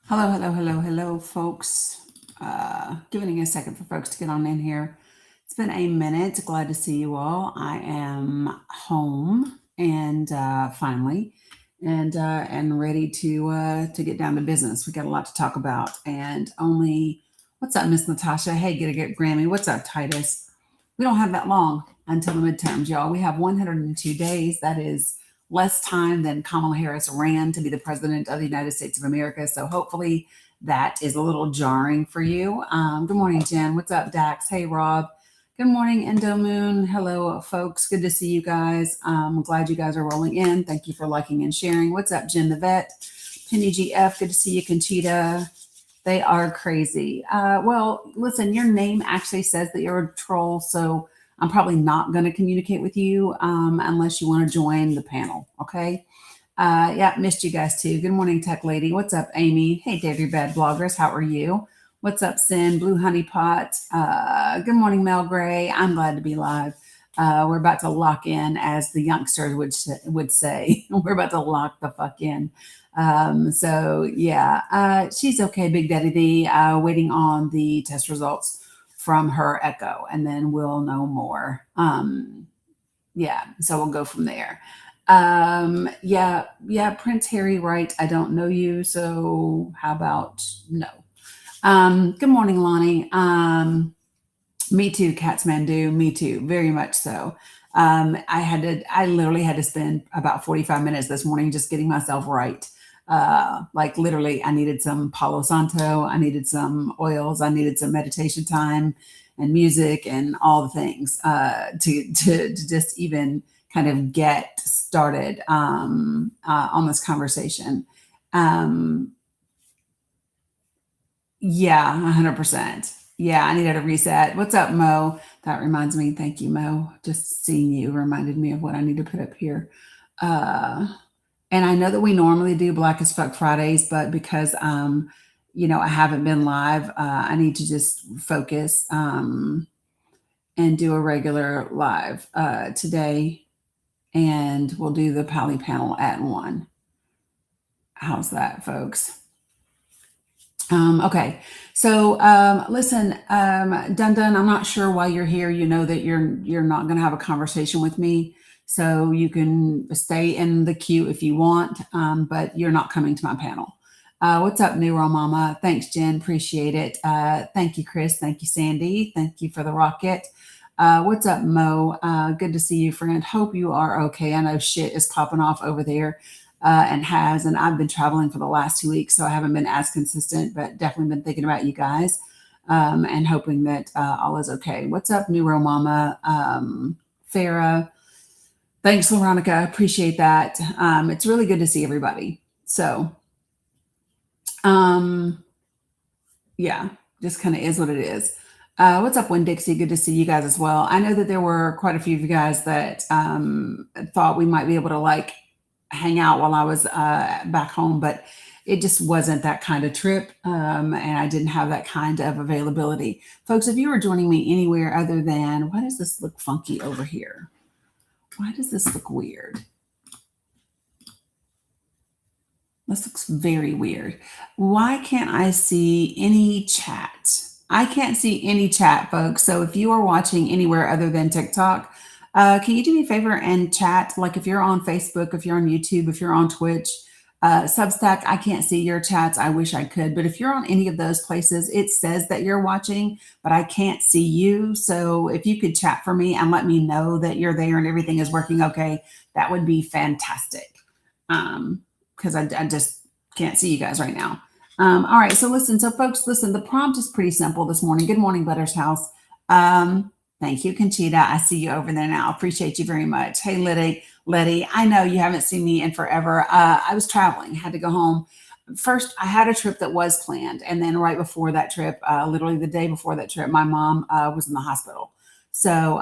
Hello, hello, hello, hello, folks. Giving a second for folks to get on in here. It's been a minute. Glad to see you all. I am home and finally, and ready to get down to business. We got a lot to talk about, and only what's up, Miss Natasha? Hey, get Grammy. What's up, Titus? We don't have that long until the midterms, y'all. We have 102 days. That is less time than Kamala Harris ran to be the president of the United States of America. So hopefully that is a little jarring for you. Good morning, Jen. What's up, Dax? Hey, Rob. Good morning, Endo Moon. Hello, folks. Good to see you guys. I'm glad you guys are rolling in. Thank you for liking and sharing. What's up, Jen the Vet? Penny GF. Good to see you, Conchita. They are crazy. Well, listen, your name actually says that you're a troll, so I'm probably not going to communicate with you unless you want to join the panel. Okay. Yeah, missed you guys too. Good morning, Tech Lady. What's up, Amy? Hey, Dairy Bad Bloggers. How are you? What's up, Sin? Blue Honey Pot. Good morning, Mel Gray. I'm glad to be live. We're about to lock in, as the youngsters would say. We're about to lock the fuck in. So yeah, she's okay, Big Daddy D. Waiting on the test results from her echo, and then we'll know more. Yeah, so we'll go from there. Yeah, Prince Harry, right? I don't know you, so how about no? Good morning, Lonnie. Me too, Katsmandu. Me too, very much so. I literally had to spend about 45 minutes this morning just getting myself right. Like literally, I needed some Palo Santo, I needed some oils, I needed some meditation time and music and all the things to just even kind of get started on this conversation. Um, yeah, 100%. Yeah, I needed a reset. What's up, Mo? That reminds me. Thank you, Mo. Just seeing you reminded me of what I need to put up here. Uh, and I know that we normally do Black as Fuck Fridays, but because I haven't been live, I need to just focus and do a regular live today, and we'll do the Pally panel at 1. How's that, folks? Okay, so listen, Dun Dun, I'm not sure why you're here. You know that you're not going to have a conversation with me, so you can stay in the queue if you want, but you're not coming to my panel. What's up, Neuro Mama? Thanks, Jen. Appreciate it. Thank you, Chris. Thank you, Sandy. Thank you for the rocket. What's up, Mo? Good to see you, friend. Hope you are okay. I know shit is popping off over there and I've been traveling for the last 2 weeks, so I haven't been as consistent, but definitely been thinking about you guys and hoping that all is okay. What's up, Neuro Mama? Farah. Thanks, Veronica. Appreciate that. It's really good to see everybody. So, yeah, just kind of is what it is. What's up, Win Dixie? Good to see you guys as well. I know that there were quite a few of you guys that thought we might be able to hang out while I was back home, but it just wasn't that kind of trip, and I didn't have that kind of availability. Folks, if you are joining me anywhere other than, why does this look funky over here? Why does this look weird? This looks very weird. Why can't I see any chat? I can't see any chat, folks. So if you are watching anywhere other than TikTok, can you do me a favor and chat? Like if you're on Facebook, if you're on YouTube, if you're on Twitch, Substack, I can't see your chats. I wish I could. But if you're on any of those places, it says that you're watching, but I can't see you. So if you could chat for me and let me know that you're there and everything is working okay, that would be fantastic. Because I just can't see you guys right now. All right, so folks, the prompt is pretty simple this morning. Good morning, Butter's House. Thank you, Conchita. I see you over there now. Appreciate you very much. Hey, Letty, I know you haven't seen me in forever. I was traveling, had to go home. First, I had a trip that was planned, and then right before that trip, literally the day before that trip, my mom was in the hospital. So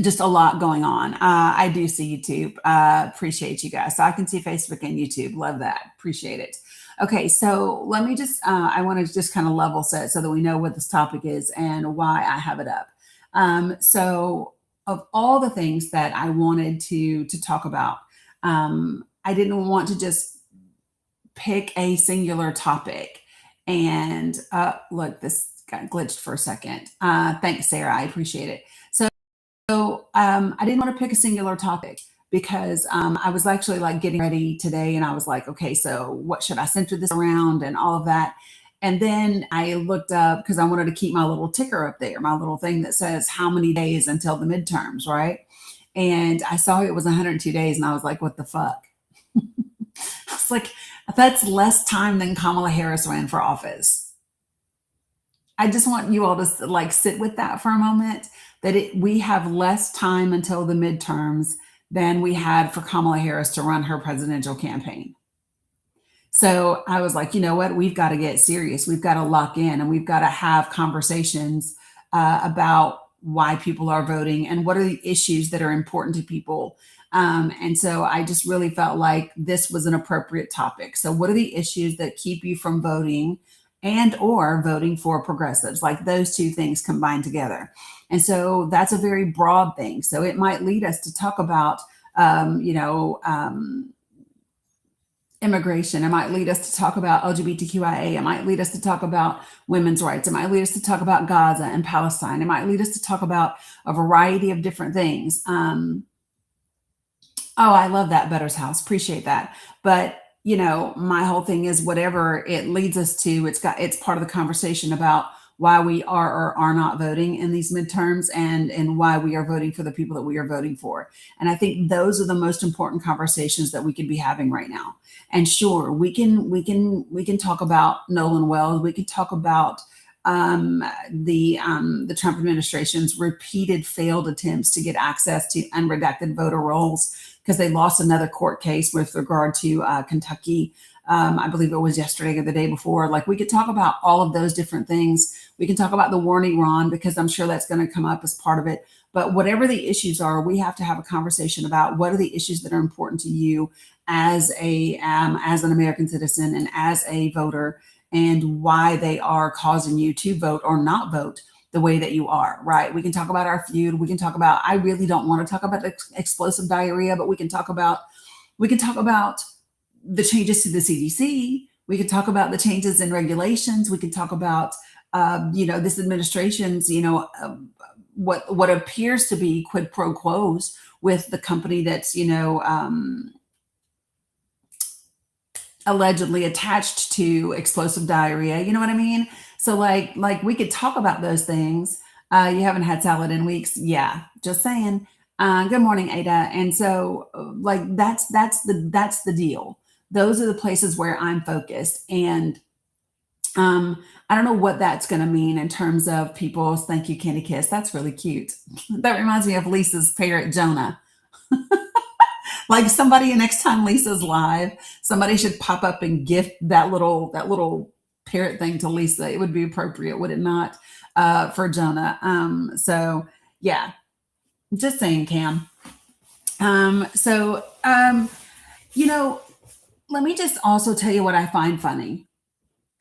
just a lot going on. I do see YouTube. Appreciate you guys. So I can see Facebook and YouTube. Love that. Appreciate it. Okay, so let me just, I want to just kind of level set so that we know what this topic is and why I have it up. So of all the things that I wanted to talk about, I didn't want to just pick a singular topic. And look, this got glitched for a second. Thanks, Sarah. I appreciate it. So I didn't want to pick a singular topic because I was actually like getting ready today and I was like, okay, so what should I center this around and all of that. And then I looked up because I wanted to keep my little ticker up there, my little thing that says how many days until the midterms, right? And I saw it was 102 days and I was like, what the fuck? I was like, that's less time than Kamala Harris ran for office. I just want you all to like sit with that for a moment that we have less time until the midterms than we had for Kamala Harris to run her presidential campaign. So I was like, you know what? We've got to get serious. We've got to lock in and we've got to have conversations about why people are voting and what are the issues that are important to people. And so I just really felt like this was an appropriate topic. So what are the issues that keep you from voting and or voting for progressives? Like those two things combined together. And so that's a very broad thing. So it might lead us to talk about, immigration. It might lead us to talk about LGBTQIA. It might lead us to talk about women's rights. It might lead us to talk about Gaza and Palestine. It might lead us to talk about a variety of different things. Oh, I love that, Better's House. Appreciate that. But my whole thing is whatever it leads us to, it's part of the conversation about why we are or are not voting in these midterms and why we are voting for the people that we are voting for. And I think those are the most important conversations that we could be having right now. And sure, we can talk about Nolan Wells. We could talk about the Trump administration's repeated failed attempts to get access to unredacted voter rolls because they lost another court case with regard to Kentucky. I believe it was yesterday or the day before. Like we could talk about all of those different things. We can talk about the war in Iran because I'm sure that's going to come up as part of it. But whatever the issues are, we have to have a conversation about what are the issues that are important to you as an American citizen and as a voter, and why they are causing you to vote or not vote the way that you are, right? We can talk about our feud. We can talk about, I really don't want to talk about explosive diarrhea, but we can talk about the changes to the CDC. We could talk about the changes in regulations. We could talk about, this administration's, what appears to be quid pro quos with the company that's, allegedly attached to explosive diarrhea. You know what I mean? So like we could talk about those things. You haven't had salad in weeks. Yeah, just saying. Good morning, Ada. And so like that's the deal. Those are the places where I'm focused. And I don't know what that's going to mean in terms of people's thank you, Candy Kiss. That's really cute. That reminds me of Lisa's parrot, Jonah. Like somebody, next time Lisa's live, somebody should pop up and gift that little parrot thing to Lisa. It would be appropriate, would it not, for Jonah? So yeah, just saying, Cam. Let me just also tell you what I find funny.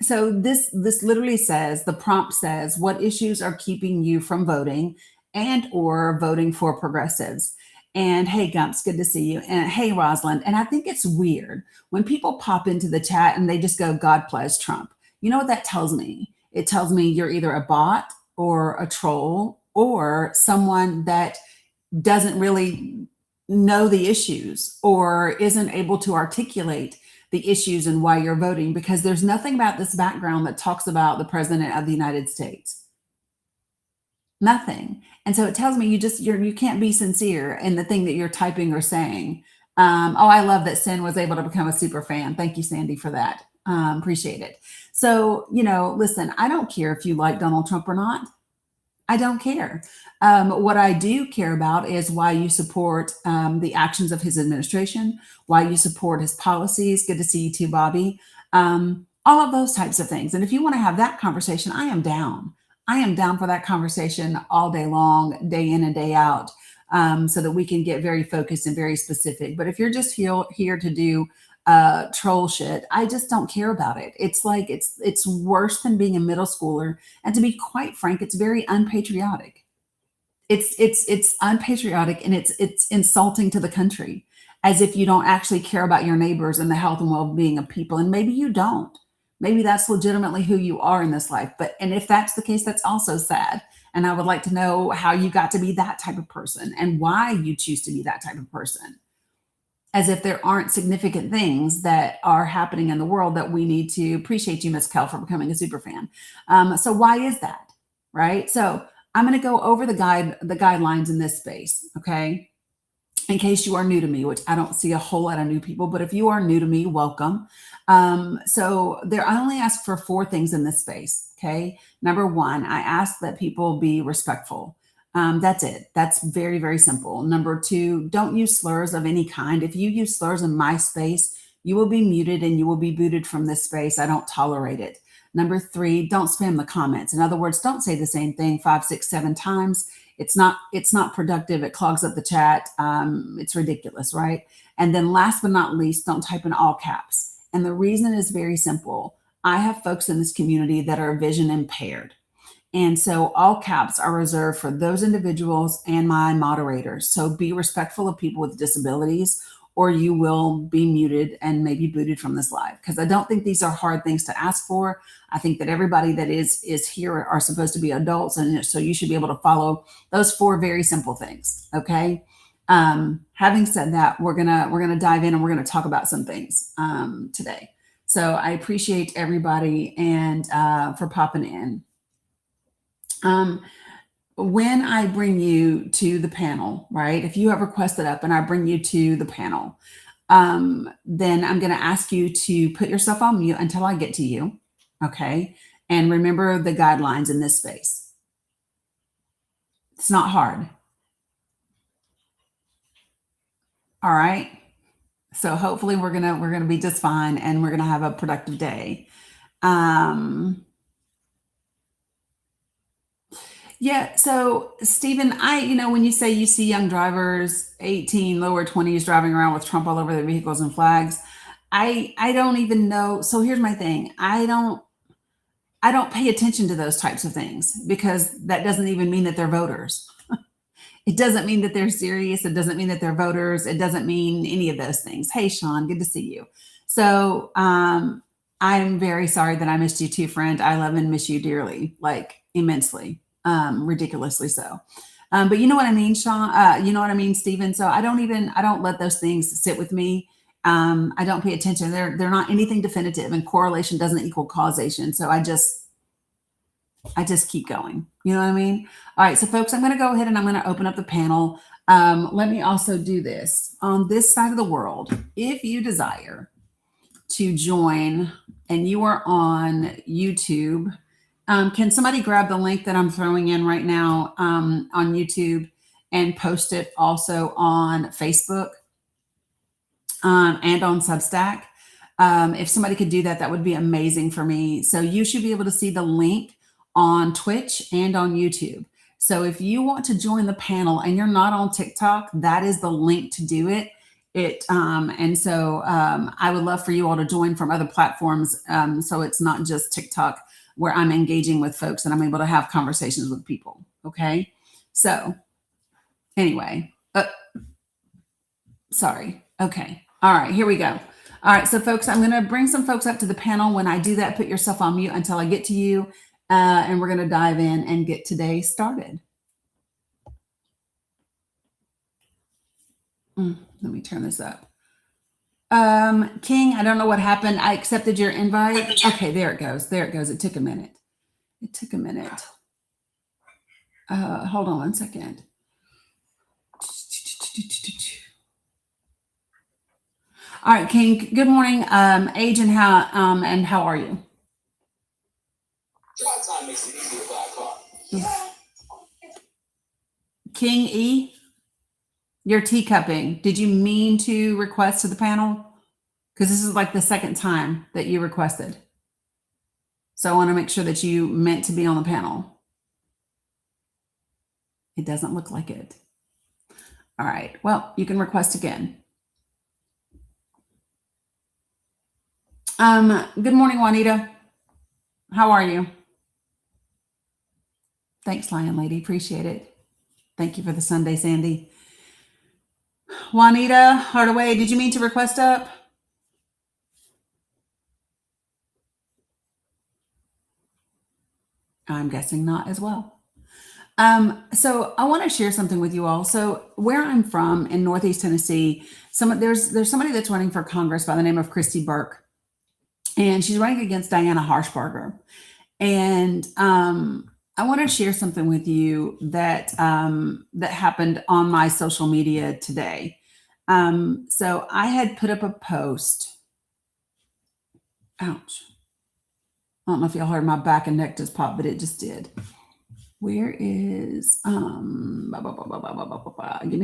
So this literally says, the prompt says, what issues are keeping you from voting and or voting for progressives? And hey, Gumps, good to see you. And hey, Rosalind. And I think it's weird when people pop into the chat and they just go, God bless Trump. You know what that tells me? It tells me you're either a bot or a troll or someone that doesn't really know the issues or isn't able to articulate the issues and why you're voting, because there's nothing about this background that talks about the president of the United States. Nothing. And so it tells me you can't be sincere in the thing that you're typing or saying. I love that Sin was able to become a super fan. Thank you, Sandy, for that. Appreciate it. So, listen, I don't care if you like Donald Trump or not. I don't care. What I do care about is why you support the actions of his administration, why you support his policies. Good to see you too, Bobby. All of those types of things. And if you want to have that conversation, I am down. I am down for that conversation all day long, day in and day out, so that we can get very focused and very specific. But if you're just here to do troll shit, I just don't care about it. It's like it's worse than being a middle schooler, and to be quite frank, it's very unpatriotic. It's unpatriotic and it's insulting to the country. as if you don't actually care about your neighbors and the health and well-being of people. And maybe you don't. Maybe that's legitimately who you are in this life. And if that's the case, that's also sad. And I would like to know how you got to be that type of person and why you choose to be that type of person. As if there aren't significant things that are happening in the world that we need to appreciate you, Miss Kel, for becoming a super fan. So why is that? Right. So I'm going to go over the guidelines in this space. Okay. In case you are new to me, which I don't see a whole lot of new people, but if you are new to me, welcome. So I only ask for 4 things in this space. Okay. Number 1, I ask that people be respectful. That's it. That's very, very simple. Number 2, don't use slurs of any kind. If you use slurs in my space, you will be muted and you will be booted from this space. I don't tolerate it. Number 3, don't spam the comments. In other words, don't say the same thing 5, 6, 7 times. It's not productive. It clogs up the chat. It's ridiculous, right? And then last but not least, don't type in all caps. And the reason is very simple. I have folks in this community that are vision impaired. And so all caps are reserved for those individuals and my moderators. So be respectful of people with disabilities, or you will be muted and maybe booted from this live. Because I don't think these are hard things to ask for. I think that everybody that is here are supposed to be adults. And so you should be able to follow those 4 very simple things. Okay. Having said that, we're gonna dive in and we're gonna talk about some things today. So I appreciate everybody and for popping in. When I bring you to the panel, right? If you have requested up and I bring you to the panel, then I'm going to ask you to put yourself on mute until I get to you. Okay. And remember the guidelines in this space. It's not hard. All right. So hopefully we're gonna be just fine and we're gonna have a productive day. Yeah. So, Stephen, when you say you see young drivers, 18, lower 20s, driving around with Trump all over their vehicles and flags, I don't even know. So here's my thing. I don't pay attention to those types of things because that doesn't even mean that they're voters. It doesn't mean that they're serious. It doesn't mean that they're voters. It doesn't mean any of those things. Hey, Sean, good to see you. So, I'm very sorry that I missed you too, friend. I love and miss you dearly, like immensely. Ridiculously so. But you know what I mean, Sean? You know what I mean, Stephen? So I don't let those things sit with me. I don't pay attention. They're not anything definitive, and correlation doesn't equal causation. So I just keep going. You know what I mean? All right. So folks, I'm going to go ahead and I'm going to open up the panel. Let me also do this on this side of the world. If you desire to join and you are on YouTube, can somebody grab the link that I'm throwing in right now on YouTube and post it also on Facebook and on Substack? If somebody could do that, that would be amazing for me. So you should be able to see the link on Twitch and on YouTube. So if you want to join the panel and you're not on TikTok, that is the link to do it. I would love for you all to join from other platforms. So it's not just TikTok where I'm engaging with folks and I'm able to have conversations with people. Okay. So anyway, sorry. Okay. All right, here we go. All right. So folks, I'm going to bring some folks up to the panel. When I do that, put yourself on mute until I get to you. And we're going to dive in and get today started. Let me turn this up. King, I don't know what happened. I accepted your invite. Okay, there it goes. There it goes. It took a minute. Hold on one second. All right, King. Good morning. Age and how are you? King E, you're teacupping. Did you mean to request to the panel? Because this is like the second time that you requested. So I want to make sure that you meant to be on the panel. It doesn't look like it. All right. Well, you can request again. Good morning, Juanita. How are you? Thanks, Lion Lady. Appreciate it. Thank you for the Sunday, Sandy. Juanita Hardaway, did you mean to request up? I'm guessing not as well. So I want to share something with you all. So where I'm from in Northeast Tennessee, there's somebody that's running for Congress by the name of Christy Burke, and she's running against Diana Harshbarger. And I want to share something with you that that happened on my social media today. So I had put up a post. Ouch! I don't know if y'all heard my back and neck just pop, but it just did. Where is give me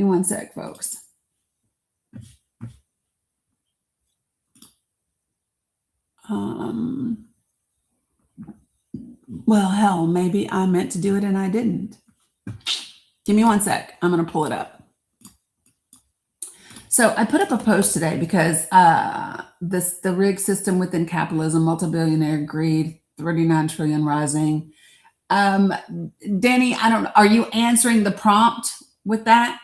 one sec, folks. Well, hell, maybe I meant to do it and I didn't. Give me one sec. I'm going to pull it up. So I put up a post today because the rigged system within capitalism, multi-billionaire greed, 39 trillion rising. Danny, I don't know. Are you answering the prompt with that?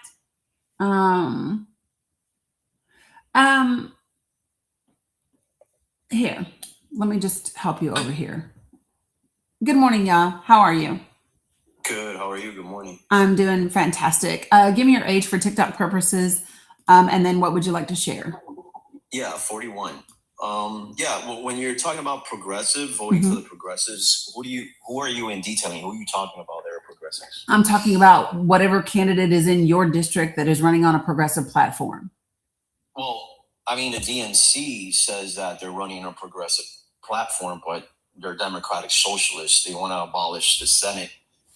Here, let me just help you over here. Good morning, y'all. How are you? Good. How are you? Good morning. I'm doing fantastic. Give me your age for TikTok purposes, and then what would you like to share? Yeah, 41. Yeah, well, when you're talking about progressive, voting for the progressives, who are you in detailing? Who are you talking about there, progressives? I'm talking about whatever candidate is in your district that is running on a progressive platform. Well, I mean, the DNC says that they're running a progressive platform, but they're Democratic socialists. They want to abolish the Senate.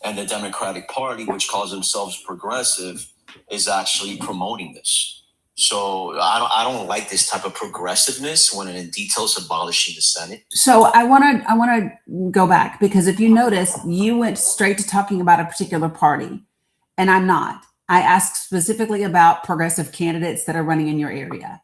And the Democratic Party, which calls themselves progressive, is actually promoting this. So I don't like this type of progressiveness when it details abolishing the Senate. So I want to go back, because if you notice, you went straight to talking about a particular party, and I'm not. I asked specifically about progressive candidates that are running in your area.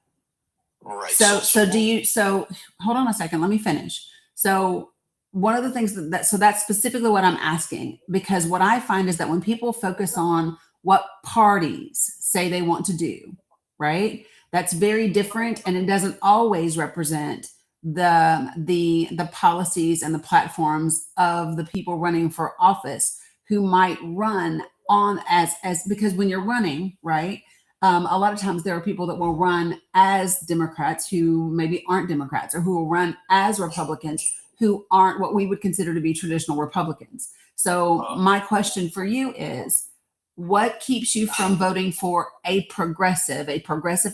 Right. So hold on a second. Let me finish. So one of the things that's specifically what I'm asking, because what I find is that when people focus on what parties say they want to do, right? That's very different, and it doesn't always represent the policies and the platforms of the people running for office who might run on as because when you're running, right? A lot of times there are people that will run as Democrats who maybe aren't Democrats, or who will run as Republicans who aren't what we would consider to be traditional Republicans. So my question for you is, what keeps you from voting for a progressive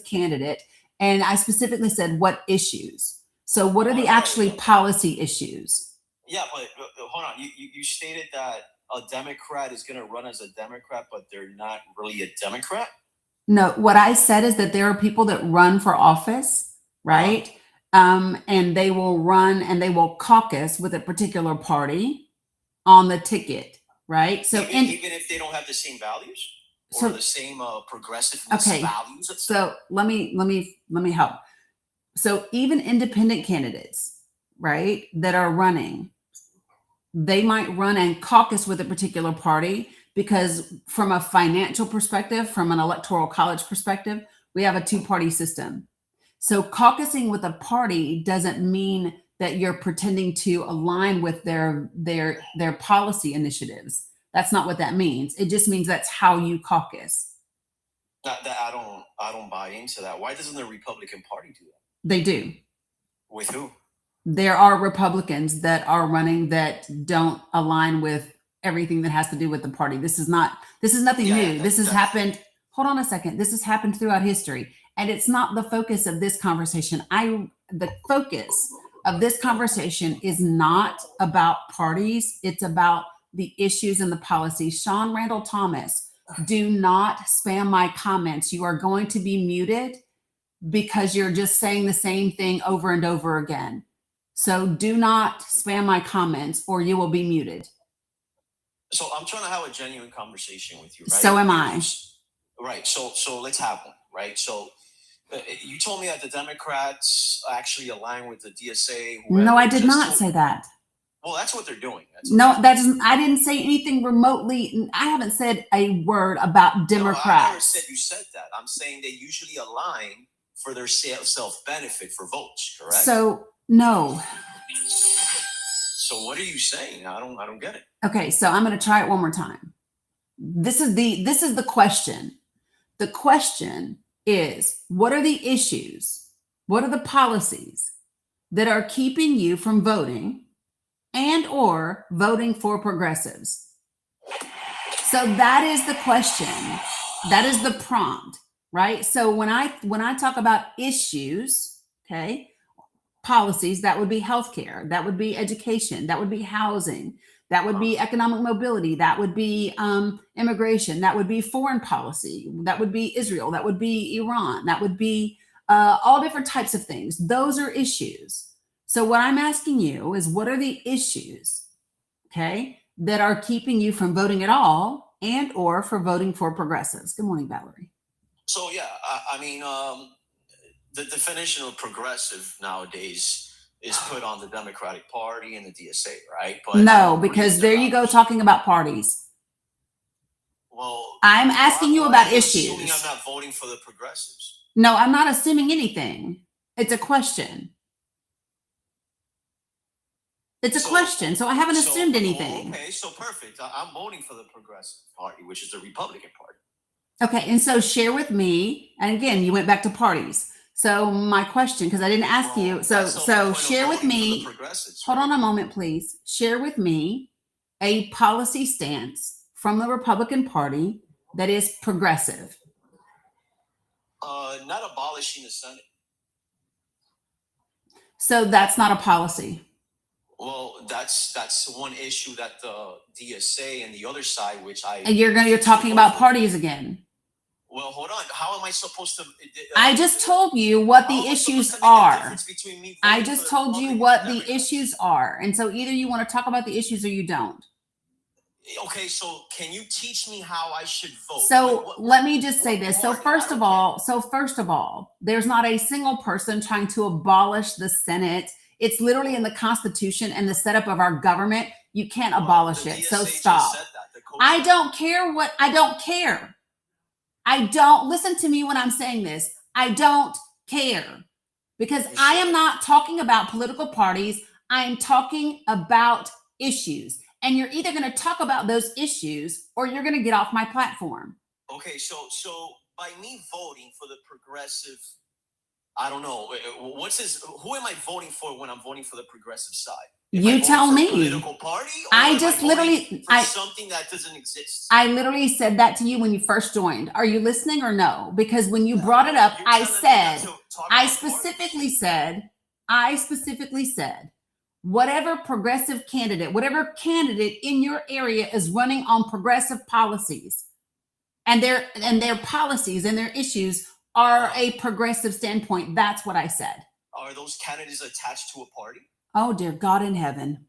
candidate? And I specifically said, what issues? So what are the actually policy issues? Yeah, but hold on. You stated that a Democrat is going to run as a Democrat, but they're not really a Democrat? No, what I said is that there are people that run for office, right? And they will run and they will caucus with a particular party on the ticket, right? So even if they don't have the same values or the same progressiveness values. So let me help. So even independent candidates, right, that are running, they might run and caucus with a particular party, because from a financial perspective, from an electoral college perspective, we have a two-party system. So caucusing with a party doesn't mean that you're pretending to align with their policy initiatives. That's not what that means. It just means that's how you caucus. I don't buy into that. Why doesn't the Republican Party do that? They do. With who? There are Republicans that are running that don't align with everything that has to do with the party. This is nothing new. This has happened. Hold on a second. This has happened throughout history, and it's not the focus of this conversation. The focus of this conversation is not about parties. It's about the issues and the policies. Sean Randall Thomas, do not spam my comments. You are going to be muted because you're just saying the same thing over and over again. So do not spam my comments or you will be muted. So I'm trying to have a genuine conversation with you, right? So am I. Right. So let's have one, right? So you told me that the Democrats actually align with the DSA. No, I did not say that. Well, that's what they're doing. No, that doesn't. I didn't say anything remotely. I haven't said a word about Democrats. No, I never said you said that. I'm saying they usually align for their self-benefit for votes, correct? So no. So what are you saying? I don't get it. Okay, so I'm going to try it one more time. This is the question. The question is, what are the issues? What are the policies that are keeping you from voting and or voting for progressives? So that is the question. That is the prompt, right? So when I talk about issues, okay, policies, that would be healthcare, that would be education, that would be housing, that would be economic mobility, that would be immigration, that would be foreign policy, that would be Israel, that would be Iran, that would be all different types of things. Those are issues. So what I'm asking you is, what are the issues, okay, that are keeping you from voting at all and or for voting for progressives? Good morning, Valerie. So yeah, I mean, the definition of progressive nowadays is put on the Democratic Party and the DSA, right? But no, because there you go talking about parties. Well, I'm asking you about issues. Assuming I'm not voting for the progressives. No, I'm not assuming anything. It's a question. It's a question, so I haven't assumed anything. Okay, so perfect. I'm voting for the Progressive Party, which is the Republican Party. Okay, and so share with me, and again, you went back to parties. So my question, because I didn't ask you, so share with me, hold on a moment, please. Share with me a policy stance from the Republican Party that is progressive. Not abolishing the Senate. So that's not a policy. Well, that's one issue that the DSA and the other side, which and you're talking about parties again. Well, hold on. How am I supposed to? I just told you what the issues are. I just told you what the issues are, and so either you want to talk about the issues or you don't. Okay, so can you teach me how I should vote? So let me just say this. So first of all, there's not a single person trying to abolish the Senate. It's literally in the Constitution and the setup of our government. You can't abolish it. So stop. I don't care what, I don't care. I don't, listen to me when I'm saying this. I don't care because I am not talking about political parties. I'm talking about issues. And you're either going to talk about those issues or you're going to get off my platform. Okay, so by me voting for the progressive, I don't know, who am I voting for when I'm voting for the progressive side? You tell me. Political party? I just literally, something that doesn't exist. I literally said that to you when you first joined. Are you listening or no? Because when you brought it up, I specifically said, whatever progressive candidate, whatever candidate in your area is running on progressive policies and their policies and their issues are a progressive standpoint. That's what I said. Are those candidates attached to a party? Oh, dear God in heaven.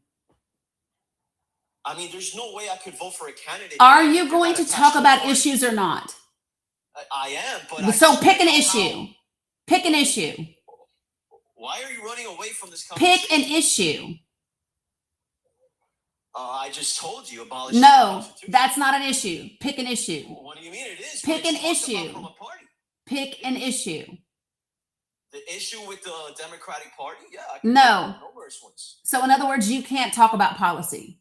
I mean, there's no way I could vote for a candidate. Are you going to talk about issues or not? I am, but so pick an issue. Pick an issue. Why are you running away from this conversation? Pick an issue. I just told you about. No, that's not an issue. Pick an issue. What do you mean it is? Pick an issue. Pick an issue. The issue with the Democratic Party? Yeah. No. So in other words, you can't talk about policy.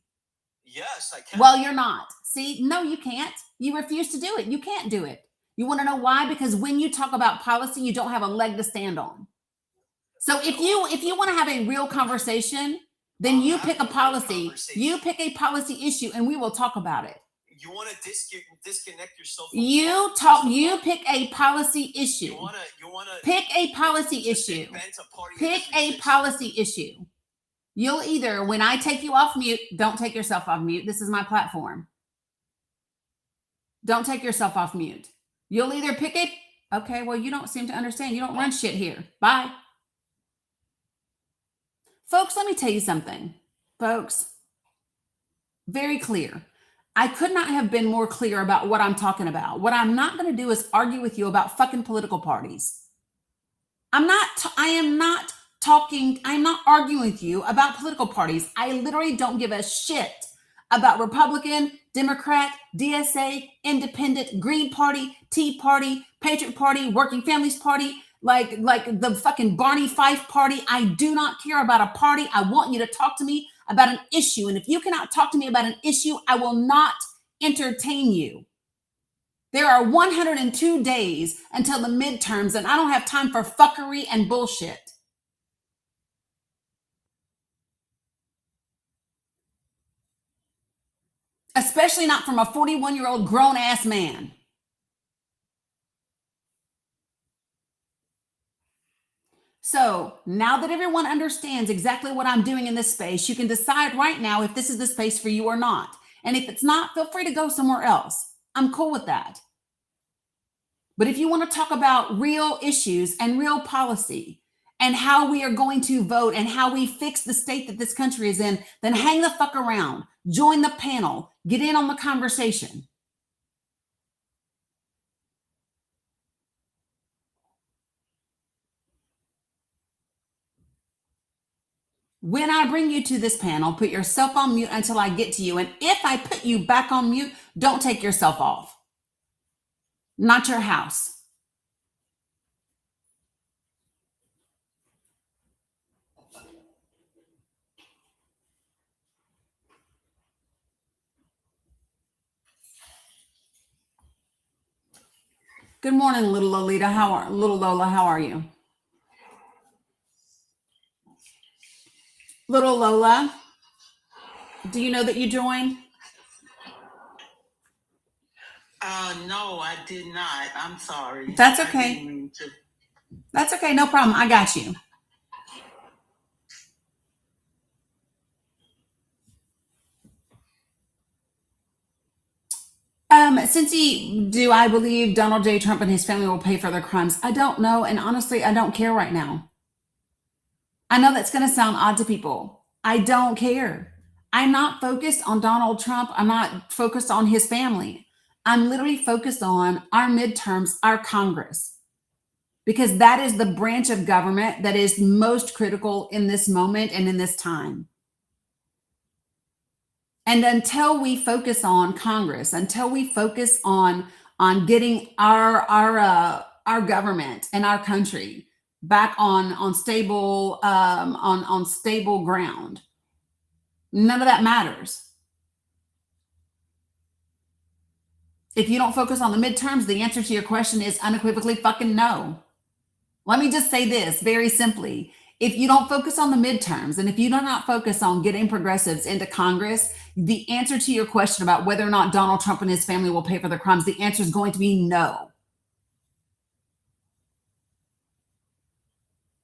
Yes, I can. Well, you're not. See, no, you can't. You refuse to do it. You can't do it. You want to know why? Because when you talk about policy, you don't have a leg to stand on. So if you want to have a real conversation, then you pick a policy. You pick a policy issue, and we will talk about it. You want to disconnect yourself. You pick a policy issue. You want to pick a policy issue. Pick a policy issue. You'll either, when I take you off mute, don't take yourself off mute. This is my platform. Don't take yourself off mute. You'll either pick okay, well, you don't seem to understand. You don't run shit here. Bye. Folks, let me tell you something. Folks, very clear. I could not have been more clear about what I'm talking about. What I'm not going to do is argue with you about fucking political parties. I am not not arguing with you about political parties. I literally don't give a shit about Republican, Democrat, DSA, Independent, Green Party, Tea Party, Patriot Party, Working Families Party, like the fucking Barney Fife Party. I do not care about a party. I want you to talk to me about an issue. And if you cannot talk to me about an issue, I will not entertain you. There are 102 days until the midterms, and I don't have time for fuckery and bullshit. Especially not from a 41-year-old grown-ass man. So now that everyone understands exactly what I'm doing in this space, you can decide right now if this is the space for you or not. And if it's not, feel free to go somewhere else. I'm cool with that. But if you want to talk about real issues and real policy and how we are going to vote and how we fix the state that this country is in, then hang the fuck around. Join the panel. Get in on the conversation. When I bring you to this panel, put yourself on mute until I get to you. And if I put you back on mute, don't take yourself off. Not your house. Good morning, little Lolita. Little Lola, how are you? Little Lola, do you know that you joined? No, I did not. I'm sorry. That's I okay. didn't mean to. That's okay. No problem. I got you. Do I believe Donald J. Trump and his family will pay for their crimes? I don't know. And honestly, I don't care right now. I know that's going to sound odd to people. I don't care. I'm not focused on Donald Trump. I'm not focused on his family. I'm literally focused on our midterms, our Congress, because that is the branch of government that is most critical in this moment and in this time. And until we focus on Congress, until we focus on getting our government and our country back on stable stable ground, none of that matters. If you don't focus on the midterms, the answer to your question is unequivocally fucking no. Let me just say this very simply. If you don't focus on the midterms and if you do not focus on getting progressives into Congress, the answer to your question about whether or not Donald Trump and his family will pay for their crimes, the answer is going to be no.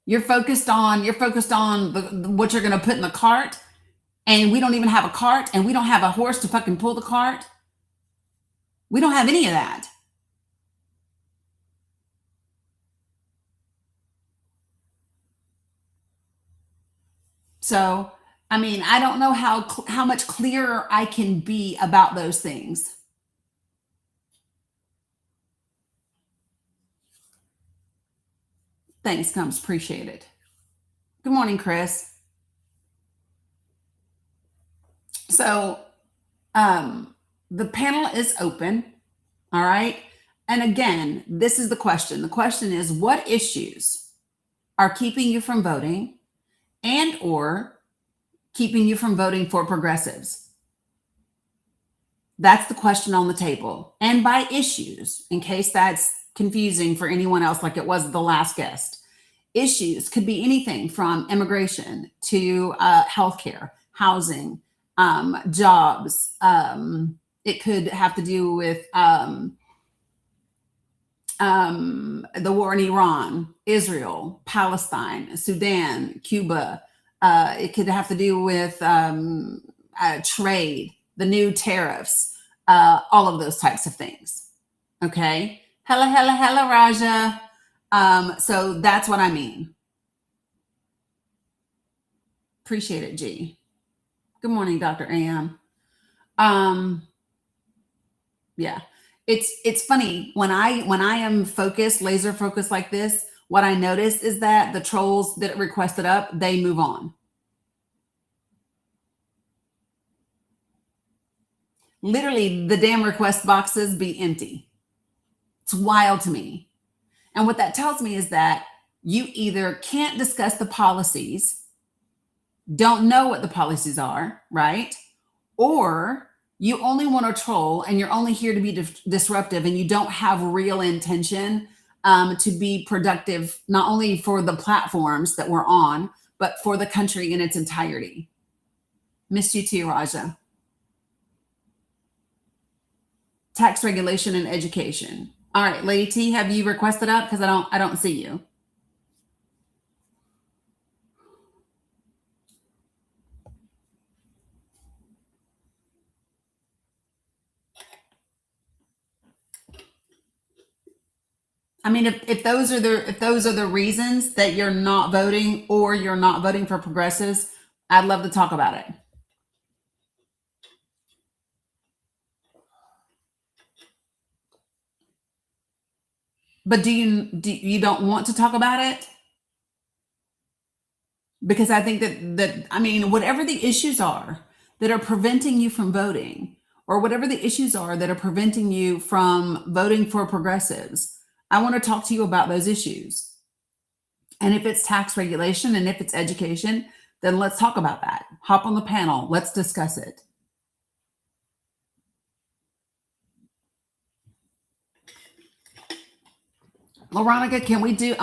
You're focused on what you're going to put in the cart, and we don't even have a cart, and we don't have a horse to fucking pull the cart. We don't have any of that. So, I mean, I don't know how much clearer I can be about those things. Thanks, Combs. Appreciate it. Good morning, Chris. So, the panel is open. All right. And again, this is the question. The question is, what issues are keeping you from voting and or keeping you from voting for progressives? That's the question on the table. And by issues, in case that's confusing for anyone else like it was the last guest, issues could be anything from immigration to healthcare, housing, jobs. It could have to do with the war in Iran, Israel, Palestine, Sudan, Cuba. It could have to do with trade, the new tariffs, all of those types of things. Okay. Hella, Raja. So that's what I mean. Appreciate it, G. Good morning, Dr. AM. Yeah. It's funny when I am focused, laser focused like this, what I noticed is that the trolls that requested up, they move on. Literally, the damn request boxes be empty. It's wild to me. And what that tells me is that you either can't discuss the policies, don't know what the policies are, right? Or you only want to troll and you're only here to be disruptive and you don't have real intention to be productive, not only for the platforms that we're on, but for the country in its entirety. Missed you too, Raja. Tax regulation and education. All right, Lady T, have you requested up? Because I don't see you. I mean, if those are the reasons that you're not voting or you're not voting for progressives, I'd love to talk about it. But do you don't want to talk about it? Because I think that I mean, whatever the issues are that are preventing you from voting, or whatever the issues are that are preventing you from voting for progressives, I want to talk to you about those issues. And if it's tax regulation and if it's education, then let's talk about that. Hop on the panel. Let's discuss it. Veronica, I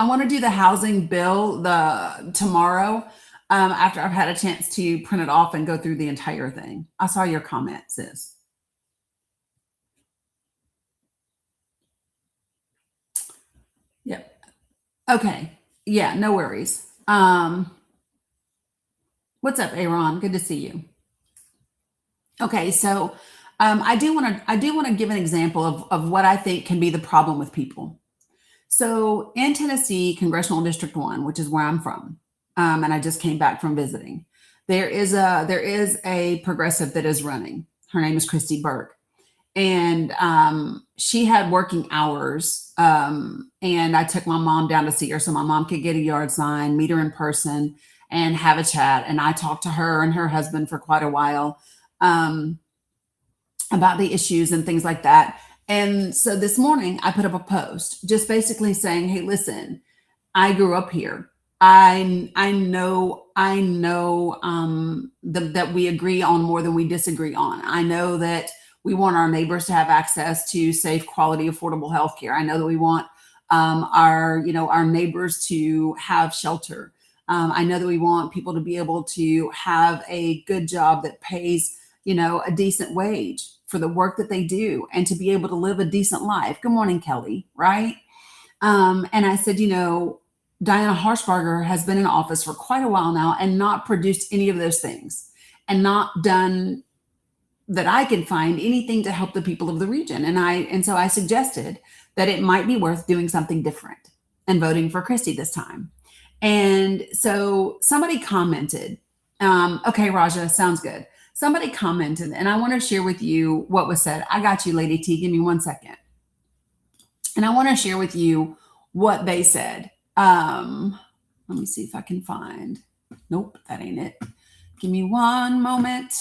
want to do the housing bill tomorrow after I've had a chance to print it off and go through the entire thing. I saw your comment, sis. Yep. Okay. Yeah, no worries. What's up, Aaron? Good to see you. Okay, so I do want to give an example of what I think can be the problem with people. So in Tennessee, Congressional District 1, which is where I'm from, and I just came back from visiting, there is a progressive that is running. Her name is Christy Burke. And she had working hours. And I took my mom down to see her so my mom could get a yard sign, meet her in person, and have a chat. And I talked to her and her husband for quite a while about the issues and things like that. And so this morning I put up a post just basically saying, hey, listen, I grew up here. I know that we agree on more than we disagree on. I know that we want our neighbors to have access to safe, quality, affordable health care. I know that we want our neighbors to have shelter. I know that we want people to be able to have a good job that pays, a decent wage for the work that they do and to be able to live a decent life. Good morning, Kelly. Right. And I said, Diana Harshbarger has been in office for quite a while now and not produced any of those things and not done that I can find anything to help the people of the region. And so I suggested that it might be worth doing something different and voting for Christy this time. And so somebody commented, okay, Raja, sounds good. Somebody commented, and I want to share with you what was said. I got you, Lady T. Give me 1 second. And I want to share with you what they said. Let me see if I can find. Nope, that ain't it. Give me one moment.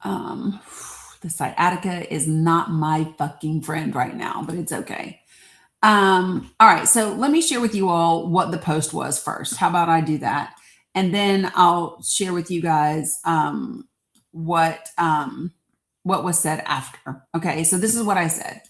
The sciatica is not my fucking friend right now, but it's okay. All right, so let me share with you all what the post was first. How about I do that? And then I'll share with you guys what was said after. Okay, so this is what I said.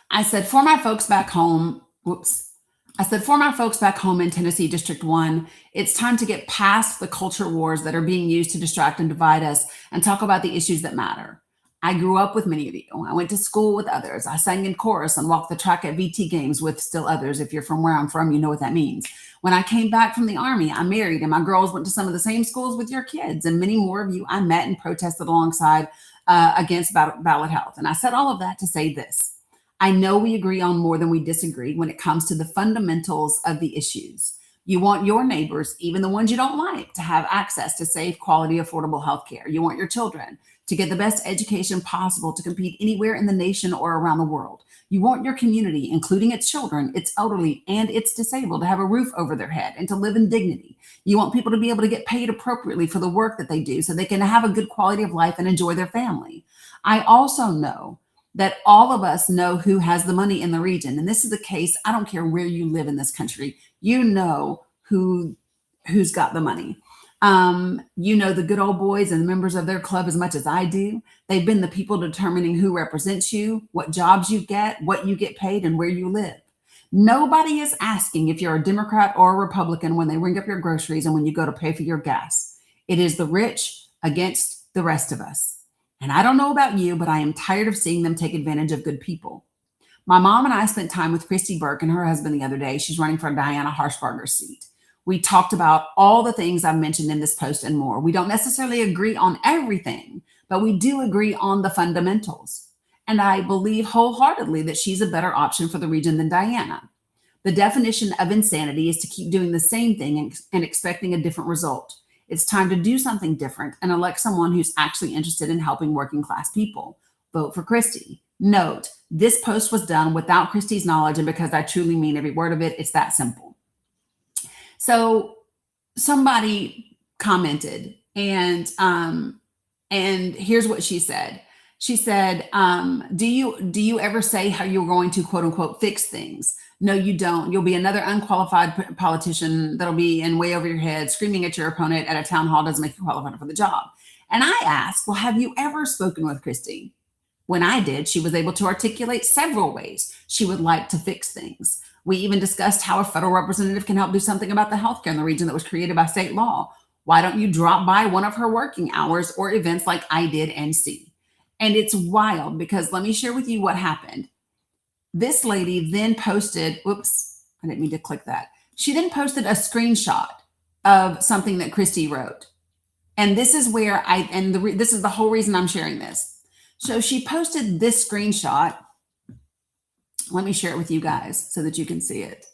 I said, for my folks back home, for my folks back home in Tennessee District 1, it's time to get past the culture wars that are being used to distract and divide us and talk about the issues that matter. I grew up with many of you. I went to school with others. I sang in chorus and walked the track at VT games with still others. If you're from where I'm from, you know what that means. When I came back from the Army, I married, and my girls went to some of the same schools with your kids, and many more of you I met and protested alongside against ballot health. And I said all of that to say this. I know we agree on more than we disagree when it comes to the fundamentals of the issues, You want your neighbors, even the ones you don't like, to have access to safe, quality, affordable health care. You want your children to get the best education possible to compete anywhere in the nation or around the world. You want your community, including its children, its elderly, and its disabled, to have a roof over their head and to live in dignity. You want people to be able to get paid appropriately for the work that they do so they can have a good quality of life and enjoy their family. I also know that all of us know who has the money in the region. And this is the case. I don't care where you live in this country. You know who's got the money. You know the good old boys and the members of their club as much as I do. They've been the people determining who represents you, what jobs you get, what you get paid, and where you live. Nobody is asking if you're a Democrat or a Republican when they ring up your groceries and when you go to pay for your gas. It is the rich against the rest of us. And I don't know about you, but I am tired of seeing them take advantage of good people. My mom and I spent time with Christy Burke and her husband the other day. She's running for Diana Harshbarger's seat. We talked about all the things I've mentioned in this post and more. We don't necessarily agree on everything, but we do agree on the fundamentals. And I believe wholeheartedly that she's a better option for the region than Diana. The definition of insanity is to keep doing the same thing and expecting a different result. It's time to do something different and elect someone who's actually interested in helping working class people. Vote for Christy. Note, this post was done without Christy's knowledge, and because I truly mean every word of it, it's that simple. So somebody commented, and here's what she said. She said, do you ever say how you're going to, quote unquote, fix things? No, you don't. You'll be another unqualified politician that'll be in way over your head, screaming at your opponent at a town hall doesn't make you qualified for the job. And I asked, well, have you ever spoken with Christy? When I did, she was able to articulate several ways she would like to fix things. We even discussed how a federal representative can help do something about the healthcare in the region that was created by state law. Why don't you drop by one of her working hours or events like I did and see? And it's wild because let me share with you what happened. This lady then posted, whoops, I didn't mean to click that. She then posted a screenshot of something that Christy wrote. And this is where this is the whole reason I'm sharing this. So she posted this screenshot. Let me share it with you guys so that you can see it.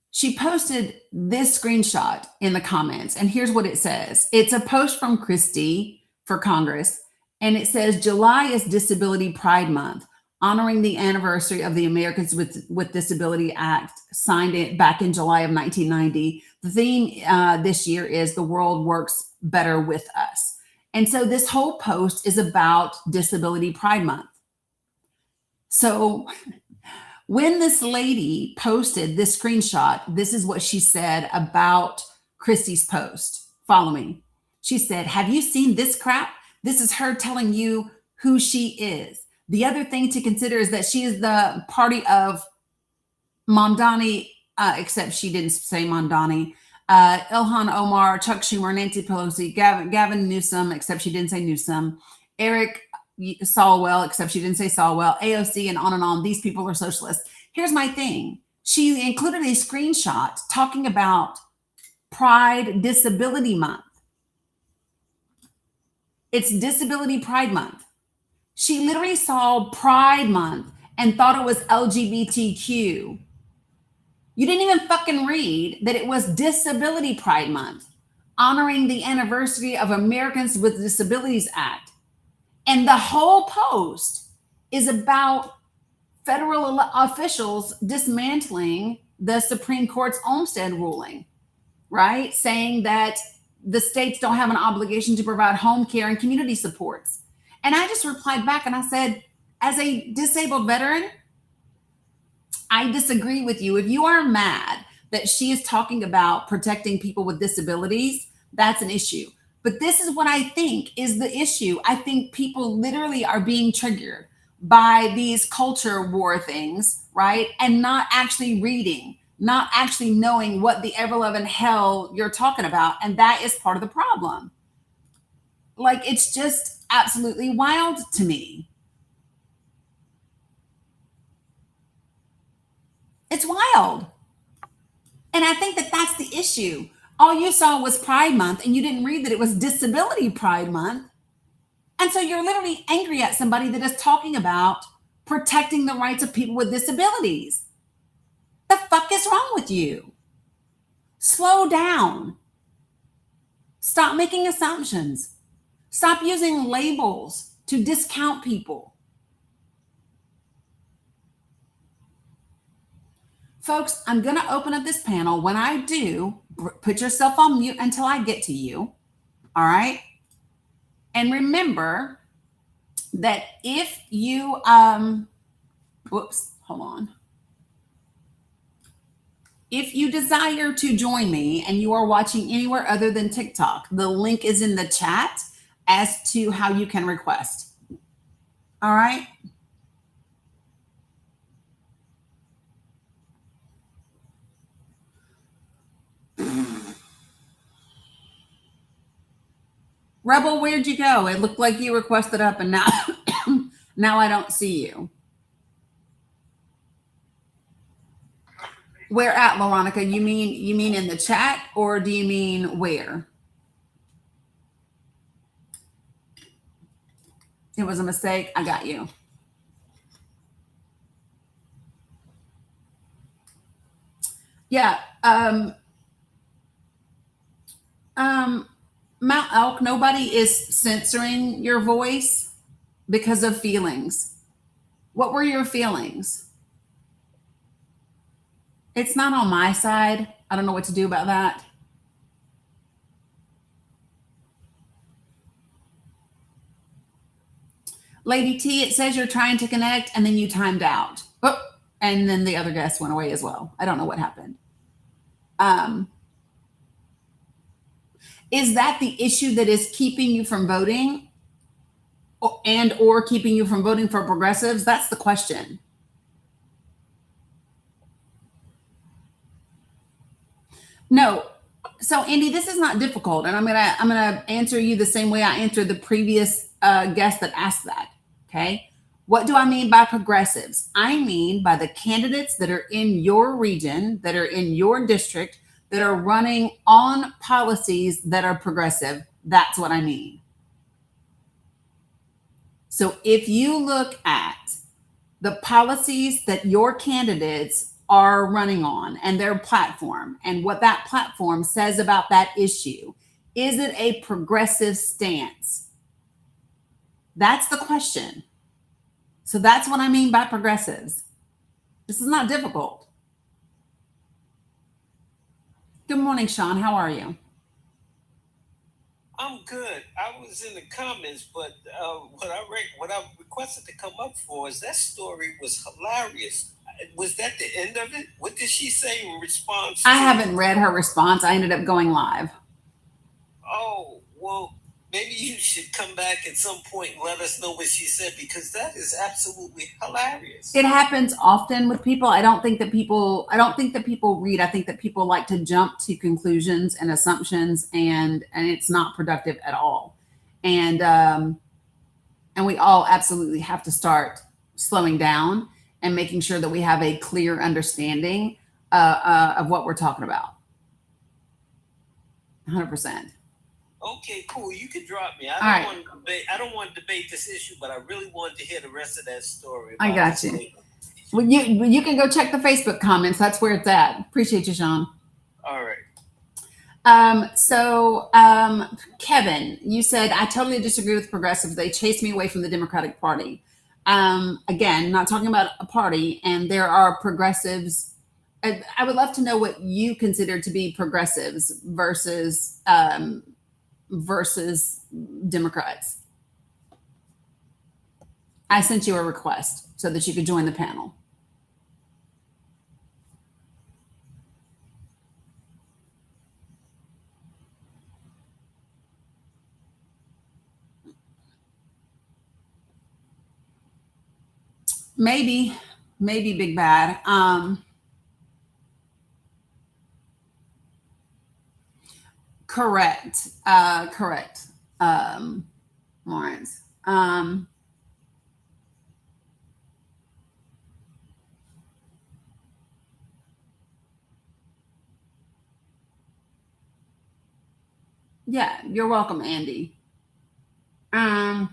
She posted this screenshot in the comments, and here's what it says. It's a post from Christy for Congress, and it says, July is Disability Pride Month, honoring the anniversary of the Americans with Disability Act, signed it back in July of 1990. The theme this year is The World Works Better With Us. And so this whole post is about Disability Pride Month. So when this lady posted this screenshot, this is what she said about Christy's post. Follow me. She said, have you seen this crap? This is her telling you who she is. The other thing to consider is that she is the party of Mamdani, except she didn't say Mamdani, Ilhan Omar, Chuck Schumer, Nancy Pelosi, Gavin Newsom, except she didn't say Newsom, Eric Swalwell, except she didn't say Swalwell, AOC, and on. These people are socialists. Here's my thing. She included a screenshot talking about Pride Disability Month. It's Disability Pride Month. She literally saw Pride Month and thought it was LGBTQ. You didn't even fucking read that it was Disability Pride Month, honoring the anniversary of Americans with Disabilities Act. And the whole post is about federal officials dismantling the Supreme Court's Olmstead ruling, right? Saying that the states don't have an obligation to provide home care and community supports. And I just replied back and I said, as a disabled veteran, I disagree with you. If you are mad that she is talking about protecting people with disabilities, that's an issue. But this is what I think is the issue. I think people literally are being triggered by these culture war things, right? And not actually reading, not actually knowing what the ever-loving hell you're talking about. And that is part of the problem. Like, it's just absolutely wild to me. It's wild. And I think that that's the issue. All you saw was Pride Month and you didn't read that it was Disability Pride Month. And so you're literally angry at somebody that is talking about protecting the rights of people with disabilities. The fuck is wrong with you? Slow down. Stop making assumptions. Stop using labels to discount people. Folks, I'm going to open up this panel. When I do, put yourself on mute until I get to you. All right? And remember that if you, whoops, hold on. If you desire to join me and you are watching anywhere other than TikTok, the link is in the chat as to how you can request. All right? Rebel, where'd you go? It looked like you requested up and now, now I don't see you. Where at, Veronica? You mean in the chat or do you mean where? It was a mistake. I got you. Yeah. Mount Elk, nobody is censoring your voice because of feelings. What were your feelings? It's not on my side. I don't know what to do about that. Lady T, it says you're trying to connect and then you timed out. Oh, and then the other guest went away as well. I don't know what happened. Is that the issue that is keeping you from voting and or keeping you from voting for progressives? That's the question. No. So Andy, this is not difficult. And I'm gonna answer you the same way I answered the previous guest that asked that. Okay. What do I mean by progressives? I mean by the candidates that are in your region, that are in your district, that are running on policies that are progressive. That's what I mean. So if you look at the policies that your candidates are running on and their platform and what that platform says about that issue, is it a progressive stance? That's the question. So that's what I mean by progressives. This is not difficult. Good morning, Sean. How are you? I'm good. I was in the comments, but what I requested to come up for is that story was hilarious. Was that the end of it? What did she say in response? I haven't read her response. I ended up going live. Oh, well, maybe you should come back at some point and let us know what she said, because that is absolutely hilarious. It happens often with people. I don't think that people read. I think that people like to jump to conclusions and assumptions, and it's not productive at all. And we all absolutely have to start slowing down and making sure that we have a clear understanding of what we're talking about. 100%. Okay, cool. You can drop me. I don't want to debate this issue, but I really wanted to hear the rest of that story. I got you. Well, you can go check the Facebook comments. That's where it's at. Appreciate you, Sean. All right. Kevin, you said, I totally disagree with progressives. They chased me away from the Democratic Party. Again, not talking about a party, and there are progressives. I would love to know what you consider to be progressives versus Democrats. I sent you a request so that you could join the panel. Maybe Big Bad. Correct. Lawrence. Yeah, you're welcome, Andy. Well,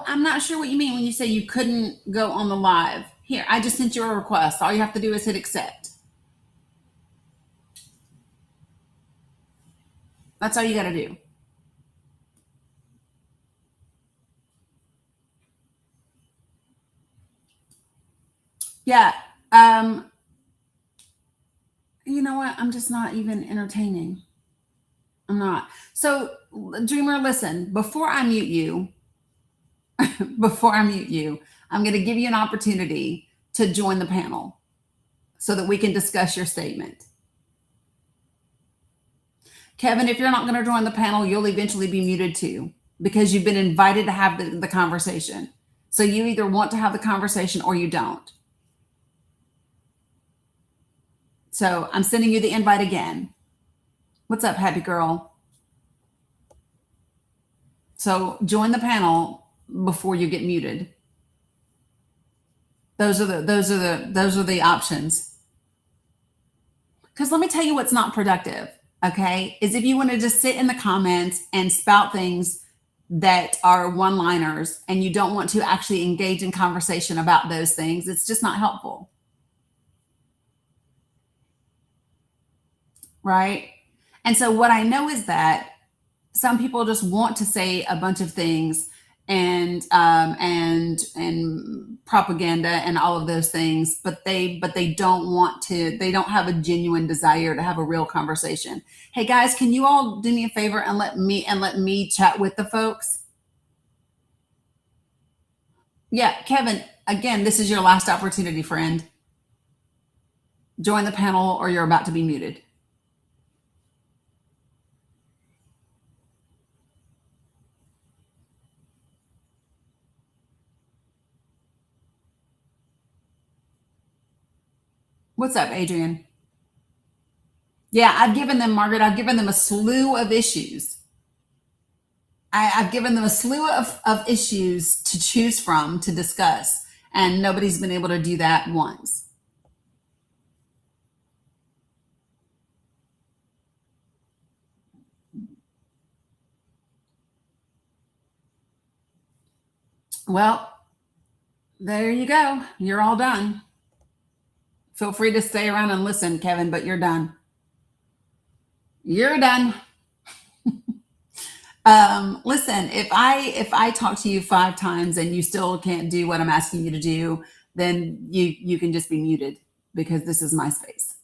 I'm not sure what you mean when you say you couldn't go on the live. Here, I just sent you a request. All you have to do is hit accept. That's all you got to do. Yeah. You know what? I'm just not even entertaining. I'm not. So, Dreamer, listen, before I mute you, I'm going to give you an opportunity to join the panel so that we can discuss your statement. Kevin, if you're not going to join the panel, you'll eventually be muted too, because you've been invited to have the conversation. So you either want to have the conversation or you don't. So I'm sending you the invite again. What's up, happy girl? So join the panel before you get muted. Those are the options. Because let me tell you what's not productive, okay? Is if you want to just sit in the comments and spout things that are one-liners and you don't want to actually engage in conversation about those things, it's just not helpful. Right? And so what I know is that some people just want to say a bunch of things and propaganda and all of those things, but they don't want to. They don't have a genuine desire to have a real conversation. Hey guys, can you all do me a favor and let me chat with the folks? Yeah, Kevin. Again, this is your last opportunity, friend. Join the panel, or you're about to be muted. What's up, Adrian? Yeah, I've given them, Margaret, I've given them a slew of issues. I've given them a slew of issues to choose from to discuss, and nobody's been able to do that once. Well, there you go. You're all done. Feel free to stay around and listen, Kevin, but you're done. You're done. Listen, if I talk to you 5 times and you still can't do what I'm asking you to do, then you can just be muted, because this is my space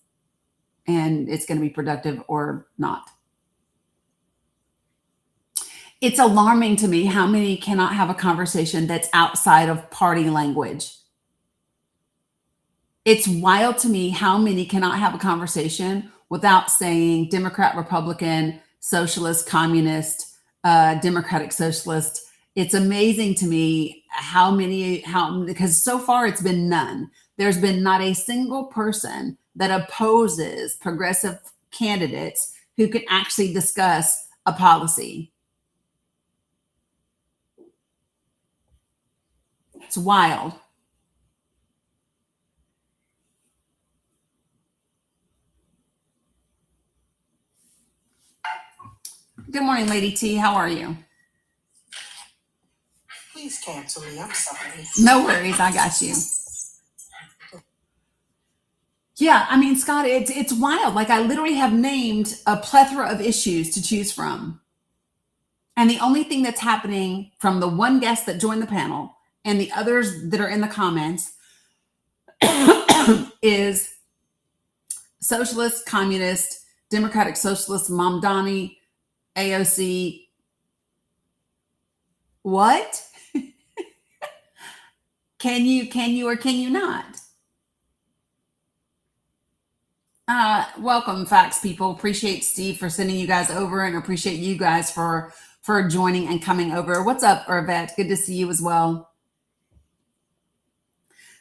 and it's going to be productive or not. It's alarming to me how many cannot have a conversation that's outside of party language. It's wild to me how many cannot have a conversation without saying Democrat, Republican, socialist, communist, democratic, socialist. It's amazing to me because so far it's been none. There's been not a single person that opposes progressive candidates who can actually discuss a policy. It's wild. Good morning, Lady T. How are you? Please cancel me. I'm sorry. No worries. I got you. Yeah, I mean, Scott, it's wild. Like, I literally have named a plethora of issues to choose from. And the only thing that's happening from the one guest that joined the panel and the others that are in the comments is socialist, communist, democratic socialist, Mamdani, AOC. What? Can you or can you not? Welcome, facts people. Appreciate Steve for sending you guys over, and appreciate you guys for joining and coming over. What's up, Irvette? Good to see you as well.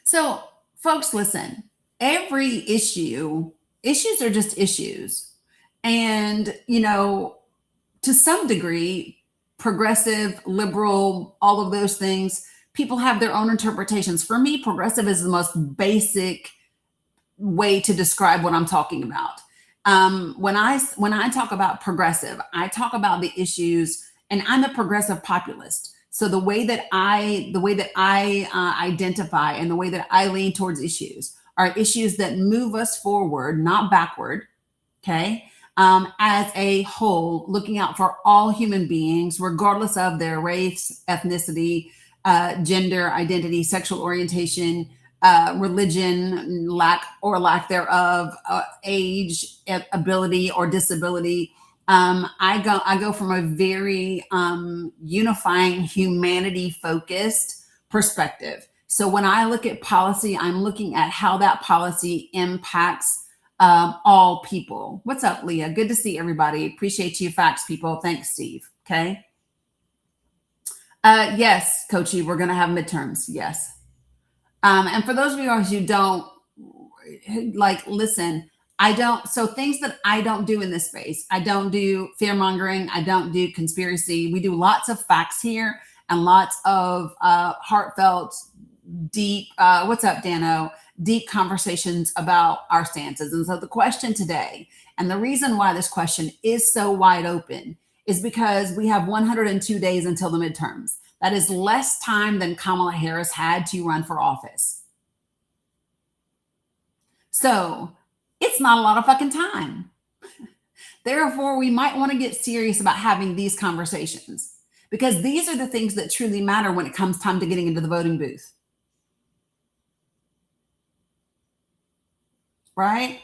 So, folks, listen. Every issues are just issues, and to some degree, progressive, liberal, all of those things, people have their own interpretations. For me, progressive is the most basic way to describe what I'm talking about. When I talk about progressive, I talk about the issues, and I'm a progressive populist. So the way that I identify and the way that I lean towards issues are issues that move us forward, not backward. Okay. as a whole, looking out for all human beings, regardless of their race, ethnicity, gender, identity, sexual orientation, religion, lack thereof, age, ability, or disability. I go from a very unifying, humanity focused perspective. So when I look at policy, I'm looking at how that policy impacts all people. What's up, Leah? Good to see everybody. Appreciate you, facts people. Thanks, Steve. Okay. Yes, Coachy, we're going to have midterms. Yes. And for those of you who don't listen, I don't, so things that I don't do in this space, I don't do fear mongering. I don't do conspiracy. We do lots of facts here and lots of heartfelt, deep, what's up, Dano? Deep conversations about our stances. And so the question today, and the reason why this question is so wide open, is because we have 102 days until the midterms. That is less time than Kamala Harris had to run for office. So it's not a lot of fucking time. Therefore, we might want to get serious about having these conversations, because these are the things that truly matter when it comes time to getting into the voting booth. Right?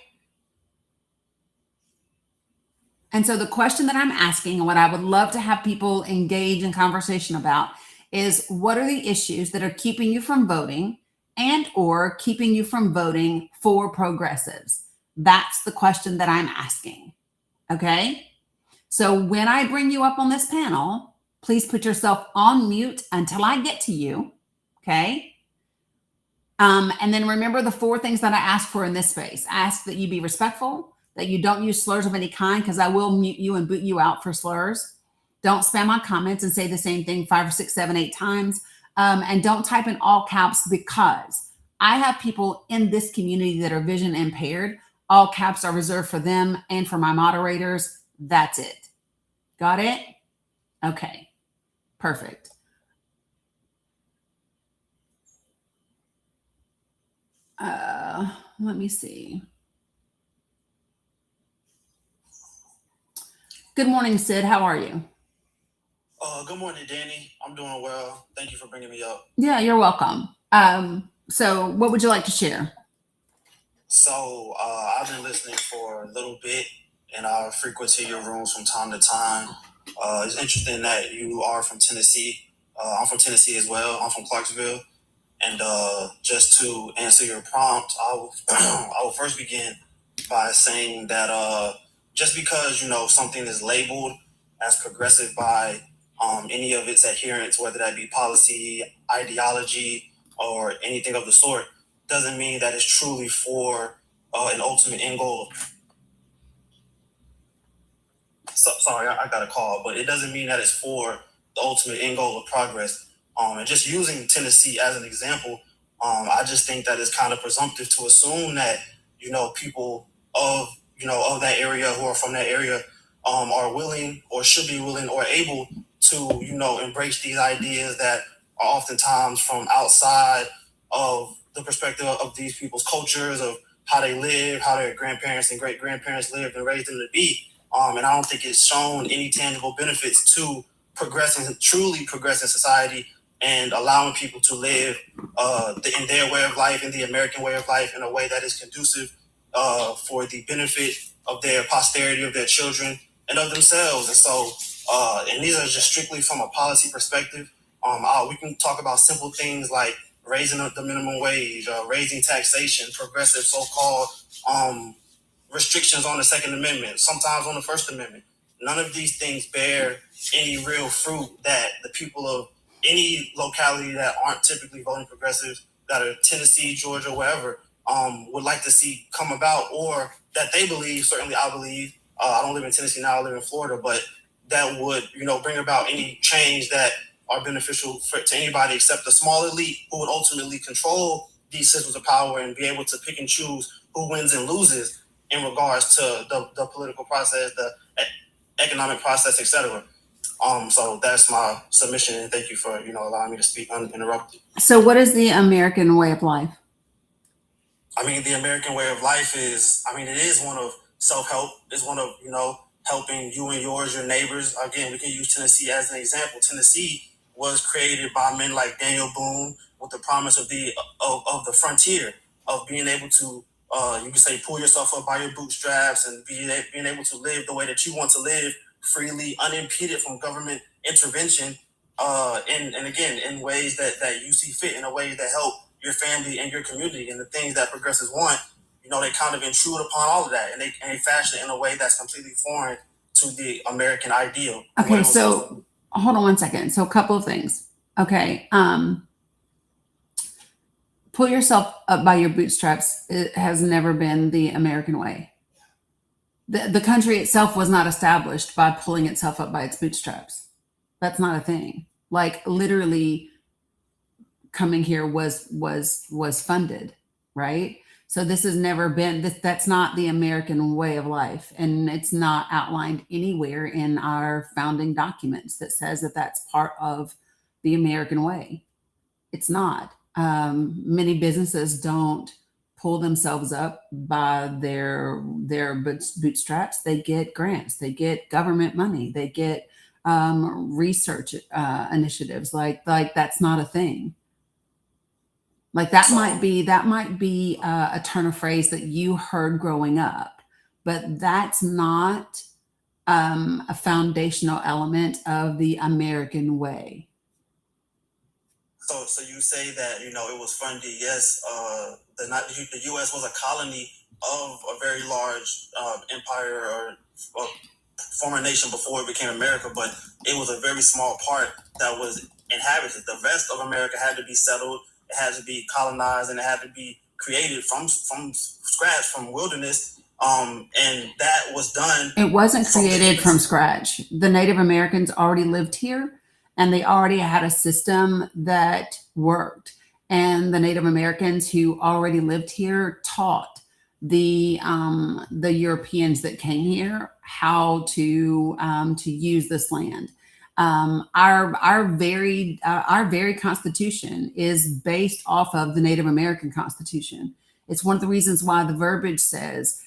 And so the question that I'm asking, and what I would love to have people engage in conversation about, is what are the issues that are keeping you from voting and or keeping you from voting for progressives? That's the question that I'm asking. Okay? So when I bring you up on this panel, please put yourself on mute until I get to you. Okay? And then remember the 4 things that I ask for in this space. I ask that you be respectful, that you don't use slurs of any kind, because I will mute you and boot you out for slurs. Don't spam my comments and say the same thing 5 or 6, 7, 8 times. And don't type in all caps, because I have people in this community that are vision impaired. All caps are reserved for them and for my moderators. That's it. Got it? Okay. Perfect. Let me see. Good morning, Sid. How are you? Good morning, Danny. I'm doing well. Thank you for bringing me up. Yeah, you're welcome. So what would you like to share? So I've been listening for a little bit, and I frequent your rooms from time to time. It's interesting that you are from Tennessee. I'm from Tennessee as well. I'm from Clarksville. And just to answer your prompt, I will first begin by saying that just because, something is labeled as progressive by any of its adherents, whether that be policy, ideology, or anything of the sort, doesn't mean that it's truly for an ultimate end goal. Sorry, I got a call, but it doesn't mean that it's for the ultimate end goal of progress. And just using Tennessee as an example, I just think that it's kind of presumptive to assume that, people of that area, who are from that area, are willing or should be willing or able to, embrace these ideas that are oftentimes from outside of the perspective of these people's cultures, of how they live, how their grandparents and great-grandparents lived and raised them to be. And I don't think it's shown any tangible benefits to truly progressing society and allowing people to live in their way of life, in the American way of life, in a way that is conducive for the benefit of their posterity, of their children, and of themselves. And so, and these are just strictly from a policy perspective. We can talk about simple things like raising the minimum wage, raising taxation, progressive so-called restrictions on the Second Amendment, sometimes on the First Amendment. None of these things bear any real fruit that the people of any locality that aren't typically voting progressives, that are Tennessee, Georgia, wherever, would like to see come about, or that they believe, certainly I believe, I don't live in Tennessee now, I live in Florida, but that would, bring about any change that are beneficial to anybody except the small elite, who would ultimately control these systems of power and be able to pick and choose who wins and loses in regards to the political process, the economic process, etc. So that's my submission, and thank you for allowing me to speak uninterrupted. So what is the American way of life? I mean, the American way of life is, it is one of self-help is one of, helping you and yours, your neighbors. Again, we can use Tennessee as an example. Tennessee was created by men like Daniel Boone with the promise of the frontier, of being able to, you can say, pull yourself up by your bootstraps and being able to live the way that you want to live, freely, unimpeded from government intervention, and again, in ways that you see fit, in a way that help your family and your community, and the things that progressives want. They kind of intrude upon all of that, and they fashion it in a way that's completely foreign to the American ideal. Okay, so hold on one second. So a couple of things. Okay, pull yourself up by your bootstraps. It has never been the American way. The country itself was not established by pulling itself up by its bootstraps. That's not a thing. Like, literally, coming here was funded, right? So this has never been, that's not the American way of life. And it's not outlined anywhere in our founding documents that says that that's part of the American way. It's not. Many businesses don't pull themselves up by their bootstraps. They get grants, they get government money, they get research initiatives. Like that's not a thing. Like that might be a turn of phrase that you heard growing up, but that's not a foundational element of the American way. So you say that it was funded. Yes, the U.S. was a colony of a very large empire or former nation before it became America, but it was a very small part that was inhabited. The rest of America had to be settled. It had to be colonized, and it had to be created from scratch, from wilderness. And that was done. It wasn't created from scratch. The Native Americans already lived here, and they already had a system that worked. And the Native Americans who already lived here taught the Europeans that came here how to use this land. Our very Constitution is based off of the Native American Constitution. It's one of the reasons why the verbiage says,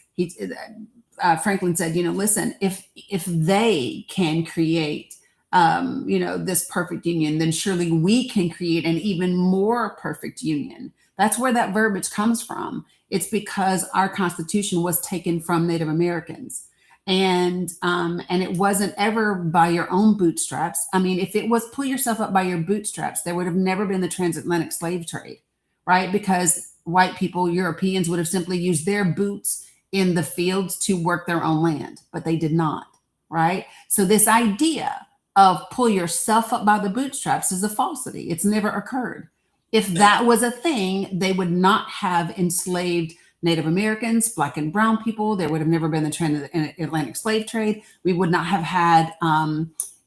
Franklin said, listen, if they can create, this perfect union, then surely we can create an even more perfect union. That's where that verbiage comes from. It's because our Constitution was taken from Native Americans. And it wasn't ever by your own bootstraps. I mean, if it was pull yourself up by your bootstraps, there would have never been the transatlantic slave trade, right? Because white people, Europeans, would have simply used their boots in the fields to work their own land, but they did not, right? So this idea of pull yourself up by the bootstraps is a falsity. It's never occurred. If that was a thing, they would not have enslaved Native Americans, Black and brown people. There would have never been the transatlantic slave trade. We would not have had,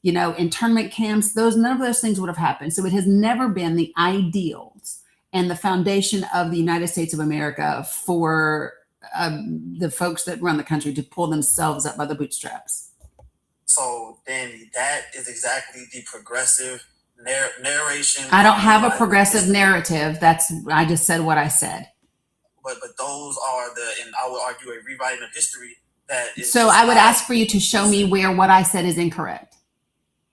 internment camps. None of those things would have happened. So it has never been the ideals and the foundation of the United States of America for the folks that run the country to pull themselves up by the bootstraps. So then that is exactly the progressive narration. I don't have a progressive narrative. I just said what I said. But those are and I would argue, a rewriting of history that is. So I would ask for you to show me where what I said is incorrect.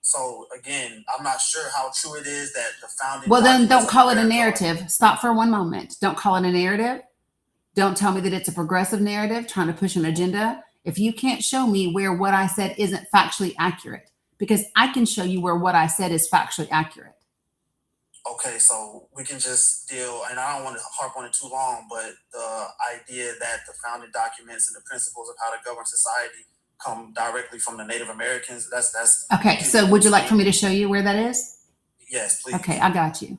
So again, I'm not sure how true it is that the founding. Well, then don't call it a narrative. Stop for one moment. Don't call it a narrative. Don't tell me that it's a progressive narrative trying to push an agenda. If you can't show me where what I said isn't factually accurate, because I can show you where what I said is factually accurate. Okay, so we can just deal, and I don't want to harp on it too long, but the idea that the founding documents and the principles of how to govern society come directly from the Native Americans, that's okay. So would you like for me to show you where that is? Yes, please. Okay, I got you.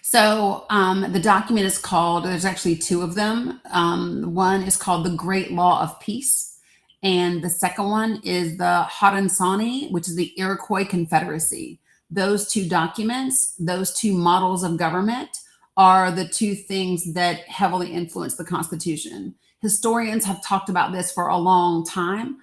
So the document is called, there's actually two of them. One is called the Great Law of Peace. And the second one is the Haudenosaunee, which is the Iroquois Confederacy. Those two documents, those two models of government are the two things that heavily influence the Constitution. Historians have talked about this for a long time.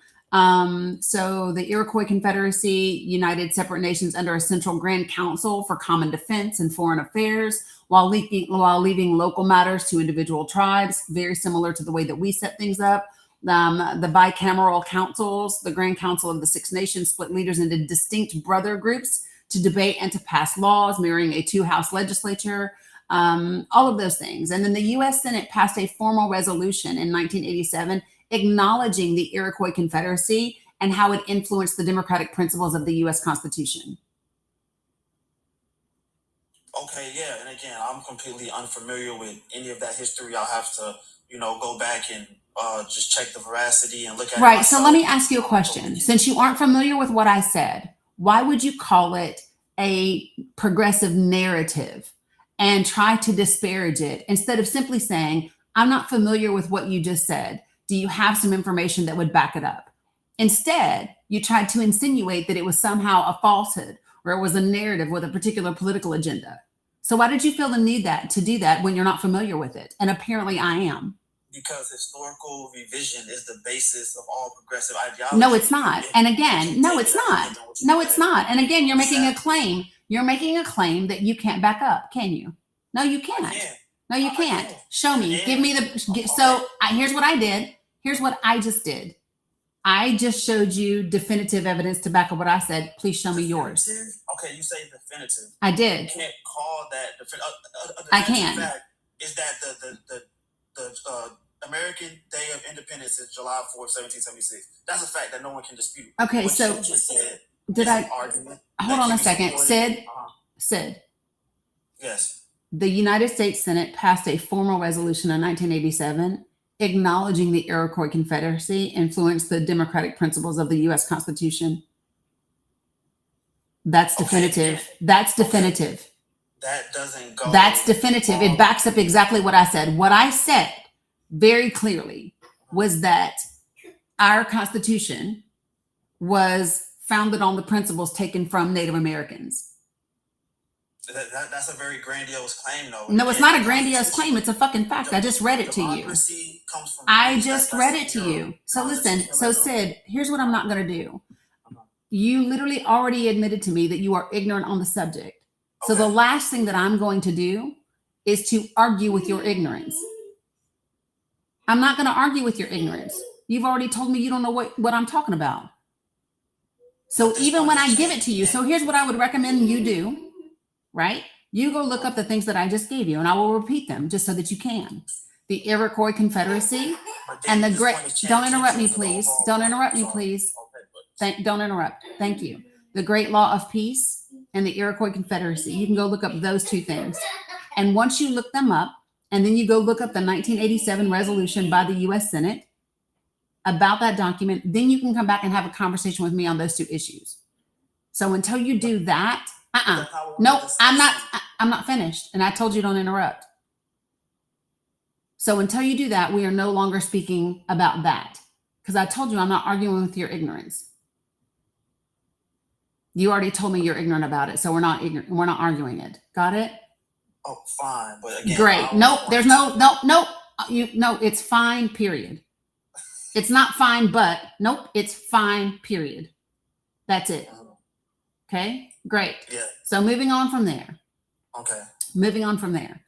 So the Iroquois Confederacy united separate nations under a central Grand Council for common defense and foreign affairs, while leaving local matters to individual tribes, very similar to the way that we set things up. The bicameral councils, the Grand Council of the Six Nations, split leaders into distinct brother groups to debate and to pass laws, mirroring a two-house legislature. All of those things. And then the U.S. Senate passed a formal resolution in 1987 acknowledging the Iroquois Confederacy and how it influenced the democratic principles of the U.S. Constitution. Okay, yeah, and again, I'm completely unfamiliar with any of that history. I'll have to, go back and just check the veracity and look at it. Right. So let me ask you a question. Since you aren't familiar with what I said, why would you call it a progressive narrative and try to disparage it instead of simply saying, I'm not familiar with what you just said. Do you have some information that would back it up? Instead, you tried to insinuate that it was somehow a falsehood or it was a narrative with a particular political agenda. So why did you feel the need to do that when you're not familiar with it? And apparently I am. Because historical revision is the basis of all progressive ideology. No, it's not. And again, no, it's not. No, it's not. And again, you're making a claim. You're making a claim that you can't back up, can you? No, you can't. No, you can't. Show me. Give me the. So here's what I did. Here's what I just did. I just showed you definitive evidence to back up what I said. Please show me yours. Okay, you say definitive. I did. You can't call that definitive. I can. Fact is that the American Day of Independence is July 4th, 1776. That's a fact that no one can dispute. Okay, what so you just said did I? Hold on a second. Sid. Yes. The United States Senate passed a formal resolution in 1987 acknowledging the Iroquois Confederacy influenced the democratic principles of the U.S. Constitution. That's definitive. Okay. That's definitive. Okay. That doesn't go. That's definitive. It backs up exactly what I said. What I said very clearly was that our Constitution was founded on the principles taken from Native Americans. That's a very grandiose claim, though. No, it's not a grandiose claim. It's a fucking fact. I just read it to you. I just read it to you. So listen, so Sid, here's what I'm not going to do. You literally already admitted to me that you are ignorant on the subject. So the last thing that I'm going to do is to argue with your ignorance. I'm not going to argue with your ignorance. You've already told me you don't know what I'm talking about. So even when I give it to you, so here's what I would recommend you do. Right? You go look up the things that I just gave you and I will repeat them just so that you can. The Iroquois Confederacy and the great, don't interrupt me, please. Don't interrupt me, please. Don't interrupt. Thank you. The Great Law of Peace and the Iroquois Confederacy. You can go look up those two things. And once you look them up, and then you go look up the 1987 resolution by the U.S. Senate about that document, then you can come back and have a conversation with me on those two issues. So until you do that, no, I'm not finished. And I told you don't interrupt. So until you do that, we are no longer speaking about that. Because I told you I'm not arguing with your ignorance. You already told me you're ignorant about it. So we're not arguing it. Got it? Oh, fine. But again, great. Nope. There's no, it's fine, period. It's not fine, but nope, it's fine, period. That's it. Okay. Great. Yeah. So moving on from there. Okay. Moving on from there.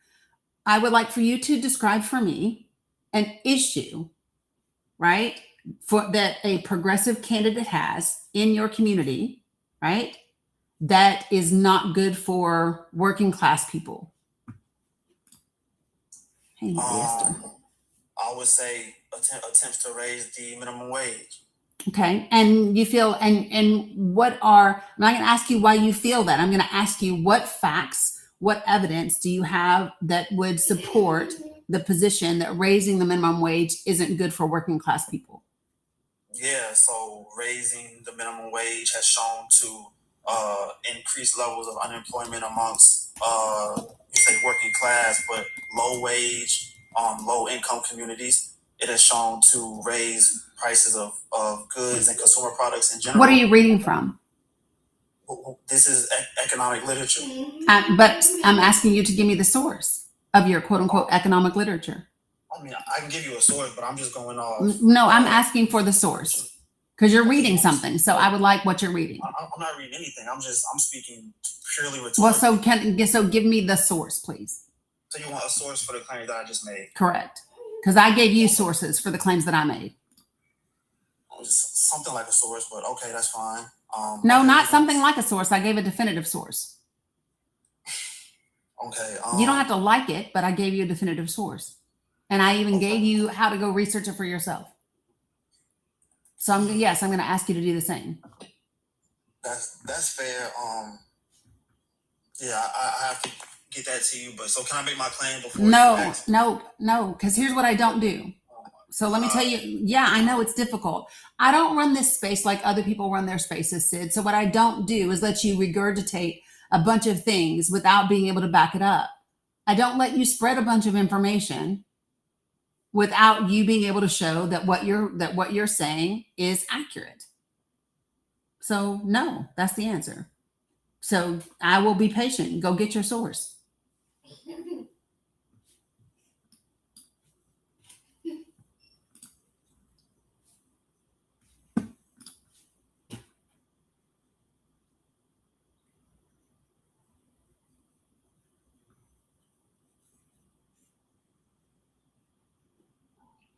I would like for you to describe for me an issue, right, for that a progressive candidate has in your community, right, that is not good for working class people. Hey, I would say attempts to raise the minimum wage. Okay. And you feel, and what are, I'm not going to ask you why you feel that. I'm going to ask you what facts, what evidence do you have that would support the position that raising the minimum wage isn't good for working class people? Yeah. So raising the minimum wage has shown to increase levels of unemployment amongst, you say working class, but low wage, low income communities. It has shown to raise prices of goods and consumer products in general. What are you reading from? This is economic literature. But I'm asking you to give me the source. of your quote unquote economic literature? I mean, I can give you a source, but I'm just going off. No, I'm asking for the source because you're reading something. So I would like what you're reading. I'm not reading anything. I'm speaking purely Well, rhetorically. so give me the source, please. So you want a source for the claim that I just made? Correct. Because I gave you sources for the claims that I made. Something like a source, but okay, that's fine. No, okay, not something like a source. I gave a definitive source. Okay. You don't have to like it, but I gave you a definitive source. And I even gave you how to go research it for yourself. So I'm going to ask you to do the same. That's fair. Yeah, I have to get that to you, but so can I make my claim before? No, because here's what I don't do. So let me tell you, yeah, I know it's difficult. I don't run this space like other people run their spaces, Sid. So what I don't do is let you regurgitate a bunch of things without being able to back it up. I don't let you spread a bunch of information without you being able to show that what you're saying is accurate. So no, that's the answer. So I will be patient. Go get your source.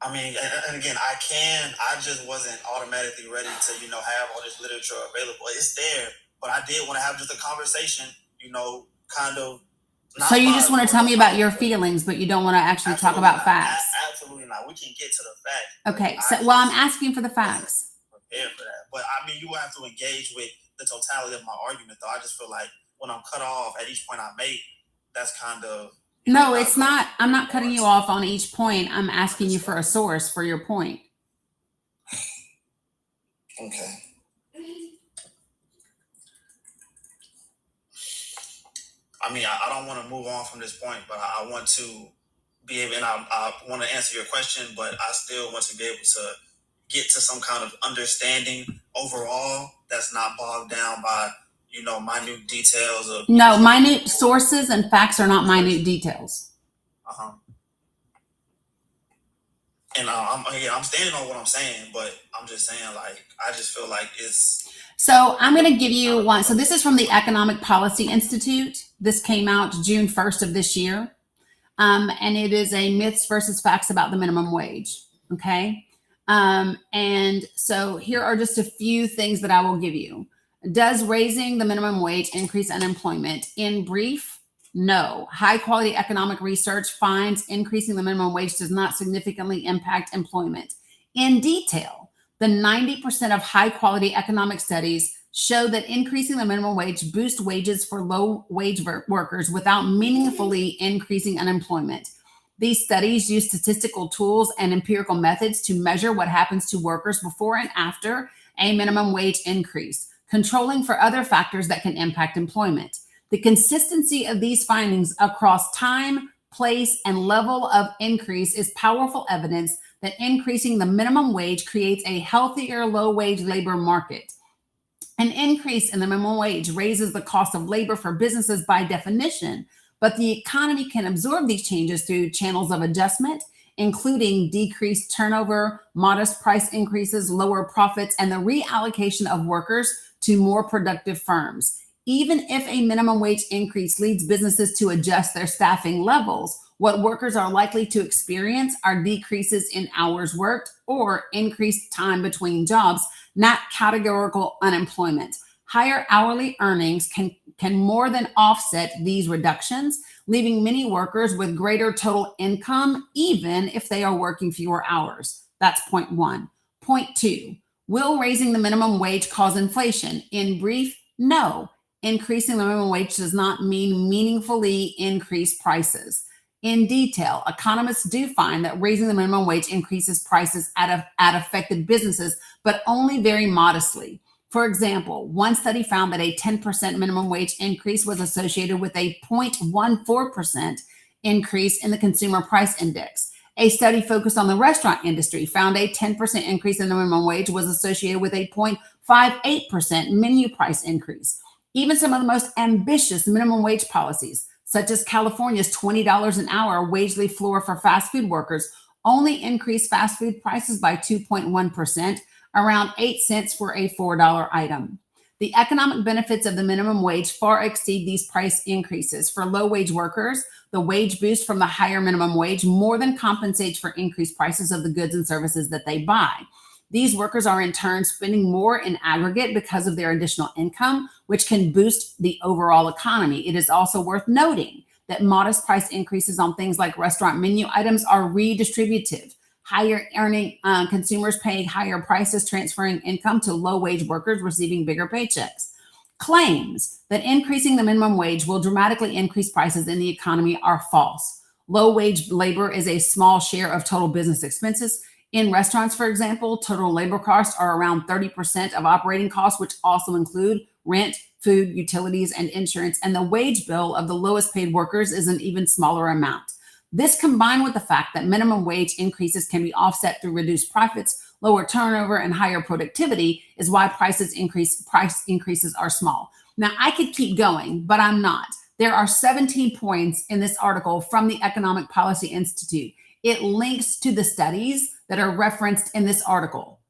I mean, and again, I just wasn't automatically ready to, have all this literature available. It's there, but I did want to have just a conversation, kind of. So you just want to tell me about your feelings, but you don't want to actually talk about facts. Absolutely not. We can get to the facts. Okay. So, I'm asking for the facts. Prepare for that. But I mean, you will have to engage with the totality of my argument, though. I just feel like when I'm cut off at each point I make, that's kind of. No, it's not. I'm not cutting you off on each point. I'm asking you for a source for your point. Okay. I mean, I don't want to move on from this point, but I want to be able, and I want to answer your question, but I still want to be able to get to some kind of understanding overall that's not bogged down by, minute details of. No, minute sources and facts are not minute details. And I'm standing on what I'm saying, but I'm just saying, I just feel like it's. So I'm going to give you one. So this is from the Economic Policy Institute. This came out June 1st of this year. And it is a myths versus facts about the minimum wage. Okay. And so here are just a few things that I will give you. Does raising the minimum wage increase unemployment? In brief, no. High quality economic research finds increasing the minimum wage does not significantly impact employment. In detail, the 90% of high quality economic studies show that increasing the minimum wage boosts wages for low wage workers without meaningfully increasing unemployment. These studies use statistical tools and empirical methods to measure what happens to workers before and after a minimum wage increase, controlling for other factors that can impact employment. The consistency of these findings across time, place, and level of increase is powerful evidence that increasing the minimum wage creates a healthier low-wage labor market. An increase in the minimum wage raises the cost of labor for businesses by definition, but the economy can absorb these changes through channels of adjustment, including decreased turnover, modest price increases, lower profits, and the reallocation of workers to more productive firms. Even if a minimum wage increase leads businesses to adjust their staffing levels, what workers are likely to experience are decreases in hours worked or increased time between jobs, not categorical unemployment. Higher hourly earnings can more than offset these reductions, leaving many workers with greater total income, even if they are working fewer hours. That's point one. Point two, will raising the minimum wage cause inflation? In brief, no. Increasing the minimum wage does not mean meaningfully increase prices. In detail, economists do find that raising the minimum wage increases prices at affected businesses, but only very modestly. For example, one study found that a 10% minimum wage increase was associated with a 0.14% increase in the consumer price index. A study focused on the restaurant industry found a 10% increase in the minimum wage was associated with a 0.58% menu price increase. Even some of the most ambitious minimum wage policies, such as California's $20 an hour wage floor for fast food workers, only increased fast food prices by 2.1%, around 8 cents for a $4 item. The economic benefits of the minimum wage far exceed these price increases. For low-wage workers, the wage boost from the higher minimum wage more than compensates for increased prices of the goods and services that they buy. These workers are in turn spending more in aggregate because of their additional income, which can boost the overall economy. It is also worth noting that modest price increases on things like restaurant menu items are redistributive. Higher earning consumers paying higher prices, transferring income to low-wage workers receiving bigger paychecks. Claims that increasing the minimum wage will dramatically increase prices in the economy are false. Low-wage labor is a small share of total business expenses. In restaurants, for example, total labor costs are around 30% of operating costs, which also include rent, food, utilities, and insurance. And the wage bill of the lowest paid workers is an even smaller amount. This, combined with the fact that minimum wage increases can be offset through reduced profits, lower turnover, and higher productivity, is why price increases are small. Now, I could keep going, but I'm not. There are 17 points in this article from the Economic Policy Institute. It links to the studies that are referenced in this article.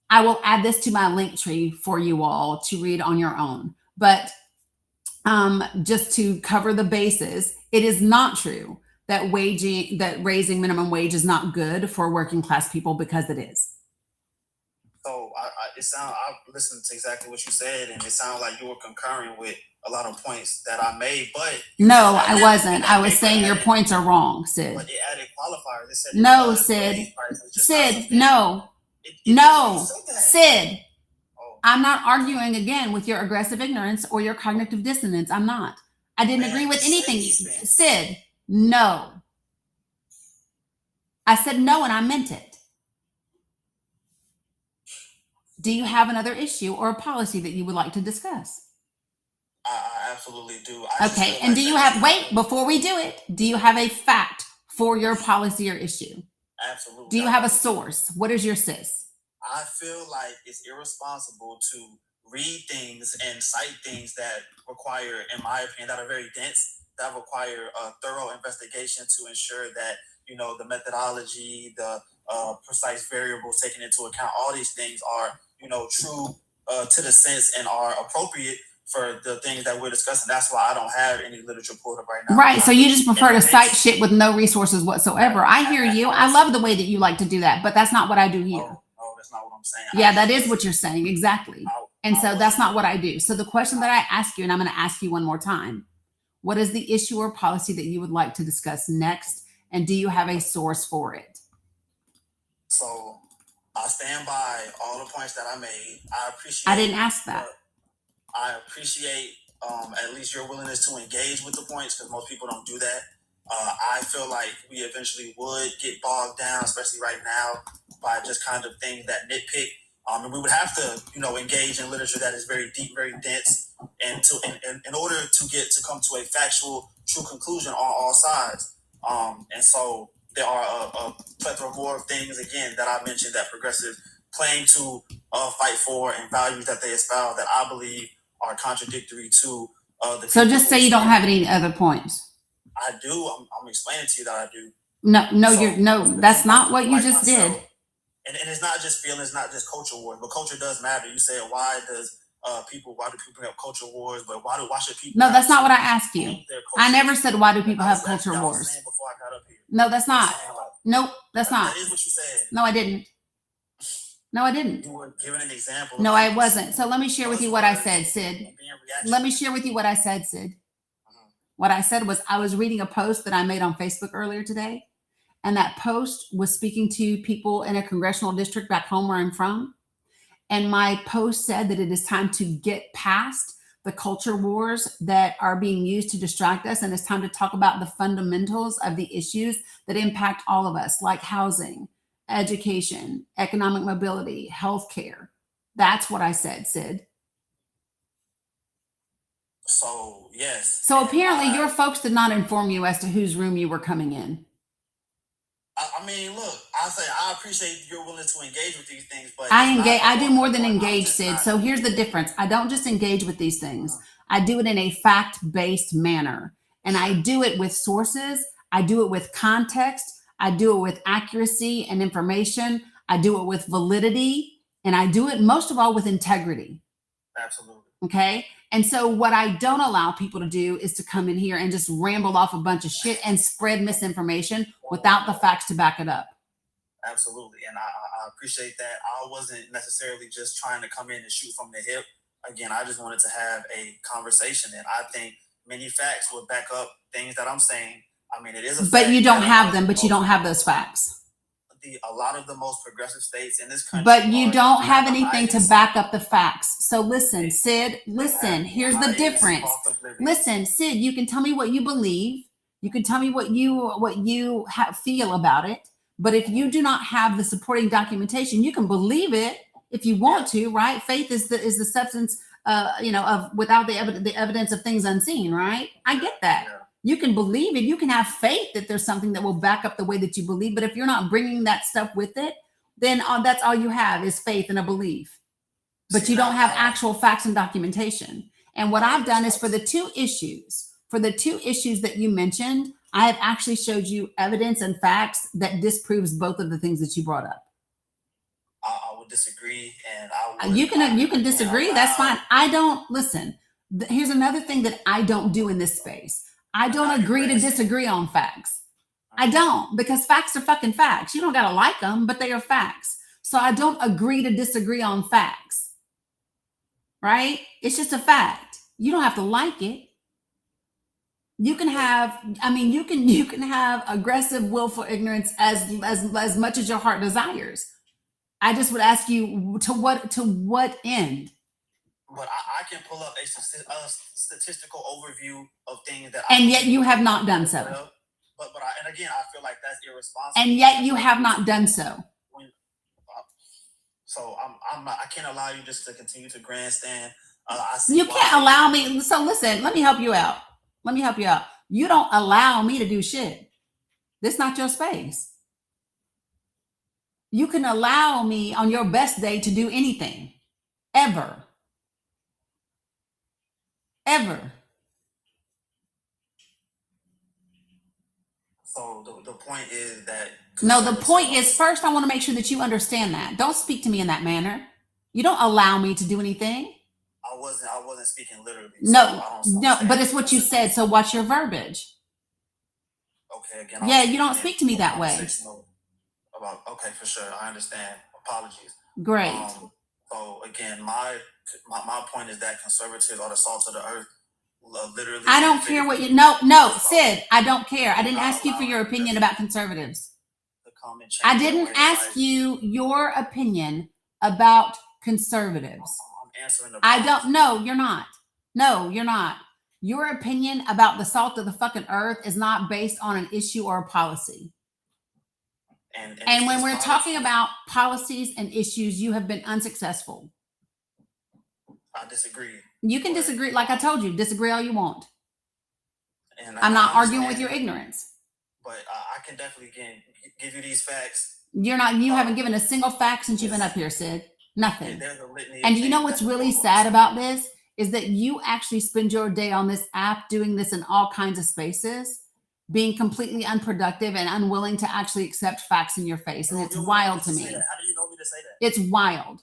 I will add this to my link tree for you all to read on your own. But just to cover the bases, it is not true that raising minimum wage is not good for working class people, because it is. So I listened to exactly what you said, and it sounded like you were concurring with a lot of points that I made, but no, I wasn't. I was saying your points are wrong, Sid. But it added qualifiers. It said no, Sid. Sid, no. No, Sid. I'm not arguing again with your aggressive ignorance or your cognitive dissonance. I'm not. I didn't agree with anything. Sid, no. I said no, and I meant it. Do you have another issue or a policy that you would like to discuss? I absolutely do. Okay, and do you have, wait, before we do it, do you have a fact for your policy or issue? Absolutely. Do you have a source? What is your sis? I feel like it's irresponsible to read things and cite things that require, in my opinion, that are very dense, that require a thorough investigation to ensure that, you know, the methodology, the precise variables taken into account, all these things are, you know, true to the sense and are appropriate for the things that we're discussing. That's why I don't have any literature pulled up right now. Right. So you just prefer to cite shit with no resources whatsoever. I hear you. I love the way that you like to do that, but that's not what I do here. No, that's not what I'm saying. Yeah, that is what you're saying. Exactly. And so that's not what I do. So the question that I ask you, and I'm going to ask you one more time, what is the issue or policy that you would like to discuss next? And do you have a source for it? So I stand by all the points that I made. I didn't ask that. I appreciate at least your willingness to engage with the points, because most people don't do that. I feel like we eventually would get bogged down, especially right now, by just kind of things that nitpick. And we would have to, you know, engage in literature that is very deep, very dense, and in order to come to a factual, true conclusion on all sides. And so there are a plethora more of things, again, that I mentioned that progressives claim to fight for, and values that they espouse that I believe are contradictory to the. So just say you don't have any other points. I do. I'm explaining to you that I do. No, that's not what you just did. And it's not just feelings, not just culture wars, but culture does matter. You said, why do people bring up culture wars, but why should people? No, that's not what I asked you. I never said, why do people have culture wars? Before I got up here. No, that's not. Nope, that's not. That is what you said. No, I didn't. No, I didn't. You were giving an example. No, I wasn't. So let me share with you what I said, Sid. Let me share with you what I said, Sid. What I said was, I was reading a post that I made on Facebook earlier today. And that post was speaking to people in a congressional district back home where I'm from. And my post said that it is time to get past the culture wars that are being used to distract us. And it's time to talk about the fundamentals of the issues that impact all of us, like housing, education, economic mobility, healthcare. That's what I said, Sid. So, yes. So apparently your folks did not inform you as to whose room you were coming in. I mean, look, I appreciate your willingness to engage with these things, but I do more than engage, Sid. So here's the difference. I don't just engage with these things. I do it in a fact-based manner. And I do it with sources. I do it with context. I do it with accuracy and information. I do it with validity. And I do it most of all with integrity. Absolutely. Okay. And so what I don't allow people to do is to come in here and just ramble off a bunch of shit and spread misinformation without the facts to back it up. Absolutely. And I appreciate that. I wasn't necessarily just trying to come in and shoot from the hip. Again, I just wanted to have a conversation. And I think many facts would back up things that I'm saying. I mean, it is a fact. But you don't have them, but you don't have those facts. A lot of the most progressive states in this country. But you don't have anything to back up the facts. So listen, Sid, listen, here's the difference. Listen, Sid, you can tell me what you believe. You can tell me what you feel about it. But if you do not have the supporting documentation, you can believe it if you want to, right? Faith is the substance, of without the evidence of things unseen, right? I get that. You can believe it. You can have faith that there's something that will back up the way that you believe. But if you're not bringing that stuff with it, then that's all you have is faith and a belief. But you don't have actual facts and documentation. And what I've done is for the two issues that you mentioned, I have actually showed you evidence and facts that disproves both of the things that you brought up. I would disagree, and you can disagree. That's fine. I don't listen. Here's another thing that I don't do in this space. I don't agree to disagree on facts. I don't, because facts are fucking facts. You don't gotta like them, but they are facts. So I don't agree to disagree on facts. Right? It's just a fact. You don't have to like it. You can have, you can have aggressive, willful ignorance as much as your heart desires. I just would ask you to what end? But I can pull up a statistical overview of things that. And yet you have not done so. But again, I feel like that's irresponsible. And yet you have not done so. So I can't allow you just to continue to grandstand. You can't allow me. So listen, let me help you out. You don't allow me to do shit. This is not your space. You can allow me on your best day to do anything, ever. So the point is that. No, the point is, first, I want to make sure that you understand that. Don't speak to me in that manner. You don't allow me to do anything. I wasn't speaking literally. No, but it's what you said. So what's your verbiage? Okay, again. Yeah, you don't speak to me that way. Okay, for sure. I understand. Apologies. Great. So again, my point is that conservatives are the salt of the earth. Literally. I don't care what you. No, Sid. I don't care. I didn't ask you for your opinion about conservatives. I didn't ask you your opinion about conservatives. I'm answering the. I don't. No, you're not. No, you're not. Your opinion about the salt of the fucking earth is not based on an issue or a policy. And when we're talking about policies and issues, you have been unsuccessful. I disagree. You can disagree. Like I told you, disagree all you want. And I'm not arguing with your ignorance. But I can definitely give you these facts. You haven't given a single fact since you've been up here, Sid. Nothing. And you know what's really sad about this is that you actually spend your day on this app doing this in all kinds of spaces, being completely unproductive and unwilling to actually accept facts in your face. And it's wild to me. How do you know me to say that? It's wild.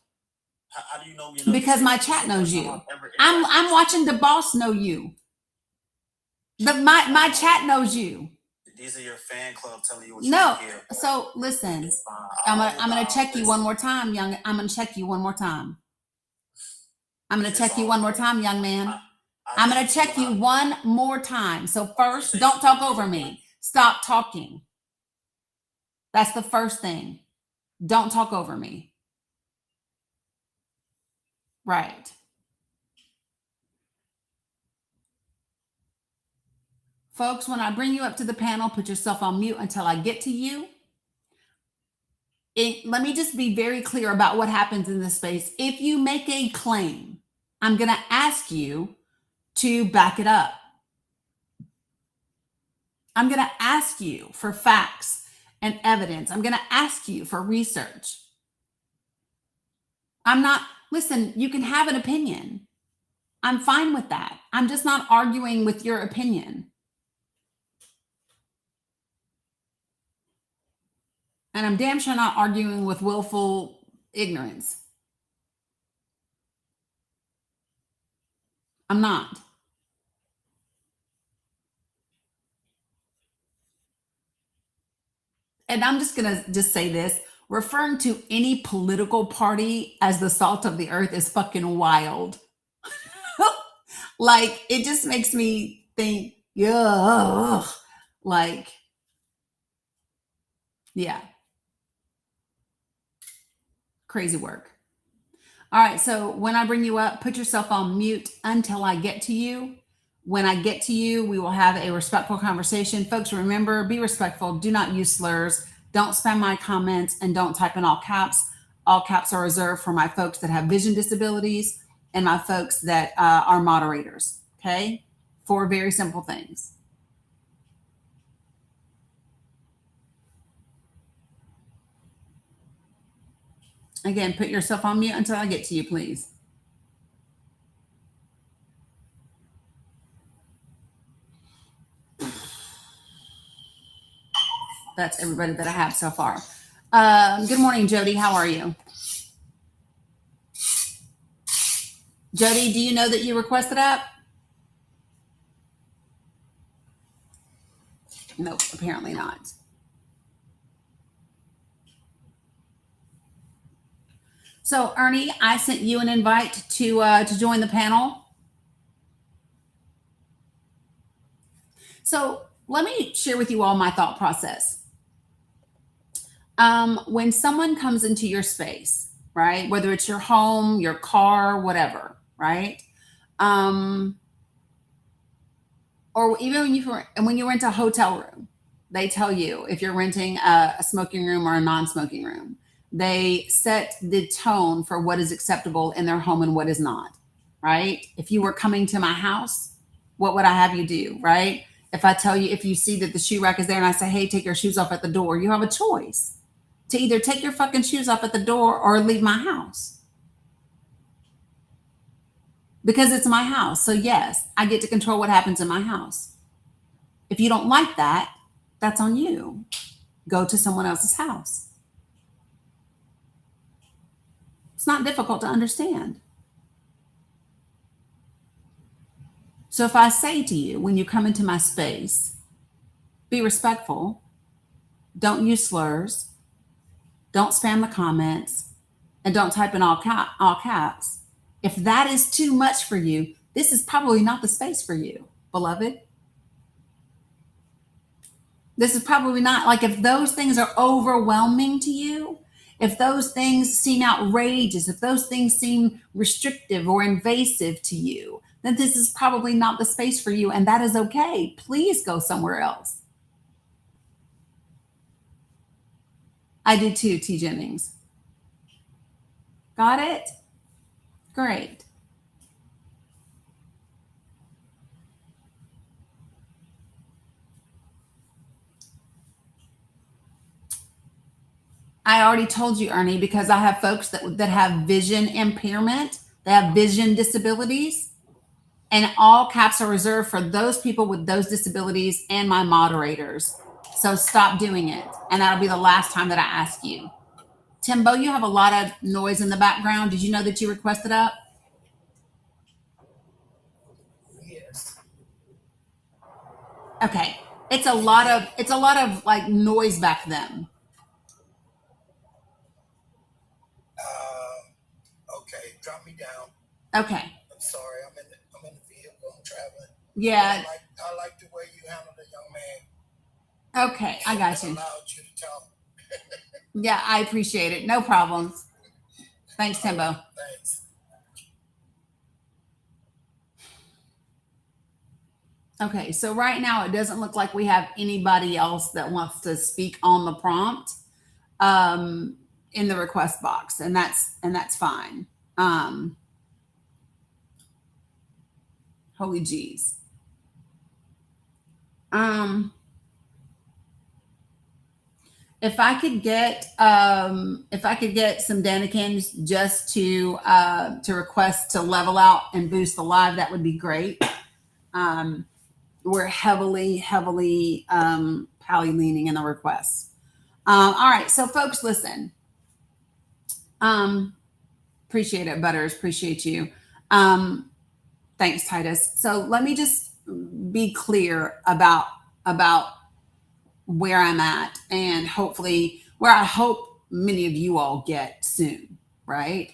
How do you know me? Because my chat knows you. I'm watching the boss know you. My chat knows you. These are your fan club telling you what you hear. So listen, I'm gonna check you one more time, young. I'm gonna check you one more time. I'm gonna check you one more time, young man. I'm gonna check you one more time. So first, don't talk over me. Stop talking. That's the first thing. Don't talk over me. Right. Folks, when I bring you up to the panel, put yourself on mute until I get to you. Let me just be very clear about what happens in this space. If you make a claim, I'm going to ask you to back it up. I'm going to ask you for facts and evidence. I'm going to ask you for research. Listen, you can have an opinion. I'm fine with that. I'm just not arguing with your opinion. And I'm damn sure not arguing with willful ignorance. I'm not. And I'm just going to just say this, referring to any political party as the salt of the earth is fucking wild. Like, it just makes me think, ugh, like, yeah, crazy work. All right, so when I bring you up, put yourself on mute until I get to you. When I get to you, we will have a respectful conversation. Folks, remember, be respectful. Do not use slurs. Don't spam my comments and don't type in all caps. All caps are reserved for my folks that have vision disabilities and my folks that are moderators. Okay? 4 very simple things. Again, put yourself on mute until I get to you, please. That's everybody that I have so far. Good morning, Jody. How are you? Jody, do you know that you requested up? Nope, apparently not. So, Ernie, I sent you an invite to join the panel. So, let me share with you all my thought process. When someone comes into your space, right, whether it's your home, your car, whatever, right, or even when you rent a hotel room, they tell you if you're renting a smoking room or a non-smoking room, they set the tone for what is acceptable in their home and what is not, right? If you were coming to my house, what would I have you do, right? If I tell you, if you see that the shoe rack is there and I say, hey, take your shoes off at the door, you have a choice to either take your fucking shoes off at the door or leave my house. Because it's my house. So yes, I get to control what happens in my house. If you don't like that, that's on you. Go to someone else's house. It's not difficult to understand. So if I say to you, when you come into my space, be respectful, don't use slurs, don't spam the comments, and don't type in all caps. If that is too much for you, this is probably not the space for you, beloved. This is probably not, like, if those things are overwhelming to you, if those things seem outrageous, if those things seem restrictive or invasive to you, then this is probably not the space for you, and that is okay. Please go somewhere else. I do too, T. Jennings. Got it? Great. I already told you, Ernie, because I have folks that have vision impairment, they have vision disabilities, and all caps are reserved for those people with those disabilities and my moderators. So stop doing it. And that'll be the last time that I ask you. Timbo, you have a lot of noise in the background. Did you know that you requested up? Yes. Okay. It's a lot of like noise back then. Okay, drop me down. Okay. I'm sorry, I'm in the vehicle. I'm traveling. Yeah. I like the way you handle the young man. Okay, I got you. Allowed you to talk. Yeah, I appreciate it. No problems. Thanks, Timbo. Thanks. Okay, so right now it doesn't look like we have anybody else that wants to speak on the prompt in the request box, and that's fine. Holy jeez. If I could get some Danikins just to request to level out and boost the live, that would be great. We're heavily pally leaning in the requests. All right, so folks, listen. Appreciate it, Butters. Appreciate you. Thanks, Titus. So let me just be clear about where I'm at, and hopefully where I hope many of you all get soon, right?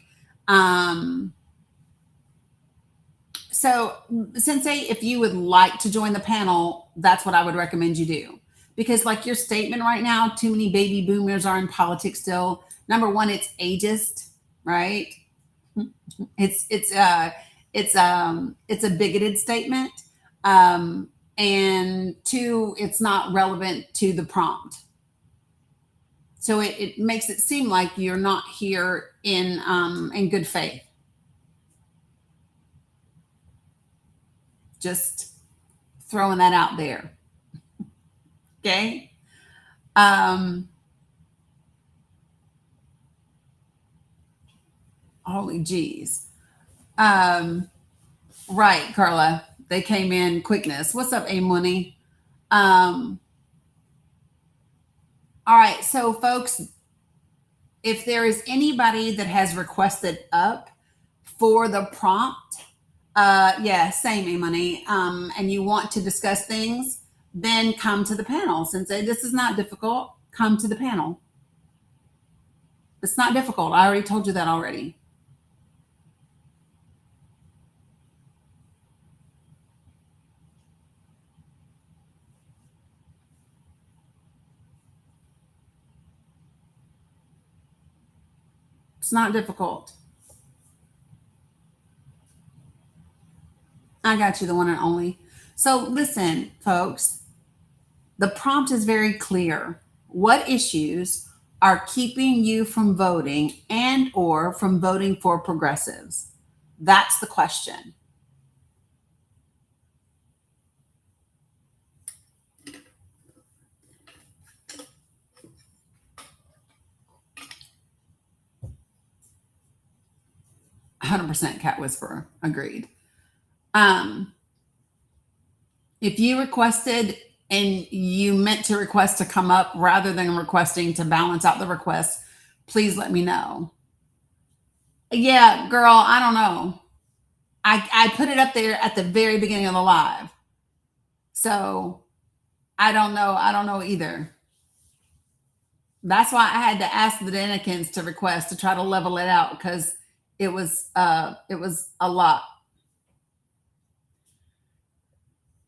So, Sensei, if you would like to join the panel, that's what I would recommend you do. Because, like your statement right now, too many baby boomers are in politics still. Number one, it's ageist, right? It's a bigoted statement. And two, it's not relevant to the prompt. So it makes it seem like you're not here in good faith. Just throwing that out there. Okay. Holy geez. Right, Carla. They came in quickness. What's up, A Money? All right, so folks, if there is anybody that has requested up for the prompt, yeah, same, A Money, and you want to discuss things, then come to the panel. Since this is not difficult, come to the panel. It's not difficult. I already told you that already. It's not difficult. I got you, the one and only. So listen, folks, the prompt is very clear. What issues are keeping you from voting and or from voting for progressives? That's the question. %, Cat Whisperer. Agreed. If you requested and you meant to request to come up rather than requesting to balance out the request, please let me know. Yeah, girl, I don't know. I put it up there at the very beginning of the live. So I don't know. I don't know either. That's why I had to ask the Danikins to request to try to level it out, because it was a lot.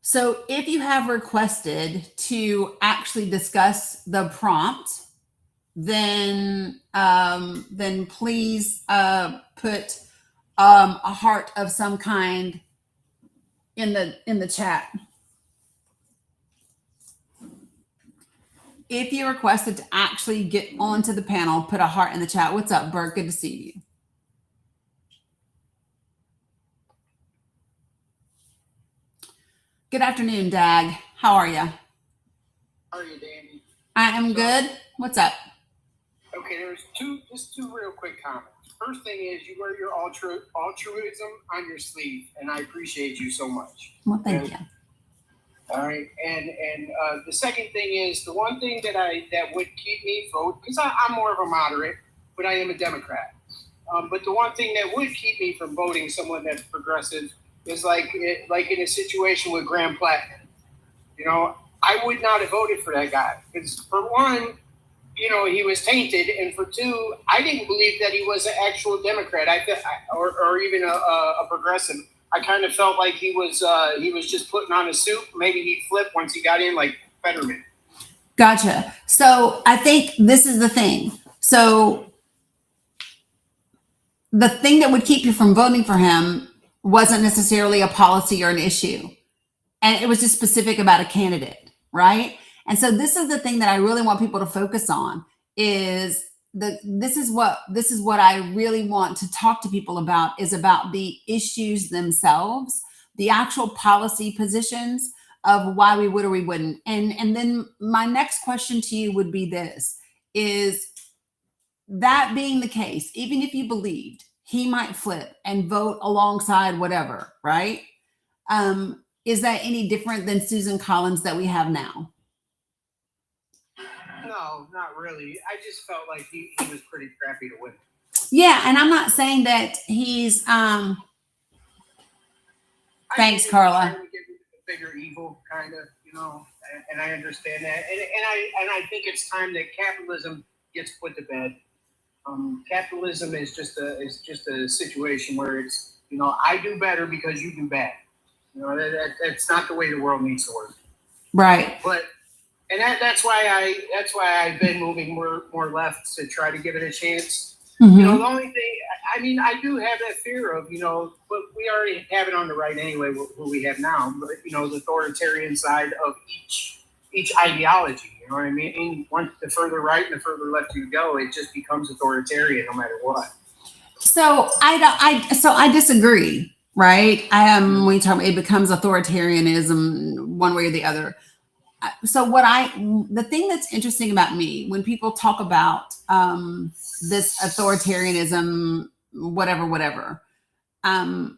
So if you have requested to actually discuss the prompt, then please put a heart of some kind in the chat. If you requested to actually get onto the panel, put a heart in the chat. What's up, Bert? Good to see you. Good afternoon, Dag. How are you? How are you, Danny? I am good. What's up? Okay, there's two real quick comments. First thing is, you wear your altruism on your sleeve, and I appreciate you so much. Well, thank you. All right, and the second thing is, the one thing that would keep me vote, because I'm more of a moderate, but I am a Democrat. But the one thing that would keep me from voting someone that's progressive is like in a situation with Graham Plattman. You know, I would not have voted for that guy because, for one, you know, he was tainted, and for two, I didn't believe that he was an actual Democrat. Or even a progressive. I kind of felt like he was just putting on a suit. Maybe he'd flip once he got in, like Fetterman. Gotcha. So I think this is the thing. So the thing that would keep you from voting for him wasn't necessarily a policy or an issue, and it was just specific about a candidate, right? And so this is the thing that I really want people to focus on is this is what I really want to talk to people about, is about the issues themselves, the actual policy positions of why we would or we wouldn't. And then my next question to you would be this, is that being the case, even if you believed he might flip and vote alongside whatever, right? Is that any different than Susan Collins that we have now? no, not really. I just felt like he was pretty crappy to win. Yeah, and I'm not saying that he's Thanks, I Carla. Trying to get rid of the bigger evil, kind of, you know, and I understand that, and I think it's time that capitalism gets put to bed. Capitalism is just a situation where it's, you know, I do better because you do bad. You know, that's not the way the world needs to work. Right. But and that's why I've been moving more left to try to give it a chance. Mm-hmm. You know, the only thing, I mean, I do have that fear of, you know, but we already have it on the right anyway, what we have now, but, you know, the authoritarian side of each ideology, you know what I mean? Once the further right and the further left you go, it just becomes authoritarian no matter what. So I disagree, right? When you talk, it becomes authoritarianism one way or the other. So the thing that's interesting about me when people talk about this authoritarianism, whatever, I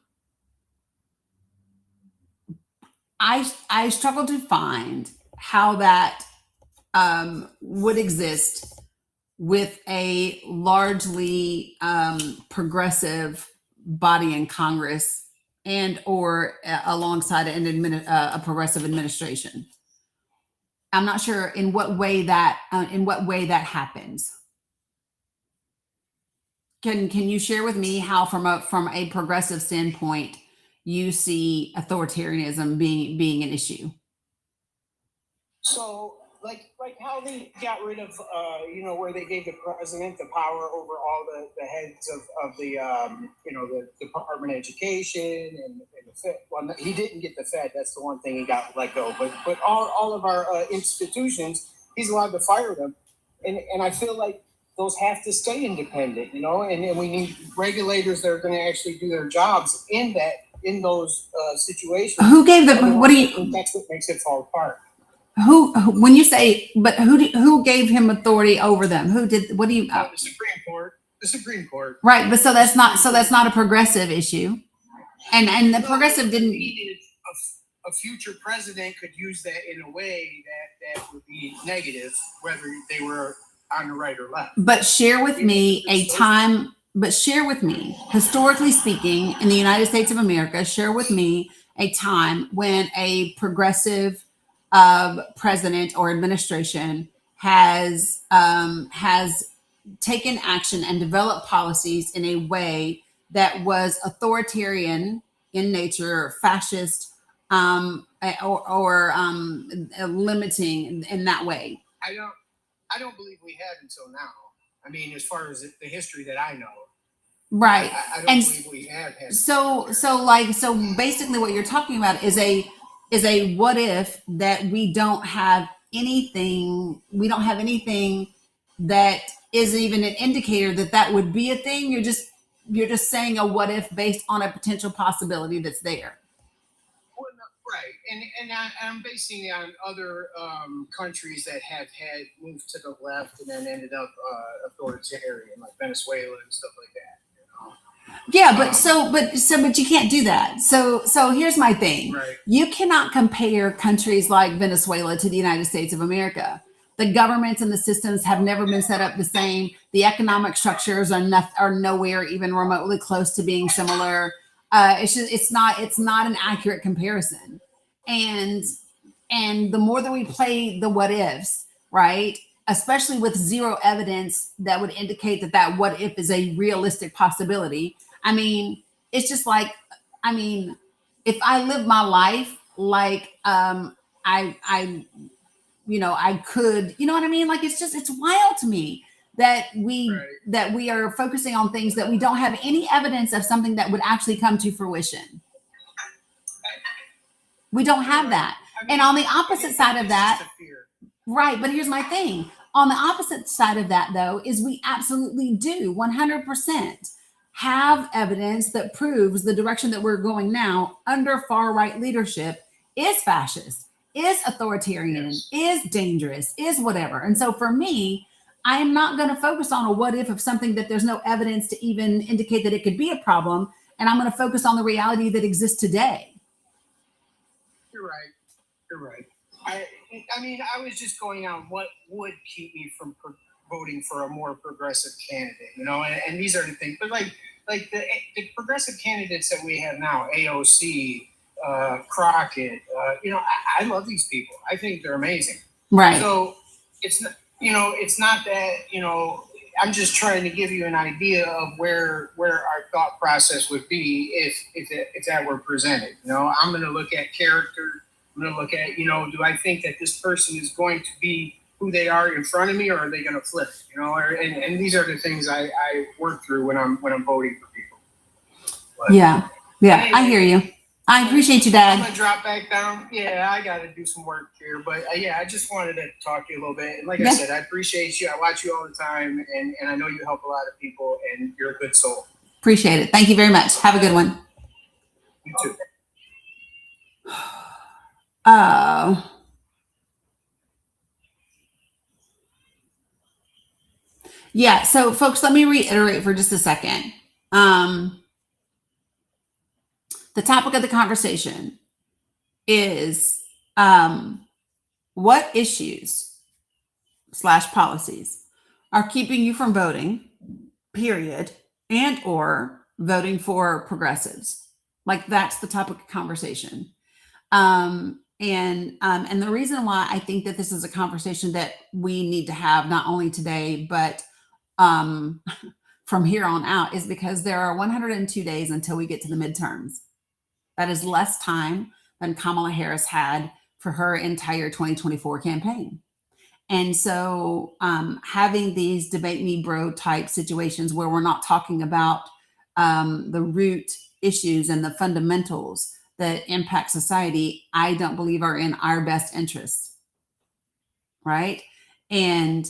struggle to find how that would exist with a largely progressive body in Congress and or alongside a progressive administration. I'm not sure in what way that happens. Can you share with me how from a progressive standpoint you see authoritarianism being an issue? So like how they got rid of you know, where they gave the president the power over all the heads of the you know, the Department of Education and the Fed. Well, he didn't get the Fed. That's the one thing he got let go. But all of our institutions, he's allowed to fire them, and I feel like those have to stay independent, you know, and we need regulators that are going to actually do their jobs in those situations. Who gave the? What do you? That's what makes it fall apart. When you say, but who gave him authority over them? Who did? What do you? The Supreme Court. The Supreme Court. Right, but so that's not a progressive issue, and the progressive didn't. A future president could use that in a way that would be negative, whether they were on the right or left. But share with me a time. But share with me, historically speaking, in the United States of America, share with me a time when a progressive president or administration has taken action and developed policies in a way that was authoritarian in nature, fascist, or limiting in that way. I don't believe we have until now. I mean, as far as the history that I know. Right. I don't believe we have had. So basically what you're talking about is a what if that we don't have anything that is even an indicator that would be a thing. You're just saying a what if based on a potential possibility that's there. Well, no, right, and I'm basing it on other countries that have had moved to the left and then ended up authoritarian, like Venezuela and stuff like that. Yeah, but you can't do that. So here's my thing. Right. You cannot compare countries like Venezuela to the United States of America. The governments and the systems have never been set up the same. The economic structures are nowhere even remotely close to being similar. It's not an accurate comparison. And the more that we play the what ifs, right? Especially with zero evidence that would indicate that what if is a realistic possibility. I mean, it's just like, I mean, if I live my life like I could, you know what I mean? Like it's wild to me that we are focusing on things that we don't have any evidence of something that would actually come to fruition. We don't have that. And on the opposite side of that, right, but here's my thing. On the opposite side of that, though, is we absolutely do 100% have evidence that proves the direction that we're going now under far right leadership is fascist, is authoritarian, is dangerous, is whatever. And so for me, I am not going to focus on a what if of something that there's no evidence to even indicate that it could be a problem. And I'm going to focus on the reality that exists today. You're right. I mean, I was just going on what would keep me from voting for a more progressive candidate, you know, and these are the things. But like the progressive candidates that we have now, AOC, Crockett, you know, I love these people. I think they're amazing. Right. So it's not, you know, it's not that, you know, I'm just trying to give you an idea of where our thought process would be if that were presented. You know, I'm going to look at character. I'm going to look at, you know, do I think that this person is going to be who they are in front of me, or are they going to flip? You know, and these are the things I work through when I'm voting for people. But yeah, anyway, I hear you. I appreciate you, Dad. I'm gonna drop back down. Yeah, I got to do some work here, but yeah, I just wanted to talk to you a little bit. And like I said, I appreciate you. I watch you all the time, and I know you help a lot of people, and you're a good soul. Appreciate it. Thank you very much. Have a good one. You too. Yeah. So, folks, let me reiterate for just a second. The topic of the conversation is what issues / policies are keeping you from voting, period, and or voting for progressives. Like, that's the topic of conversation. And the reason why I think that this is a conversation that we need to have not only today, but from here on out, is because there are 102 days until we get to the midterms. That is less time than Kamala Harris had for her entire 2024 campaign. And so having these debate me bro type situations where we're not talking about the root issues and the fundamentals that impact society, I don't believe are in our best interests. Right. And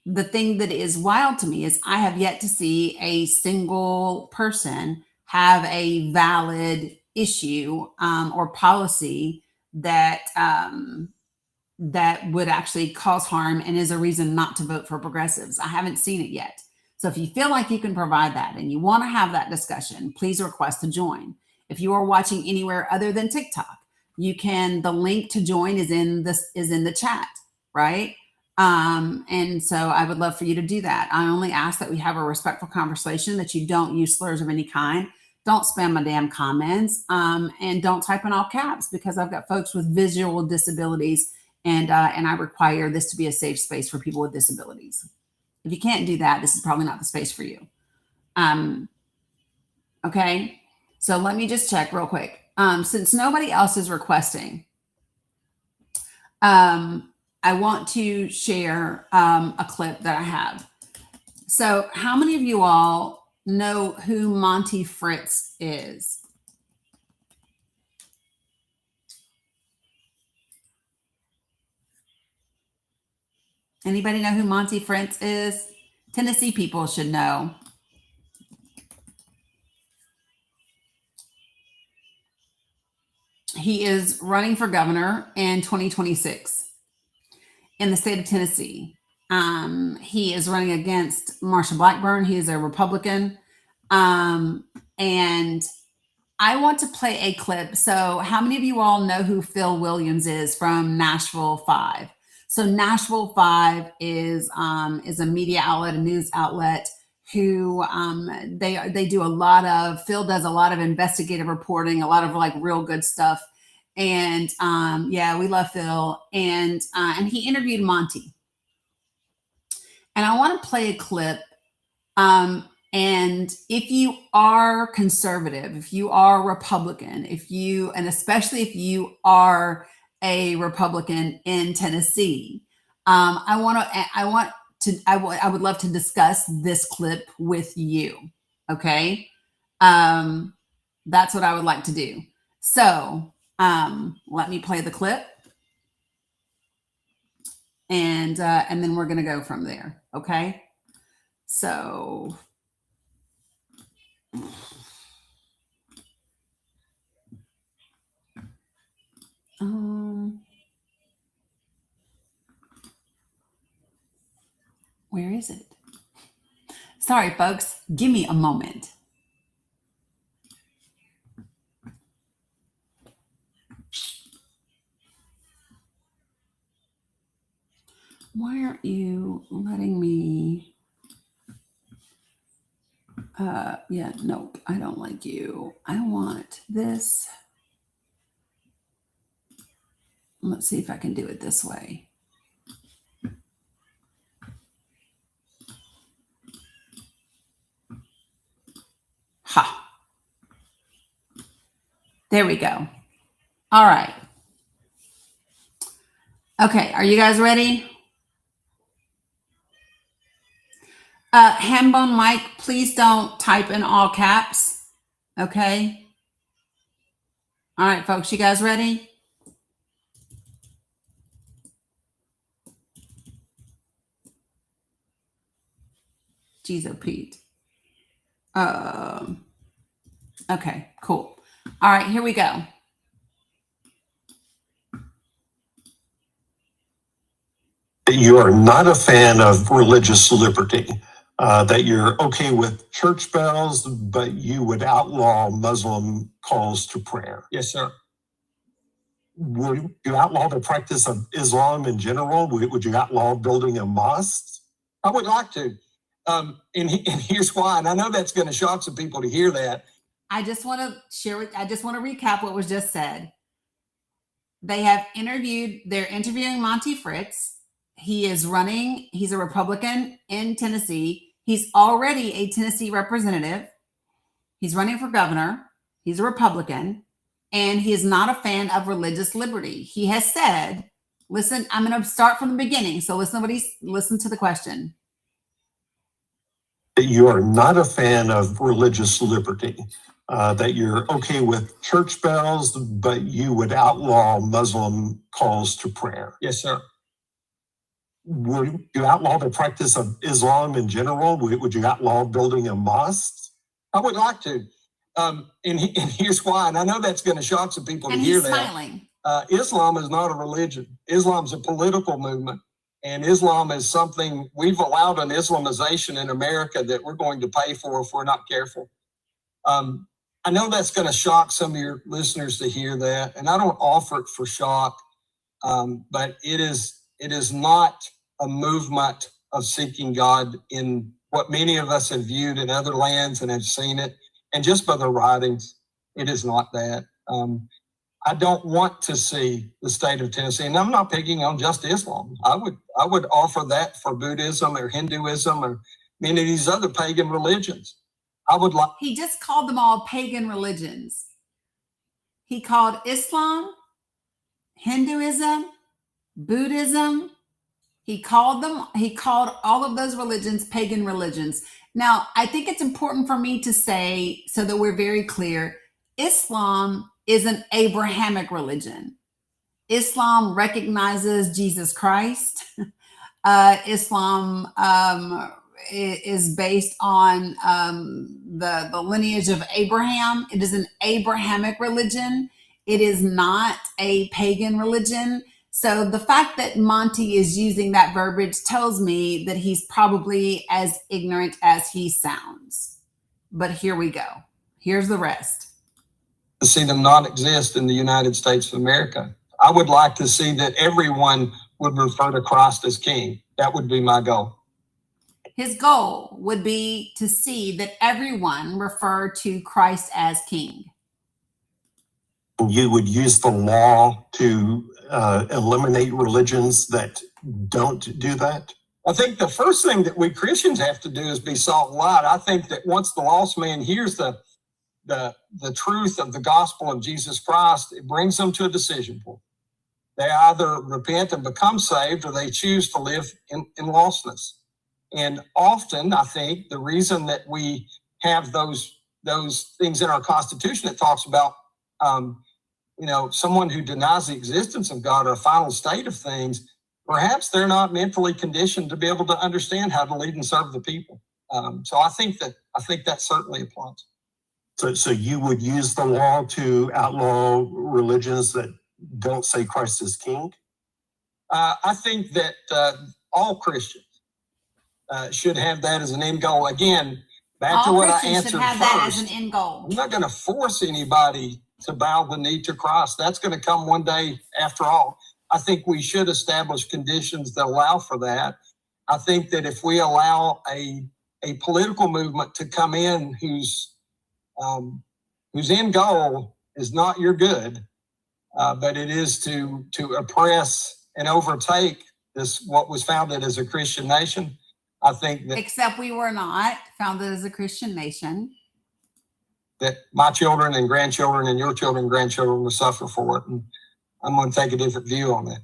the thing that is wild to me is I have yet to see a single person have a valid issue or policy that that would actually cause harm and is a reason not to vote for progressives. I haven't seen it yet. So if you feel like you can provide that and you want to have that discussion, please request to join. If you are watching anywhere other than TikTok, you can, the link to join is in the chat, right? And so I would love for you to do that. I only ask that we have a respectful conversation, that you don't use slurs of any kind. Don't spam my damn comments, and don't type in all caps, because I've got folks with visual disabilities, and I require this to be a safe space for people with disabilities. If you can't do that, this is probably not the space for you. Okay, so let me just check real quick. Since nobody else is requesting, I want to share a clip that I have. So how many of you all know who Monty Fritz is? Anybody know who Monty Fritz is? Tennessee people should know. He is running for governor in 2026 in the state of Tennessee. He is running against Marsha Blackburn. He is a Republican. And I want to play a clip. So how many of you all know who Phil Williams is from Nashville 5? So Nashville 5 is a media outlet, a news outlet, who they do a lot of, Phil does a lot of investigative reporting, a lot of like real good stuff. And yeah, we love Phil. And he interviewed Monty. And I want to play a clip. And if you are conservative, if you are Republican, and especially if you are a Republican in Tennessee, I would love to discuss this clip with you. Okay. That's what I would like to do. So, let me play the clip, and then we're going to go from there. Okay. So, where is it? Sorry, folks. Give me a moment. you letting me? Yeah, nope, I don't like you. I want this. Let's see if I can do it this way. Ha. There we go. All right. Okay, are you guys ready? Hambone Mike, please don't type in all caps. Okay. All right, folks, you guys ready? Jeez, oh Pete. Okay, cool. All right, here we go. You are not a fan of religious liberty, that you're okay with church bells, but you would outlaw Muslim calls to prayer. Yes, sir. Would you outlaw the practice of Islam in general? Would you outlaw building a mosque? I would like to. And here's why. And I know that's going to shock some people to hear that. I just want to recap what was just said. They're interviewing Monty Fritz. He is running, he's a Republican in Tennessee. He's already a Tennessee representative. He's running for governor. He's a Republican, and he is not a fan of religious liberty. He has said, listen, I'm going to start from the beginning. So listen to the question. You are not a fan of religious liberty, that you're okay with church bells, but you would outlaw Muslim calls to prayer. Yes, sir. Would you outlaw the practice of Islam in general? Would you outlaw building a mosque? I would like to. And here's why. And I know that's going to shock some people to hear that. Smiling. Islam is not a religion. Islam's a political movement. And Islam is something we've allowed an Islamization in America that we're going to pay for if we're not careful. I know that's going to shock some of your listeners to hear that. And I don't offer it for shock, but it is not a movement of seeking God in what many of us have viewed in other lands and have seen it. And just by the writings, it is not that. I don't want to see the state of Tennessee, and I'm not picking on just Islam. I would offer that for Buddhism or Hinduism or many of these other pagan religions. He just called them all pagan religions. He called Islam, Hinduism, Buddhism. He called all of those religions pagan religions. Now, I think it's important for me to say, so that we're very clear, Islam is an Abrahamic religion. Islam recognizes Jesus Christ. Islam is based on the lineage of Abraham. It is an Abrahamic religion. It is not a pagan religion. So the fact that Monty is using that verbiage tells me that he's probably as ignorant as he sounds. But here we go. Here's the rest. To see them not exist in the United States of America. I would like to see that everyone would refer to Christ as King. That would be my goal. His goal would be to see that everyone refer to Christ as King. You would use the law to eliminate religions that don't do that? I think the first thing that we Christians have to do is be salt and light. I think that once the lost man hears the truth of the gospel of Jesus Christ, it brings them to a decision point. They either repent and become saved, or they choose to live in lostness. And often, I think the reason that we have those things in our Constitution that talks about, someone who denies the existence of God or a final state of things, perhaps they're not mentally conditioned to be able to understand how to lead and serve the people. So I think that certainly applies. So you would use the law to outlaw religions that don't say Christ is King? I think that all Christians should have that as an end goal. Again, back to what I answered should have first. That as an end goal. I'm not going to force anybody to bow the knee to Christ. That's going to come one day after all. I think we should establish conditions that allow for that. I think that if we allow a political movement to come in whose end goal is not your good, but it is to oppress and overtake this what was founded as a Christian nation, I think that Except we were not founded as a Christian nation. that my children and grandchildren and your children and grandchildren will suffer for it, and I'm going to take a different view on that.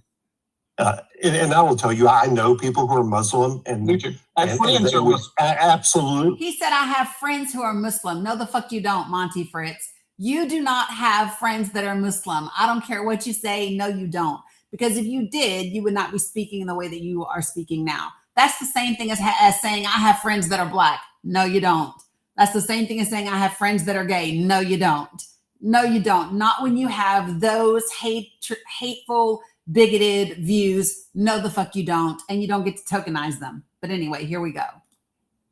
And I will tell you, I know people who are Muslim, and Me too. I have friends they who are would- Muslim. absolutely. He said, I have friends who are Muslim. No, the fuck you don't, Monty Fritz. You do not have friends that are Muslim. I don't care what you say. No, you don't. Because if you did, you would not be speaking in the way that you are speaking now. That's the same thing as saying, I have friends that are black. No, you don't. That's the same thing as saying, I have friends that are gay. No, you don't. No, you don't. Not when you have those hateful, bigoted views. No, the fuck you don't. And you don't get to tokenize them. But anyway, here we go.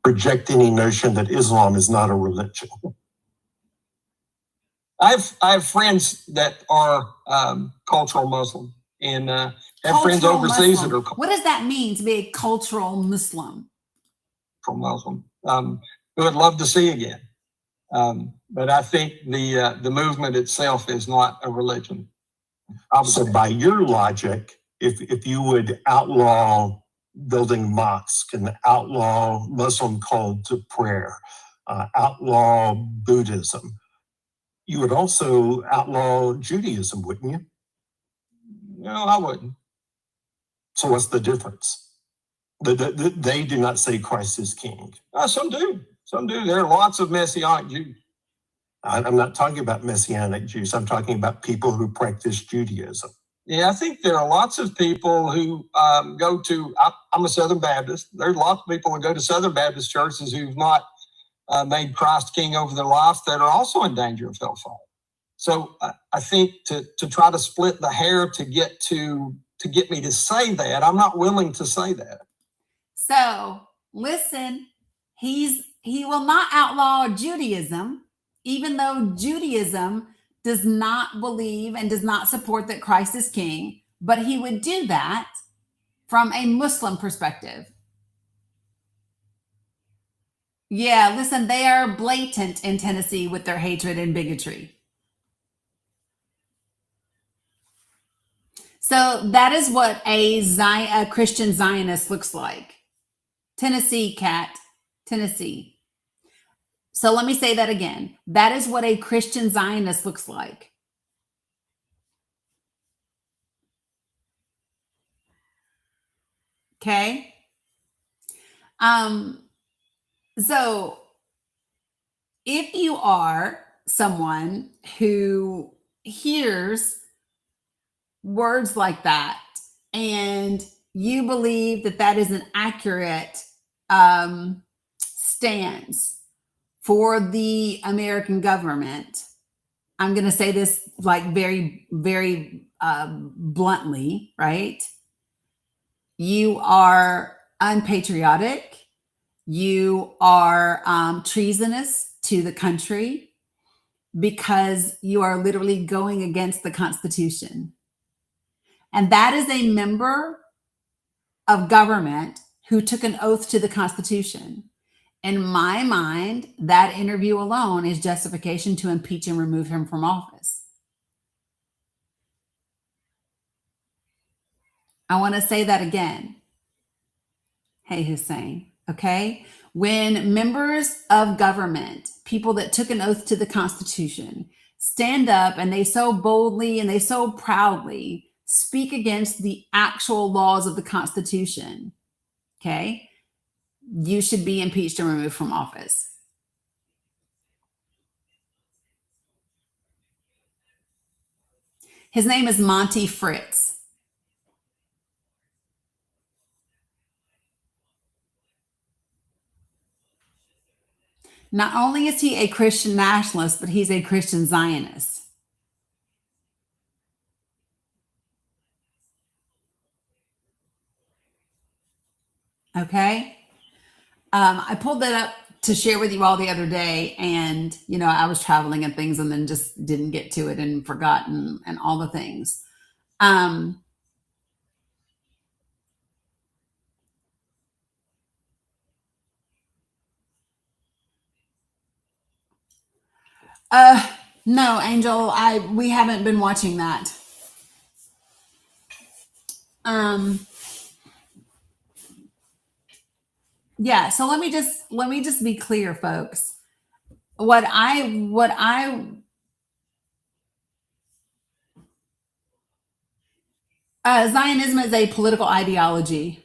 Reject any notion that Islam is not a religion. I have friends that are cultural Muslim, and have friends Cultural overseas Muslim. that are cultural What does that mean to be a cultural Muslim? Muslim, who I'd love to see again. But I think the movement itself is not a religion. So by your logic, if you would outlaw building mosques and outlaw Muslim call to prayer, outlaw Buddhism, you would also outlaw Judaism, wouldn't you? No, I wouldn't. So what's the difference? They do not say Christ is king. Some do. Some do. There are lots of Messianic Jews. I'm not talking about Messianic Jews. I'm talking about people who practice Judaism. Yeah, I think there are lots of people who go to, I'm a Southern Baptist. There's lots of people who go to Southern Baptist churches who've not made Christ king over their life that are also in danger of hellfire. So I think to try to split the hair to get me to say that, I'm not willing to say that. So listen, he will not outlaw Judaism, even though Judaism does not believe and does not support that Christ is king, but he would do that from a Muslim perspective. Yeah, listen, they are blatant in Tennessee with their hatred and bigotry. So that is what a Christian Zionist looks like. Tennessee, Cat, Tennessee. So let me say that again. That is what a Christian Zionist looks like. Okay. So if you are someone who hears words like that and you believe that that is an accurate stance for the American government, I'm going to say this like very, very bluntly, right? You are unpatriotic. You are treasonous to the country because you are literally going against the Constitution. And that is a member of government who took an oath to the Constitution. In my mind, that interview alone is justification to impeach and remove him from office. I want to say that again. Hey, Hussein, okay? When members of government, people that took an oath to the Constitution, stand up and they so boldly and they so proudly speak against the actual laws of the Constitution, okay? You should be impeached and removed from office. His name is Monty Fritz. Not only is he a Christian nationalist, but he's a Christian Zionist. Okay. I pulled that up to share with you all the other day, and I was traveling and things, and then just didn't get to it and forgotten and all the things. No, Angel, we haven't been watching that. Yeah, so let me just be clear, folks. What I Zionism is a political ideology.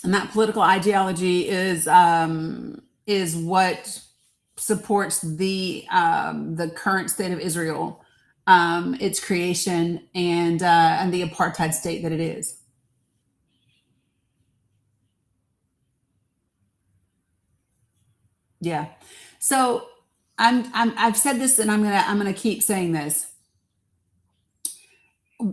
And that political ideology is what supports the current state of Israel, its creation, and the apartheid state that it is. Yeah. So I've said this, and I'm gonna keep saying this.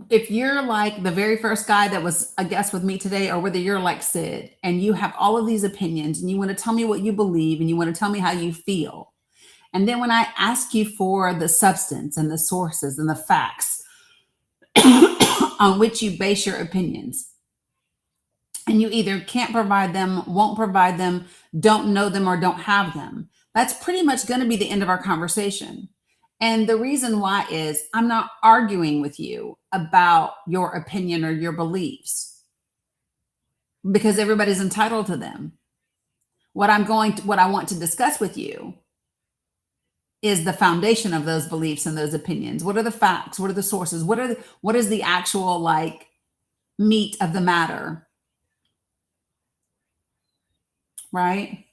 If you're like the very first guy that was a guest with me today, or whether you're like Sid and you have all of these opinions and you want to tell me what you believe and you want to tell me how you feel, and then when I ask you for the substance and the sources and the facts on which you base your opinions, and you either can't provide them, won't provide them, don't know them, or don't have them, that's pretty much going to be the end of our conversation. And the reason why is I'm not arguing with you about your opinion or your beliefs, because everybody's entitled to them. What I want to discuss with you is the foundation of those beliefs and those opinions. What are the facts? What are the sources? What is the actual like meat of the matter? Right?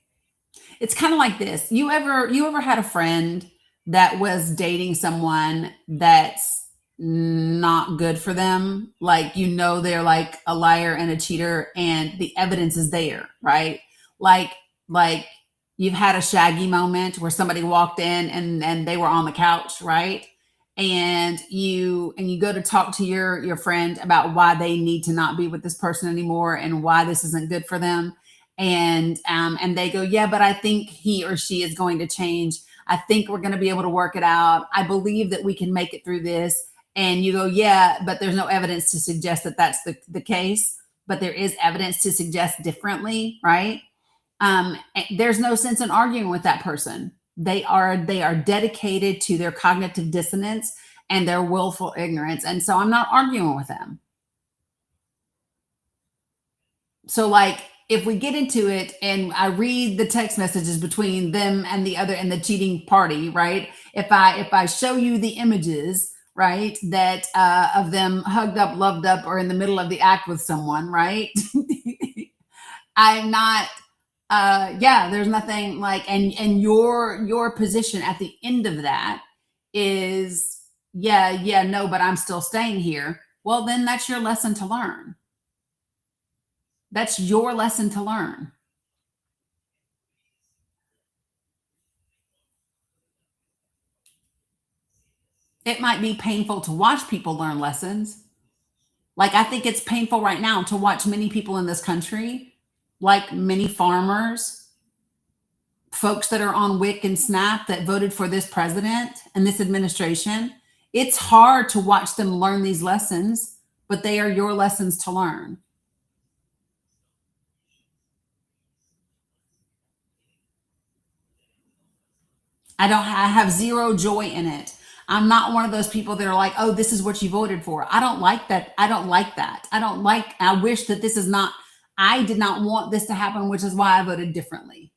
It's kind of like this. You ever had a friend that was dating someone that's not good for them? Like, they're like a liar and a cheater, and the evidence is there, right? Like you've had a Shaggy moment where somebody walked in and they were on the couch, right? And you go to talk to your friend about why they need to not be with this person anymore and why this isn't good for them. And they go, yeah, but I think he or she is going to change. I think we're going to be able to work it out. I believe that we can make it through this. And you go, yeah, but there's no evidence to suggest that that's the case, but there is evidence to suggest differently, right? There's no sense in arguing with that person. They are dedicated to their cognitive dissonance and their willful ignorance. And so I'm not arguing with them. So like, if we get into it and I read the text messages between them and the cheating party, right? If I show you the images, right, that of them hugged up, loved up, or in the middle of the act with someone, right? I'm not, there's nothing like, and your position at the end of that is, no, but I'm still staying here. Well, then that's your lesson to learn. That's your lesson to learn. It might be painful to watch people learn lessons. Like, I think it's painful right now to watch many people in this country, like many farmers, folks that are on WIC and SNAP that voted for this president and this administration. It's hard to watch them learn these lessons, but they are your lessons to learn. I have zero joy in it. I'm not one of those people that are like, oh, this is what you voted for. I don't like that. I wish that this is not, I did not want this to happen, which is why I voted differently.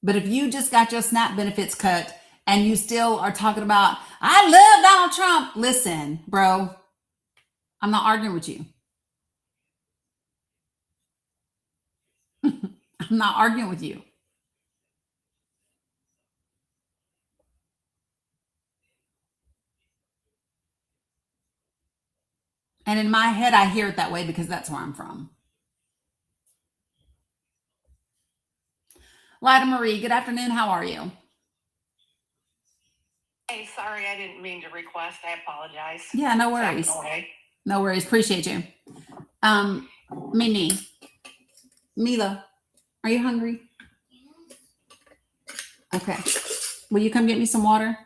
But if you just got your SNAP benefits cut and you still are talking about, I love Donald Trump. Listen, bro, I'm not arguing with you. I'm not arguing with you. And in my head, I hear it that way because that's where I'm from. Lida Marie, good afternoon. How are you? Hey, sorry, I didn't mean to request. I apologize. Yeah, no worries. No worries. Appreciate you. Mila, are you hungry? Okay. Will you come get me some water?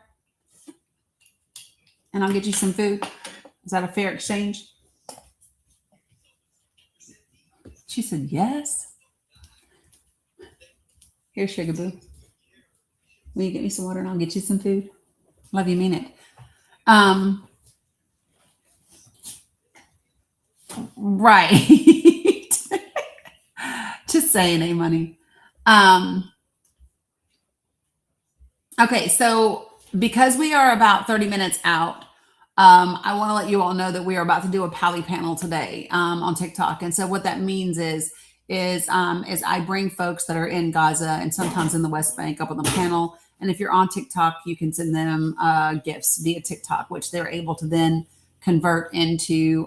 and I'll get you some food. Is that a fair exchange? She said, yes. Here, Sugar Boo. Will you get me some water and I'll get you some food? Love you, mean it. Right. Just saying, money. Okay, so because we are about 30 minutes out, I want to let you all know that we are about to do a Pally panel today on TikTok. And so what that means is I bring folks that are in Gaza and sometimes in the West Bank up on the panel. And if you're on TikTok, you can send them gifts via TikTok, which they're able to then convert into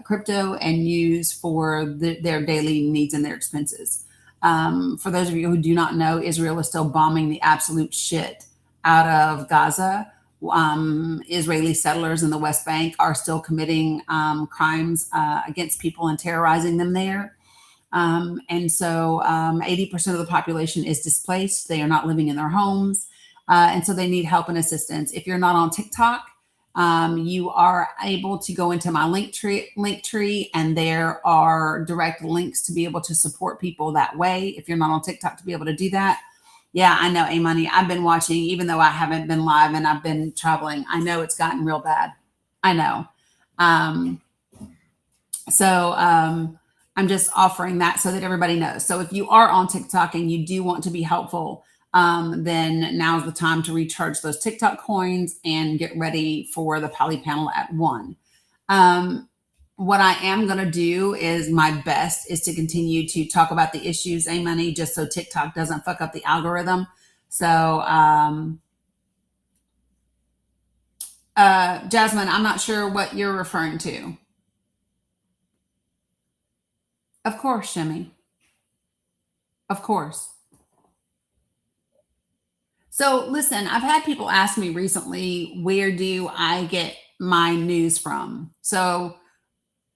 crypto and use for their daily needs and their expenses. For those of you who do not know, Israel is still bombing the absolute shit out of Gaza. Israeli settlers in the West Bank are still committing crimes against people and terrorizing them there. And so 80% of the population is displaced. They are not living in their homes. And so they need help and assistance. If you're not on TikTok, you are able to go into my link tree, and there are direct links to be able to support people that way. If you're not on TikTok, to be able to do that. Yeah, I know, A-Money. I've been watching, even though I haven't been live and I've been traveling. I know it's gotten real bad. I know. So I'm just offering that so that everybody knows. So if you are on TikTok and you do want to be helpful, then now's the time to recharge those TikTok coins and get ready for the Pally panel at 1. What I am going to do is my best is to continue to talk about the issues, A-Money, just so TikTok doesn't fuck up the algorithm. So, Jasmine, I'm not sure what you're referring to. Of course, Shimmy. Of course. So listen, I've had people ask me recently, where do I get my news from? So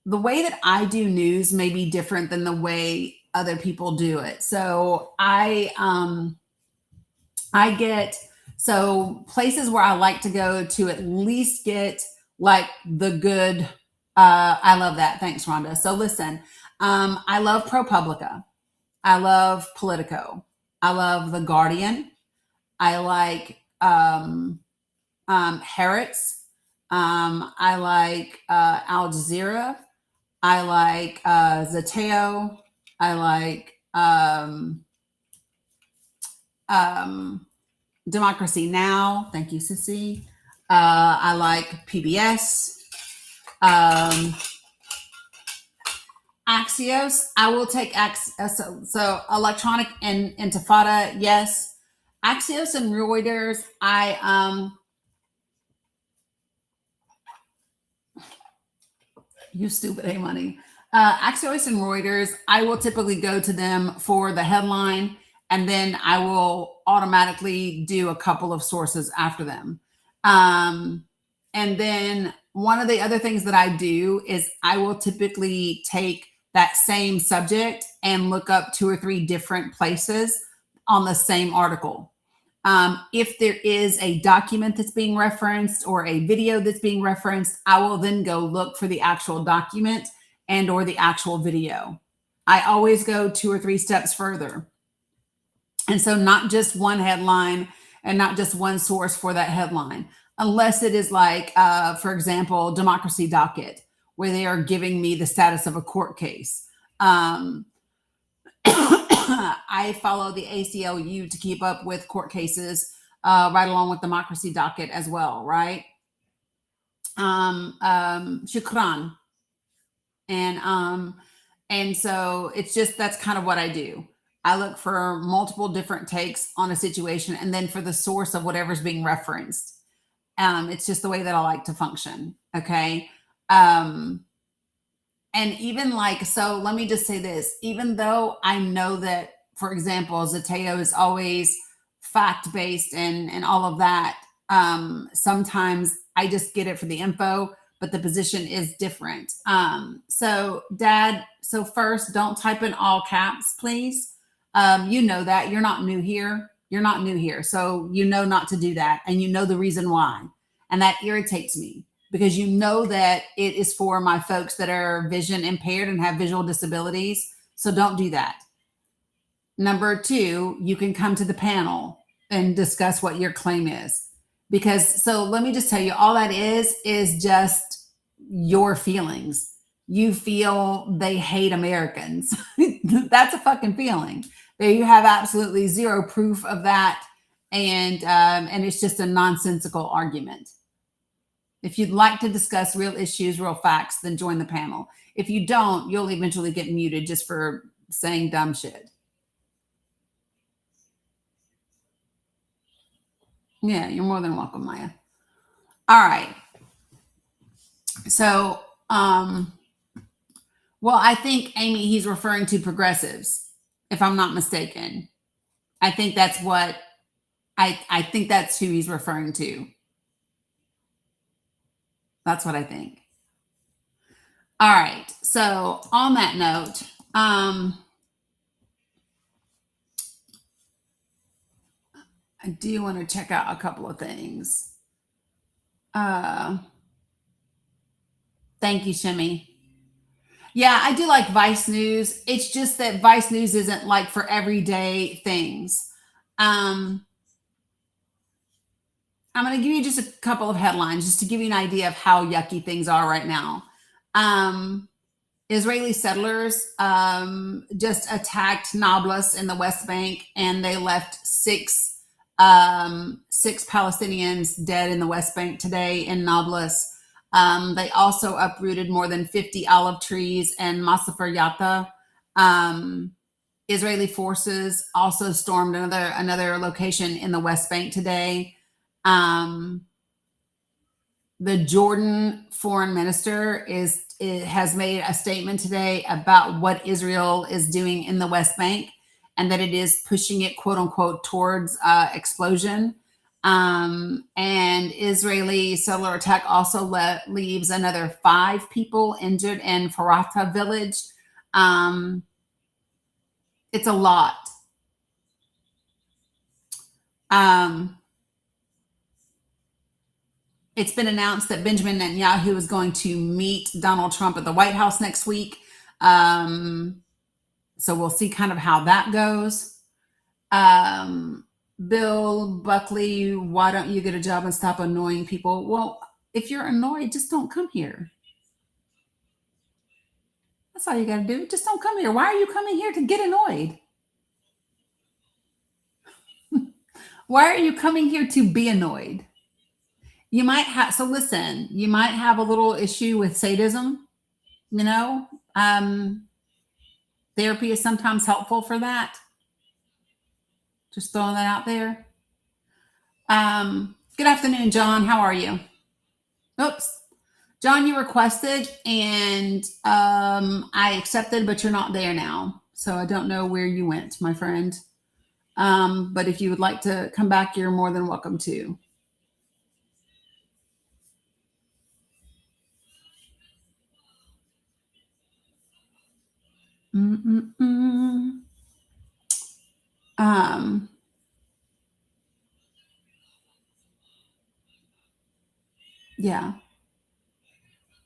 the way that I do news may be different than the way other people do it. So I get, so places where I like to go to at least get like the good, I love that. Thanks, Rhonda. So listen, I love ProPublica. I love Politico. I love The Guardian. I like Harrods. I like Al Jazeera. I like Zateo. I like Democracy Now! Thank you, Sissy. I like PBS. Axios. I will take Axios. So Electronic and Intifada, yes. Axios and Reuters, you stupid A-Money. Axios and Reuters, I will typically go to them for the headline, and then I will automatically do a couple of sources after them. And then one of the other things that I do is I will typically take that same subject and look up 2 or 3 different places on the same article. If there is a document that's being referenced or a video that's being referenced, I will then go look for the actual document and or the actual video. I always go 2 or 3 steps further. And so not just one headline and not just one source for that headline, unless it is like, for example, Democracy Docket, where they are giving me the status of a court case. I follow the ACLU to keep up with court cases, right along with Democracy Docket as well, right? Shukran. And so it's just, that's kind of what I do. I look for multiple different takes on a situation and then for the source of whatever's being referenced. It's just the way that I like to function. Okay. And even like, so let me just say this, even though I know that, for example, Zateo is always fact-based and all of that, sometimes I just get it for the info, but the position is different. So Dad, so first, don't type in all caps, please. You know that, you're not new here. You're not new here. So you know not to do that. And you know the reason why. And that irritates me. because you know that it is for my folks that are vision impaired and have visual disabilities. So don't do that. Number two, you can come to the panel and discuss what your claim is. Because, so let me just tell you, all that is just your feelings. You feel they hate Americans. That's a fucking feeling. There, you have absolutely zero proof of that, and it's just a nonsensical argument. If you'd like to discuss real issues, real facts, then join the panel. If you don't, you'll eventually get muted just for saying dumb shit. Yeah, you're more than welcome, Maya. All right. So, well, I think, Amy, he's referring to progressives, if I'm not mistaken. I think that's what, I think that's who he's referring to. That's what I think. All right. So on that note, I do want to check out a couple of things. Thank you, Shimmy. Yeah, I do like Vice News. It's just that Vice News isn't like for everyday things. I'm going to give you just a couple of headlines just to give you an idea of how yucky things are right now. Israeli settlers just attacked Nablus in the West Bank, and they left six Palestinians dead in the West Bank today in Nablus. They also uprooted more than 50 olive trees in Masafer Yatta. Israeli forces also stormed another location in the West Bank today. The Jordan foreign minister has made a statement today about what Israel is doing in the West Bank, and that it is pushing it, quote unquote, towards explosion. And Israeli settler attack also leaves another 5 people injured in Farata village. It's a lot. It's been announced that Benjamin Netanyahu is going to meet Donald Trump at the White House next week. So we'll see kind of how that goes. Bill Buckley, why don't you get a job and stop annoying people? Well, if you're annoyed, just don't come here. That's all you got to do. Just don't come here. Why are you coming here to get annoyed? Why are you coming here to be annoyed? You might have, so listen, you might have a little issue with sadism, you know, therapy is sometimes helpful for that. Just throwing that out there. Good afternoon, John. How are you? Oops. John, you requested and I accepted, but you're not there now. So I don't know where you went, my friend. But if you would like to come back, you're more than welcome to. Yeah,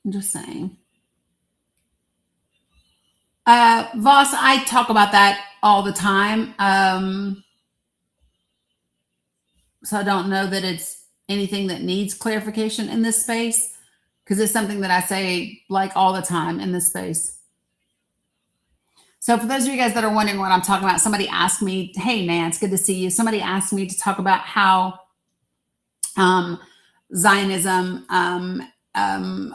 I'm just saying. Voss, I talk about that all the time. So I don't know that it's anything that needs clarification in this space, because it's something that I say like all the time in this space. So for those of you guys that are wondering what I'm talking about, somebody asked me, hey, Nance, good to see you. Somebody asked me to talk about how Zionism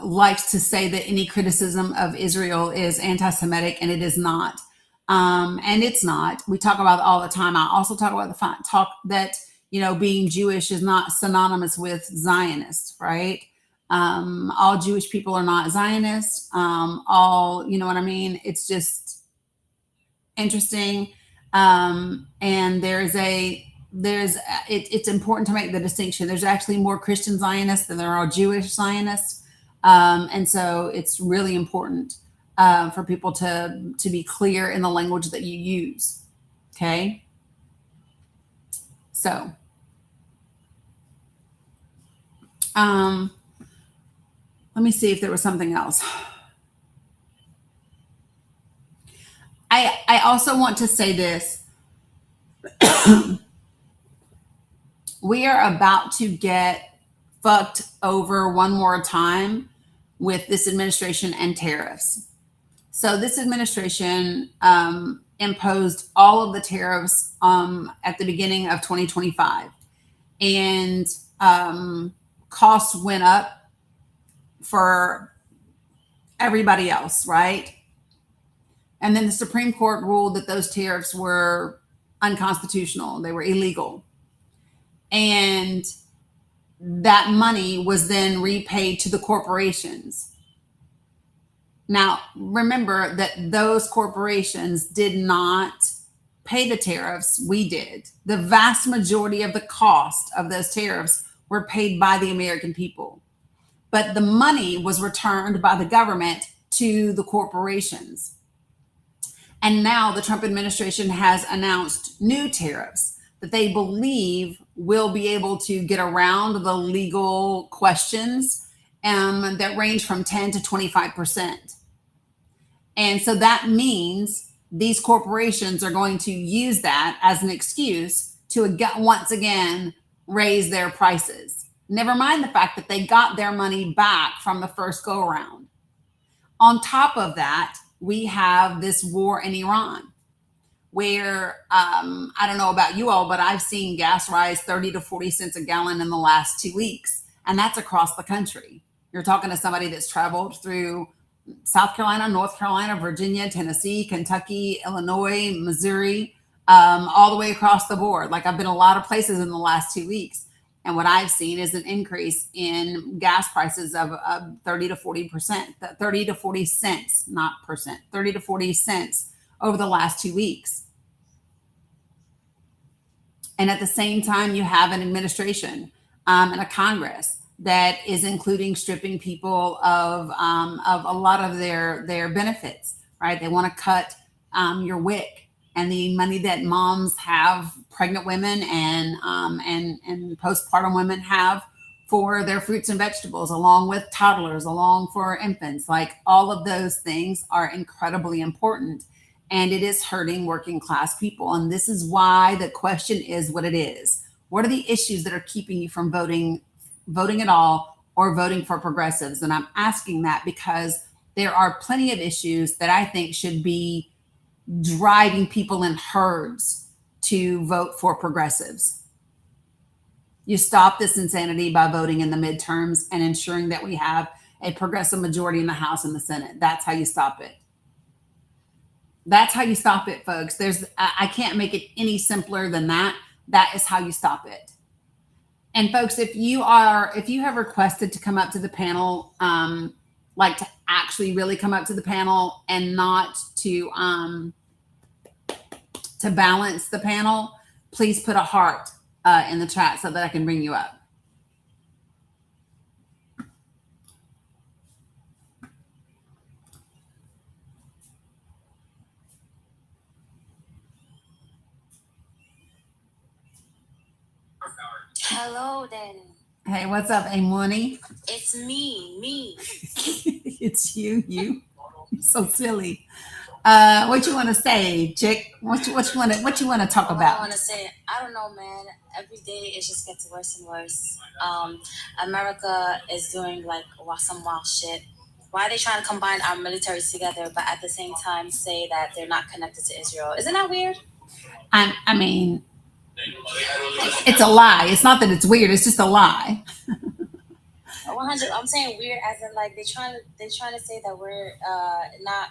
likes to say that any criticism of Israel is anti-Semitic, and it is not. And it's not. We talk about it all the time. I also talk about the that, you know, being Jewish is not synonymous with Zionist, right? All Jewish people are not Zionists. All, you know what I mean? It's just interesting. And it's important to make the distinction. There's actually more Christian Zionists than there are Jewish Zionists. And so it's really important for people to be clear in the language that you use. Okay. So, let me see if there was something else. I also want to say this. We are about to get fucked over one more time with this administration and tariffs. So this administration imposed all of the tariffs at the beginning of 2025, and costs went up for everybody else, right? And then the Supreme Court ruled that those tariffs were unconstitutional. They were illegal. And that money was then repaid to the corporations. Now, remember that those corporations did not pay the tariffs. We did. The vast majority of the cost of those tariffs were paid by the American people. But the money was returned by the government to the corporations. And now the Trump administration has announced new tariffs that they believe will be able to get around the legal questions that range from 10 to 25%. And so that means these corporations are going to use that as an excuse to once again raise their prices. Never mind the fact that they got their money back from the first go around. On top of that, we have this war in Iran, where I don't know about you all, but I've seen gas rise 30 to 40 cents a gallon in the last 2 weeks. And that's across the country. You're talking to somebody that's traveled through South Carolina, North Carolina, Virginia, Tennessee, Kentucky, Illinois, Missouri, all the way across the board. Like, I've been a lot of places in the last 2 weeks. And what I've seen is an increase in gas prices of 30 to 40%, 30 to 40 cents, not percent, 30 to 40 cents over the last 2 weeks. And at the same time, you have an administration and a Congress that is including stripping people of a lot of their benefits, right? They want to cut your WIC and the money that moms have, pregnant women and postpartum women have for their fruits and vegetables, along with toddlers, along for infants. Like, all of those things are incredibly important, and it is hurting working class people. And this is why the question is what it is. What are the issues that are keeping you from voting at all or voting for progressives? And I'm asking that because there are plenty of issues that I think should be driving people in herds to vote for progressives. You stop this insanity by voting in the midterms and ensuring that we have a progressive majority in the House and the Senate. That's how you stop it. That's how you stop it, folks. I can't make it any simpler than that. That is how you stop it. And folks, if you have requested to come up to the panel, like to actually really come up to the panel and not to balance the panel, please put a heart in the chat so that I can bring you up. Hello, then. Hey, what's up, Amoni? It's me. It's you. You're so silly. What you want to say, chick? What you want to talk about? I want to say, I don't know, man. Every day it just gets worse and worse. America is doing like some wild shit. Why are they trying to combine our militaries together, but at the same time say that they're not connected to Israel? Isn't that weird? I mean, it's a lie. It's not that it's weird. It's just a lie. 100. I'm saying weird as in like they're trying to say that we're not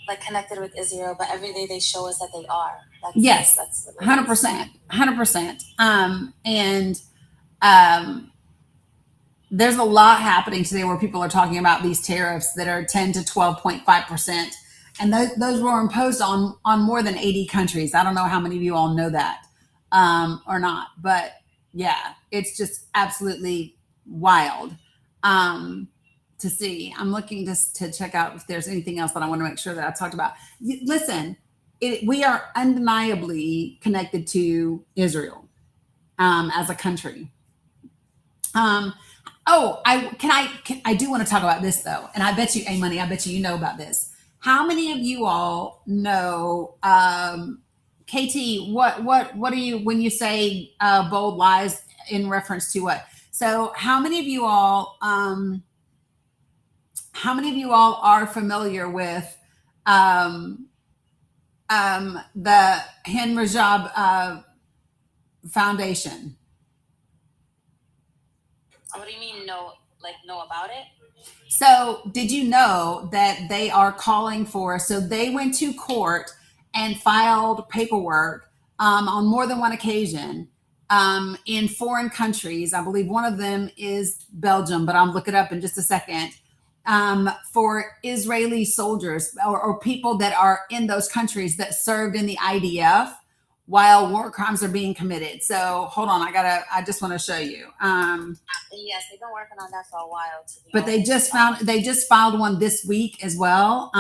like connected with Israel, but every day they show us that they are. Yes, that's 100%. There's a lot happening today where people are talking about these tariffs that are 10 to 12.5%. And those were imposed on more than 80 countries. I don't know how many of you all know that or not. But yeah, it's just absolutely wild to see. I'm looking to check out if there's anything else that I want to make sure that I talked about. Listen, we are undeniably connected to Israel as a country. Oh, I do want to talk about this though, and I bet you, A Money, I bet you know about this. How many of you all know, KT? What do you when you say bold lies in reference to what? So, how many of you all? How many of you all are familiar with the Hin Rajab Foundation? What do you mean know about it? So, did you know that they are calling for? So, they went to court and filed paperwork on more than one occasion in foreign countries. I believe one of them is Belgium, but I'll look it up in just a second. For Israeli soldiers or people that are in those countries that served in the IDF while war crimes are being committed. So hold on, I just want to show you. Yes, they've been working on that for a while. But they just filed one this week as well.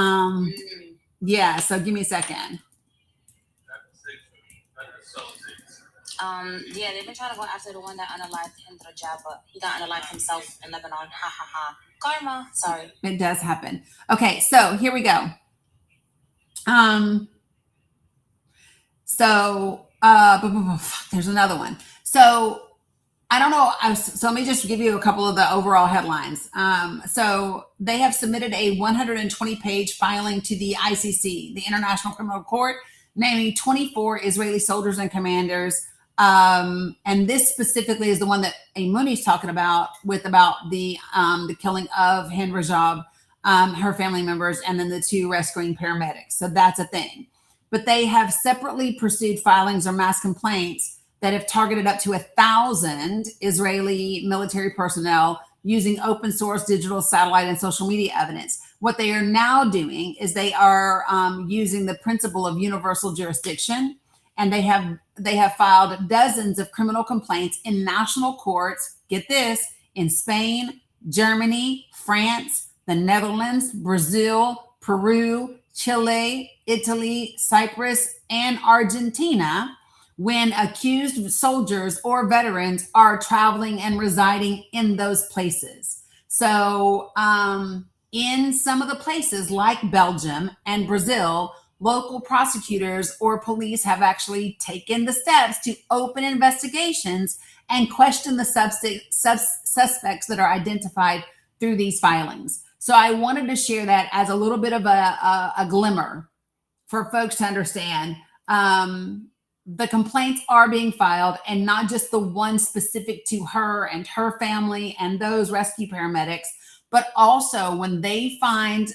Yeah, so give me a second. Yeah, they've been trying to go after the one that unalived Hind Rajab, but he got unalived himself in Lebanon. Ha ha ha. Karma. Sorry. It does happen. Okay, so here we go. There's another one. So I don't know. So let me just give you a couple of the overall headlines. So they have submitted a 120-page filing to the ICC, the International Criminal Court, naming 24 Israeli soldiers and commanders. And this specifically is the one that Amuni's talking about the killing of Hind Rajab, her family members, and then the 2 rescuing paramedics. So that's a thing. But they have separately pursued filings or mass complaints that have targeted up to 1,000 Israeli military personnel using open source digital satellite and social media evidence. What they are now doing is they are using the principle of universal jurisdiction, and they have filed dozens of criminal complaints in national courts. Get this: in Spain, Germany, France, the Netherlands, Brazil, Peru, Chile, Italy, Cyprus, and Argentina, when accused soldiers or veterans are traveling and residing in those places. So in some of the places like Belgium and Brazil, local prosecutors or police have actually taken the steps to open investigations and question the suspects that are identified through these filings. So I wanted to share that as a little bit of a glimmer for folks to understand. The complaints are being filed, and not just the one specific to her and her family and those rescue paramedics, but also when they find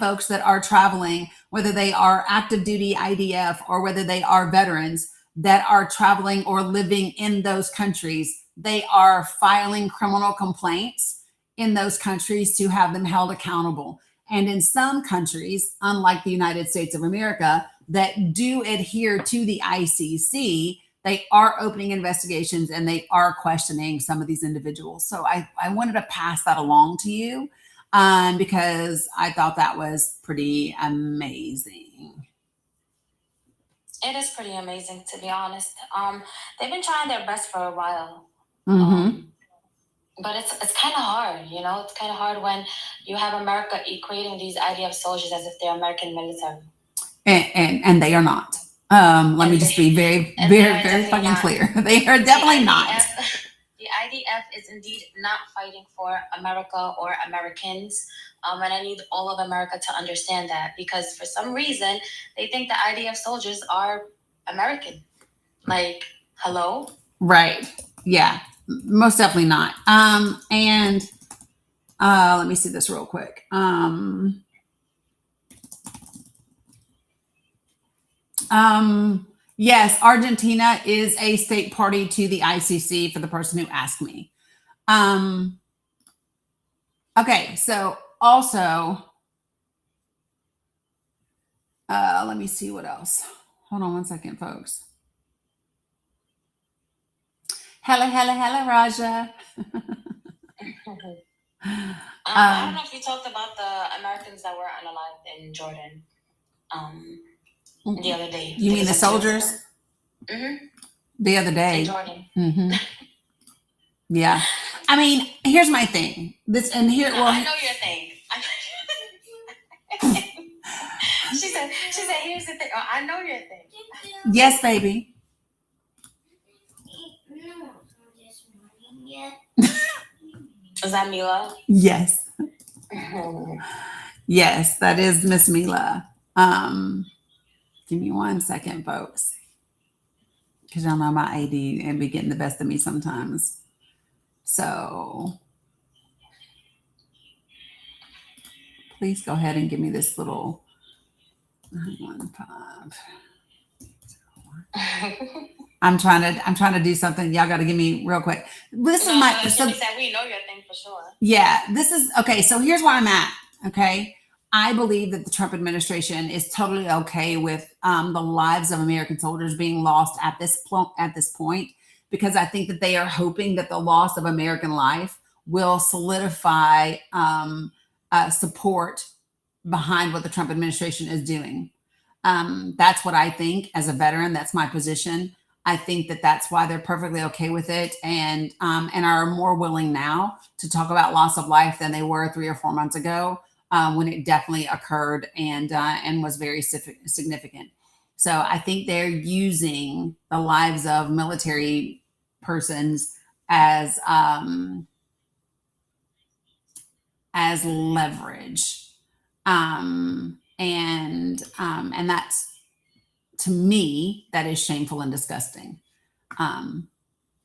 folks that are traveling, whether they are active duty IDF or whether they are veterans that are traveling or living in those countries, they are filing criminal complaints in those countries to have them held accountable. And in some countries, unlike the United States of America, that do adhere to the ICC, they are opening investigations and they are questioning some of these individuals. So I wanted to pass that along to you because I thought that was pretty amazing. It is pretty amazing, to be honest. They've been trying their best for a while. But it's kind of hard, you know? It's kind of hard when you have America equating these IDF soldiers as if they're American military. And they are not. Let me just be very fucking clear. They are definitely not. The IDF is indeed not fighting for America or Americans. And I need all of America to understand that, because for some reason, they think the IDF soldiers are American. Like, hello? Right. Yeah, most definitely not. And let me see this real quick. Yes, Argentina is a state party to the ICC, for the person who asked me. Okay, so also, let me see what else. Hold on one second, folks. Hello, Raja. I don't know if you talked about the Americans that were unalived in Jordan the other day. You mean the soldiers? Mm-hmm. The other day. In Jordan. Mm-hmm. Yeah. I mean, here's my thing. I know your thing. She said, here's the thing. Oh, I know your thing. Yes, baby. Is that Mila? Yes. Yes, that is Miss Mila. Give me 1 second, folks. Because y'all know my AD and be getting the best of me sometimes. So please go ahead and give me this little 915. I'm trying to do something. Y'all got to give me real quick. This is my. So, Jimmy said we know your thing for sure. yeah, this is okay. So here's where I'm at. Okay, I believe that the Trump administration is totally okay with the lives of American soldiers being lost at this point, because I think that they are hoping that the loss of American life will solidify support behind what the Trump administration is doing. That's what I think as a veteran. That's my position. I think that that's why they're perfectly okay with it, and are more willing now to talk about loss of life than they were 3 or 4 months ago, when it definitely occurred and was very significant. So I think they're using the lives of military persons as leverage, and that's, to me, that is shameful and disgusting.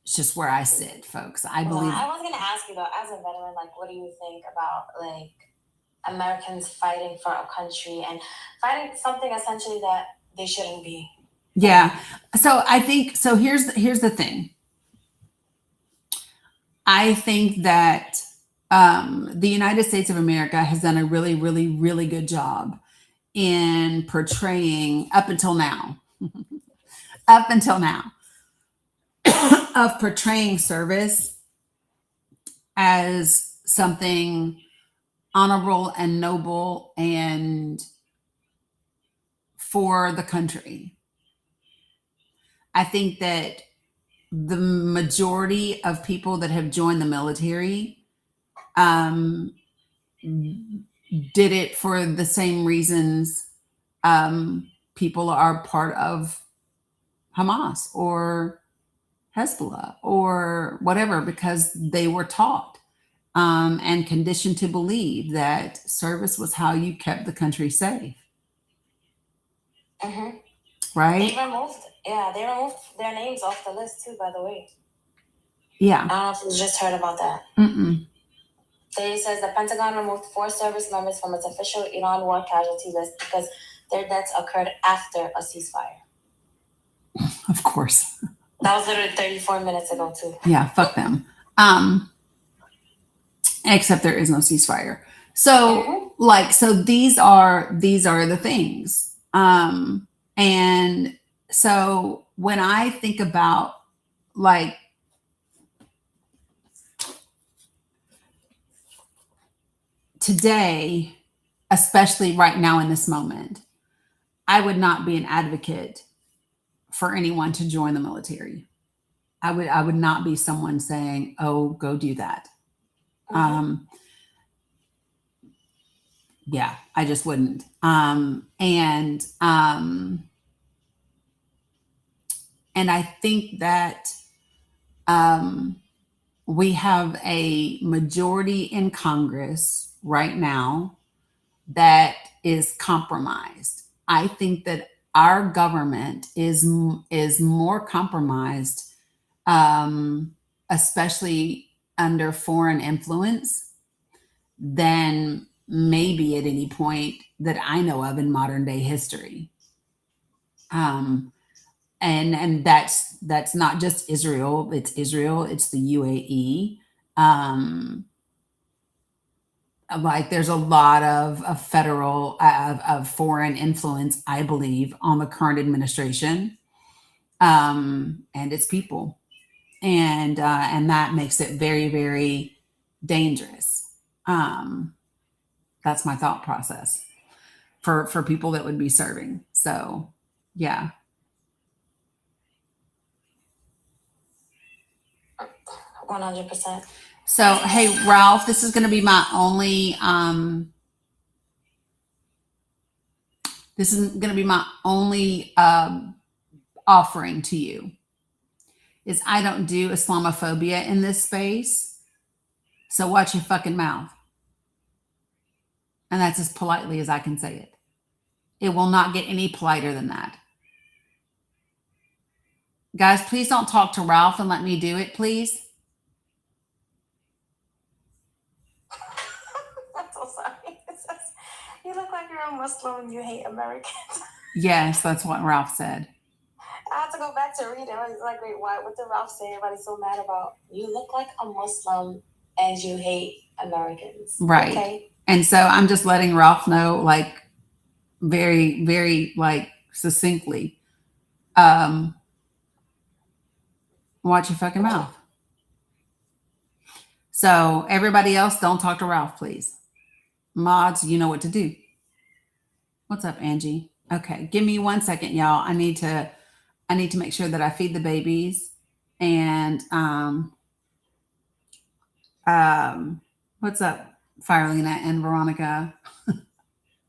It's just where I sit, folks. I believe. I was gonna ask you though, as a veteran, like, what do you think about like Americans fighting for a country and fighting something essentially that they shouldn't be? Yeah. So I think so. Here's the thing. I think that the United States of America has done a really, really, really good job in portraying up until now, of portraying service as something honorable and noble and for the country. I think that the majority of people that have joined the military did it for the same reasons people are part of Hamas or Hezbollah or whatever, because they were taught and conditioned to believe that service was how you kept the country safe. Mm-hmm. Right? They removed their names off the list too, by the way. Yeah. I don't know if you just heard about that. It says the Pentagon removed 4 service members from its official Iran war casualty list because their deaths occurred after a ceasefire. Of course. That was literally 34 minutes ago too. Yeah, fuck them. Except there is no ceasefire. So so these are the things. And so when I think about like today, especially right now in this moment, I would not be an advocate for anyone to join the military. I would not be someone saying, "Oh, go do that." Yeah, I just wouldn't. And I think that we have a majority in Congress right now that is compromised. I think that our government is more compromised, especially under foreign influence, than maybe at any point that I know of in modern day history. And that's not just Israel. It's Israel. It's the UAE. Like there's a lot of federal of foreign influence, I believe, on the current administration and its people, and that makes it very, very dangerous. That's my thought process for people that would be serving. So, yeah. 100%. So, hey, Ralph, this is going to be my only, offering to you is I don't do Islamophobia in this space. So watch your fucking mouth. And that's as politely as I can say it. It will not get any politer than that. Guys, please don't talk to Ralph and let me do it, please. I'm so sorry. You look like you're a Muslim and you hate Americans. Yes, that's what Ralph said. I had to go back to read it. I was like, wait, what did Ralph say? Everybody's so mad about. You look like a Muslim and you hate Americans. Right. Okay. And so I'm just letting Ralph know, like, very, very, like, succinctly, watch your fucking mouth. So everybody else, don't talk to Ralph, please. Mods, you know what to do. What's up, Angie? Okay, give me 1 second, y'all. I need to make sure that I feed the babies. And what's up, Firelina and Veronica?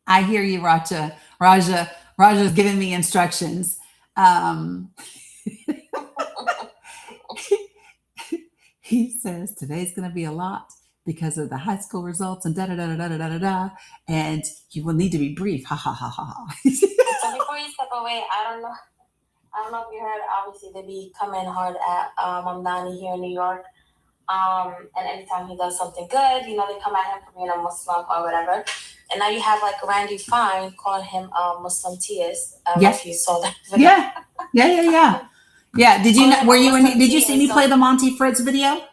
I hear you, Raja. Raja's giving me instructions. He says today's going to be a lot because of the high school results and da-da-da-da-da-da-da-da. And you will need to be brief. Ha, ha, ha, ha, ha. So before you step away, I don't know if you heard, obviously they be coming hard at Mamdani here in New York. And anytime he does something good, they come at him for being a Muslim or whatever. And now you have like Randy Fine calling him a Muslim theist. I don't know if you saw that video. Yeah. Did you see me play the Monty Fritz video?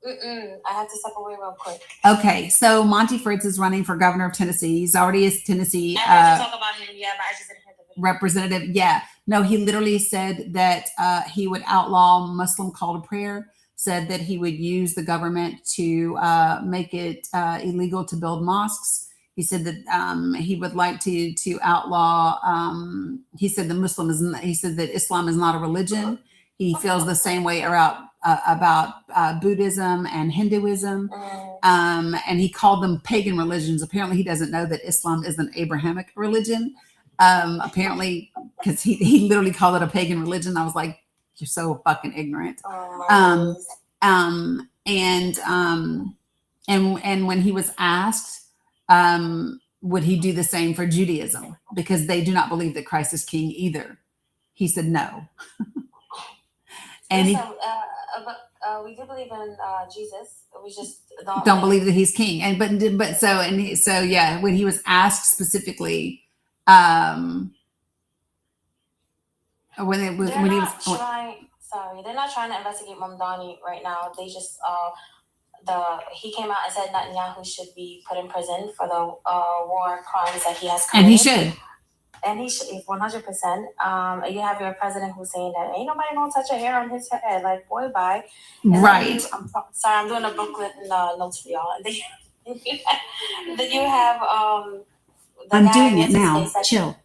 I had to step away real quick. Okay, so Monty Fritz is running for governor of Tennessee. He's already a Tennessee I heard you talk about him, but I just didn't hear the video. Representative. Yeah, no, he literally said that he would outlaw Muslim call to prayer. Said that he would use the government to make it illegal to build mosques. He said that he would like to outlaw. He said that Islam is not a religion. He feels the same way about Buddhism and Hinduism, and he called them pagan religions. Apparently, he doesn't know that Islam is an Abrahamic religion. Apparently, because he literally called it a pagan religion. I was like, you're so fucking ignorant. And when he was asked, would he do the same for Judaism? Because they do not believe that Christ is king either. He said no. And we do believe in Jesus. We just don't believe that he's king. And so yeah, when he was asked specifically, when he was they're not trying to investigate Mamdani right now. They just he came out and said Netanyahu should be put in prison for the war crimes that he has committed. And he should 100%. You have your president who's saying that ain't nobody gonna touch a hair on his head. Like, boy, bye. Right. I'm doing a booklet notes for y'all. And then you have I'm doing it now. Chill.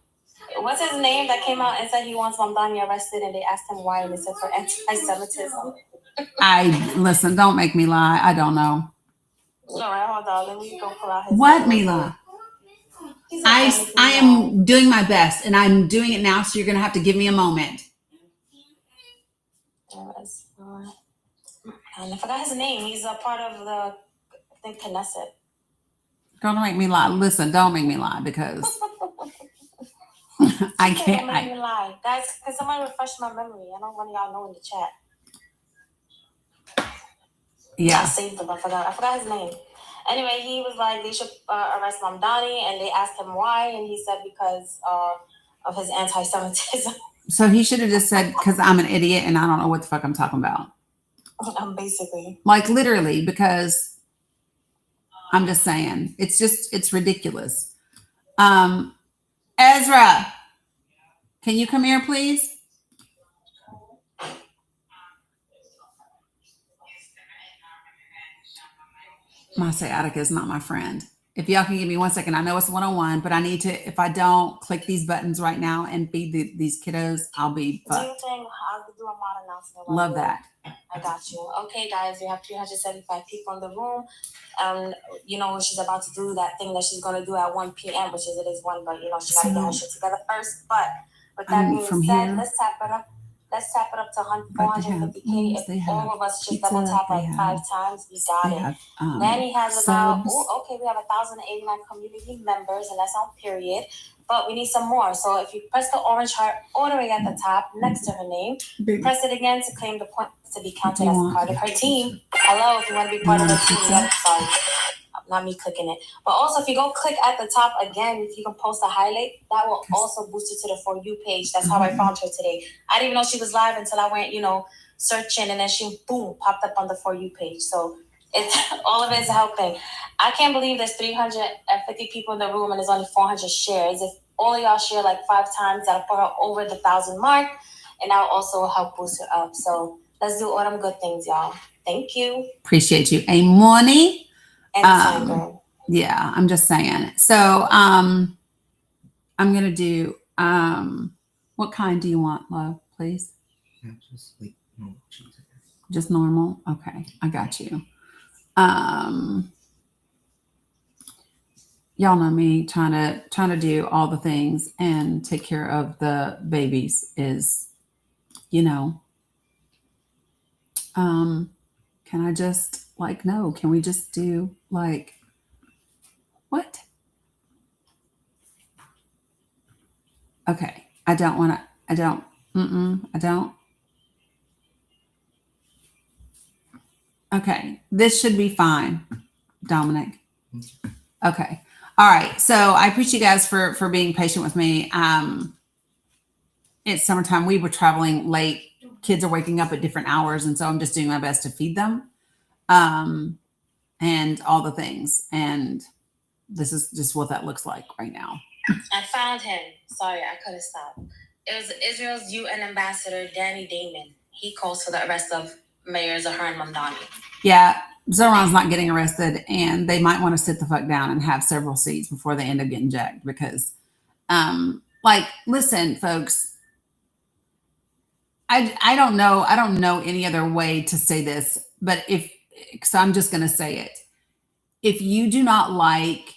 What's his name that came out and said he wants Mamdani arrested, and they asked him why, and they said for anti-Semitism. Listen, don't make me lie. I don't know. All right, hold on. Let me go pull out his What, Mila? I am doing my best, and I'm doing it now, so you're going to have to give me a moment. And I forgot his name. He's a part of the, I think, Knesset. Don't make me lie. Listen, don't make me lie, because I can't. Don't make me lie. Guys, can somebody refresh my memory? I don't want y'all know in the chat. Yeah. I saved him. I forgot his name. Anyway, he was like, they should arrest Mamdani, and they asked him why, and he said because of his anti-Semitism. So he should have just said, because I'm an idiot and I don't know what the fuck I'm talking about. Basically. Like, literally, because I'm just saying, it's ridiculous. Ezra, can you come here, please? My sciatica is not my friend. If y'all can give me 1 second, I know it's 101, but I need to, if I don't click these buttons right now and feed these kiddos, I'll be fucked. Do you think I'll do a mod announcement? Love that. I got you. Okay, guys, we have 375 people in the room. You know, she's about to do that thing that she's going to do at 1 p.m., which is it is 1, but, you know, she got to get her shit together first. But with that being from said, here, let's tap it up. Let's tap it up to but they have 450K. they If all have of us just pizza, double tap they like have 5 times, we got they it. have Danny has about, subs. okay, we have 1,089 community members, and that's on period. But we need some more. So if you press the orange heart ordering at the top next to her name, Big, press it again to claim the points to be counted you as want? part of her team. Hello, if you want to be part of want her a team, pizza? sorry, not me clicking it. But also, if you go click at the top again, if you can post a highlight, that will also boost you to the For You page. That's how I found her today. I didn't even know she was live until I went, you know, searching, and then she, boom, popped up on the For You page. So it's all of it is helping. I can't believe there's 350 people in the room and there's only 400 shares. If all of y'all share like 5 times, that'll put her over the 1,000 mark, and that'll also help boost her up. So let's do all them good things, y'all. Thank you. Appreciate you. A money. Anytime, girl. Yeah, I'm just saying. So I'm gonna do what kind do you want, love, please? Yeah, just like normal cheese. Just normal? Okay, I got you. Y'all know me trying to do all the things and take care of the babies is, you know, can I just like, no, can we just do like, what? Okay. I don't. Okay. This should be fine, Dominic. Okay. All right. So I appreciate you guys for being patient with me. It's summertime. We were traveling late. Kids are waking up at different hours. And so I'm just doing my best to feed them. And all the things. And this is just what that looks like right now. I found him. Sorry, I could have stopped. It was Israel's UN ambassador, Danny Damon. He calls for the arrest of Mayor Zohran Mamdani. Yeah, Zohran's not getting arrested, and they might want to sit the fuck down and have several seats before they end up getting jacked because, like, listen, folks, I don't know any other way to say this, but so I'm just going to say it. If you do not like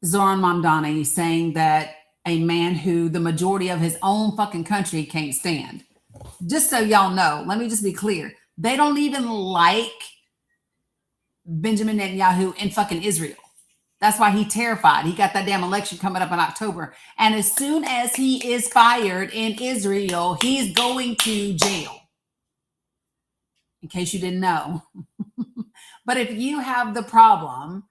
Zohran Mamdani saying that a man who the majority of his own fucking country can't stand, just so y'all know, let me just be clear. They don't even like Benjamin Netanyahu in fucking Israel. That's why he's terrified. He got that damn election coming up in October. And as soon as he is fired in Israel, he's going to jail. In case you didn't know. But if you have the problem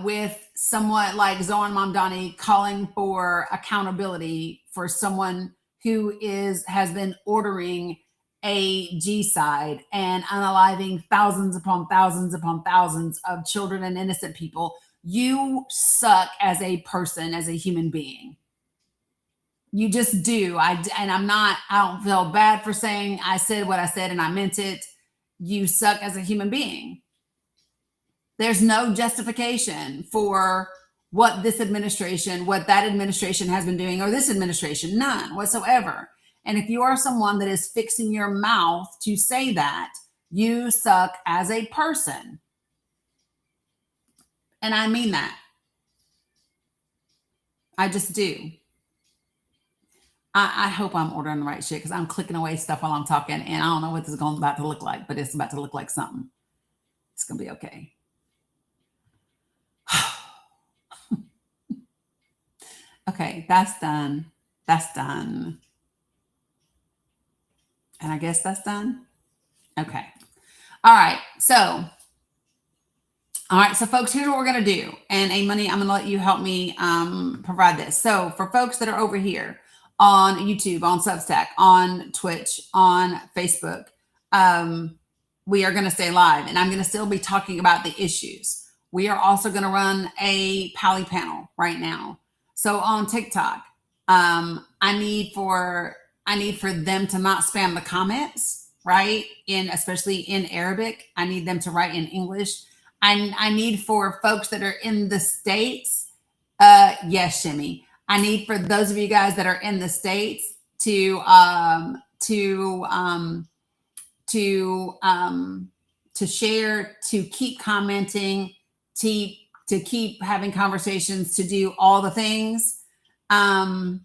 with someone like Zohran Mamdani calling for accountability for someone who has been ordering a G-side and unaliving thousands upon thousands upon thousands of children and innocent people, you suck as a person, as a human being. You just do. I don't feel bad for saying I said what I said and I meant it. You suck as a human being. There's no justification for what this administration, what that administration has been doing, or this administration, none whatsoever. And if you are someone that is fixing your mouth to say that, you suck as a person. And I mean that. I just do. I hope I'm ordering the right shit because I'm clicking away stuff while I'm talking, and I don't know what this is about to look like, but it's about to look like something. It's going to be okay. Okay, that's done. That's done. And I guess that's done. Okay. All right. So folks, here's what we're going to do. And A-Money, I'm going to let you help me provide this. So for folks that are over here on YouTube, on Substack, on Twitch, on Facebook, we are going to stay live. And I'm going to still be talking about the issues. We are also going to run a Pally panel right now. So on TikTok, I need for them to not spam the comments, right? Especially in Arabic. I need them to write in English. I need for folks that are in the States. Yes, Shimmy. I need for those of you guys that are in the States to to share, to keep commenting, to keep having conversations, to do all the things. And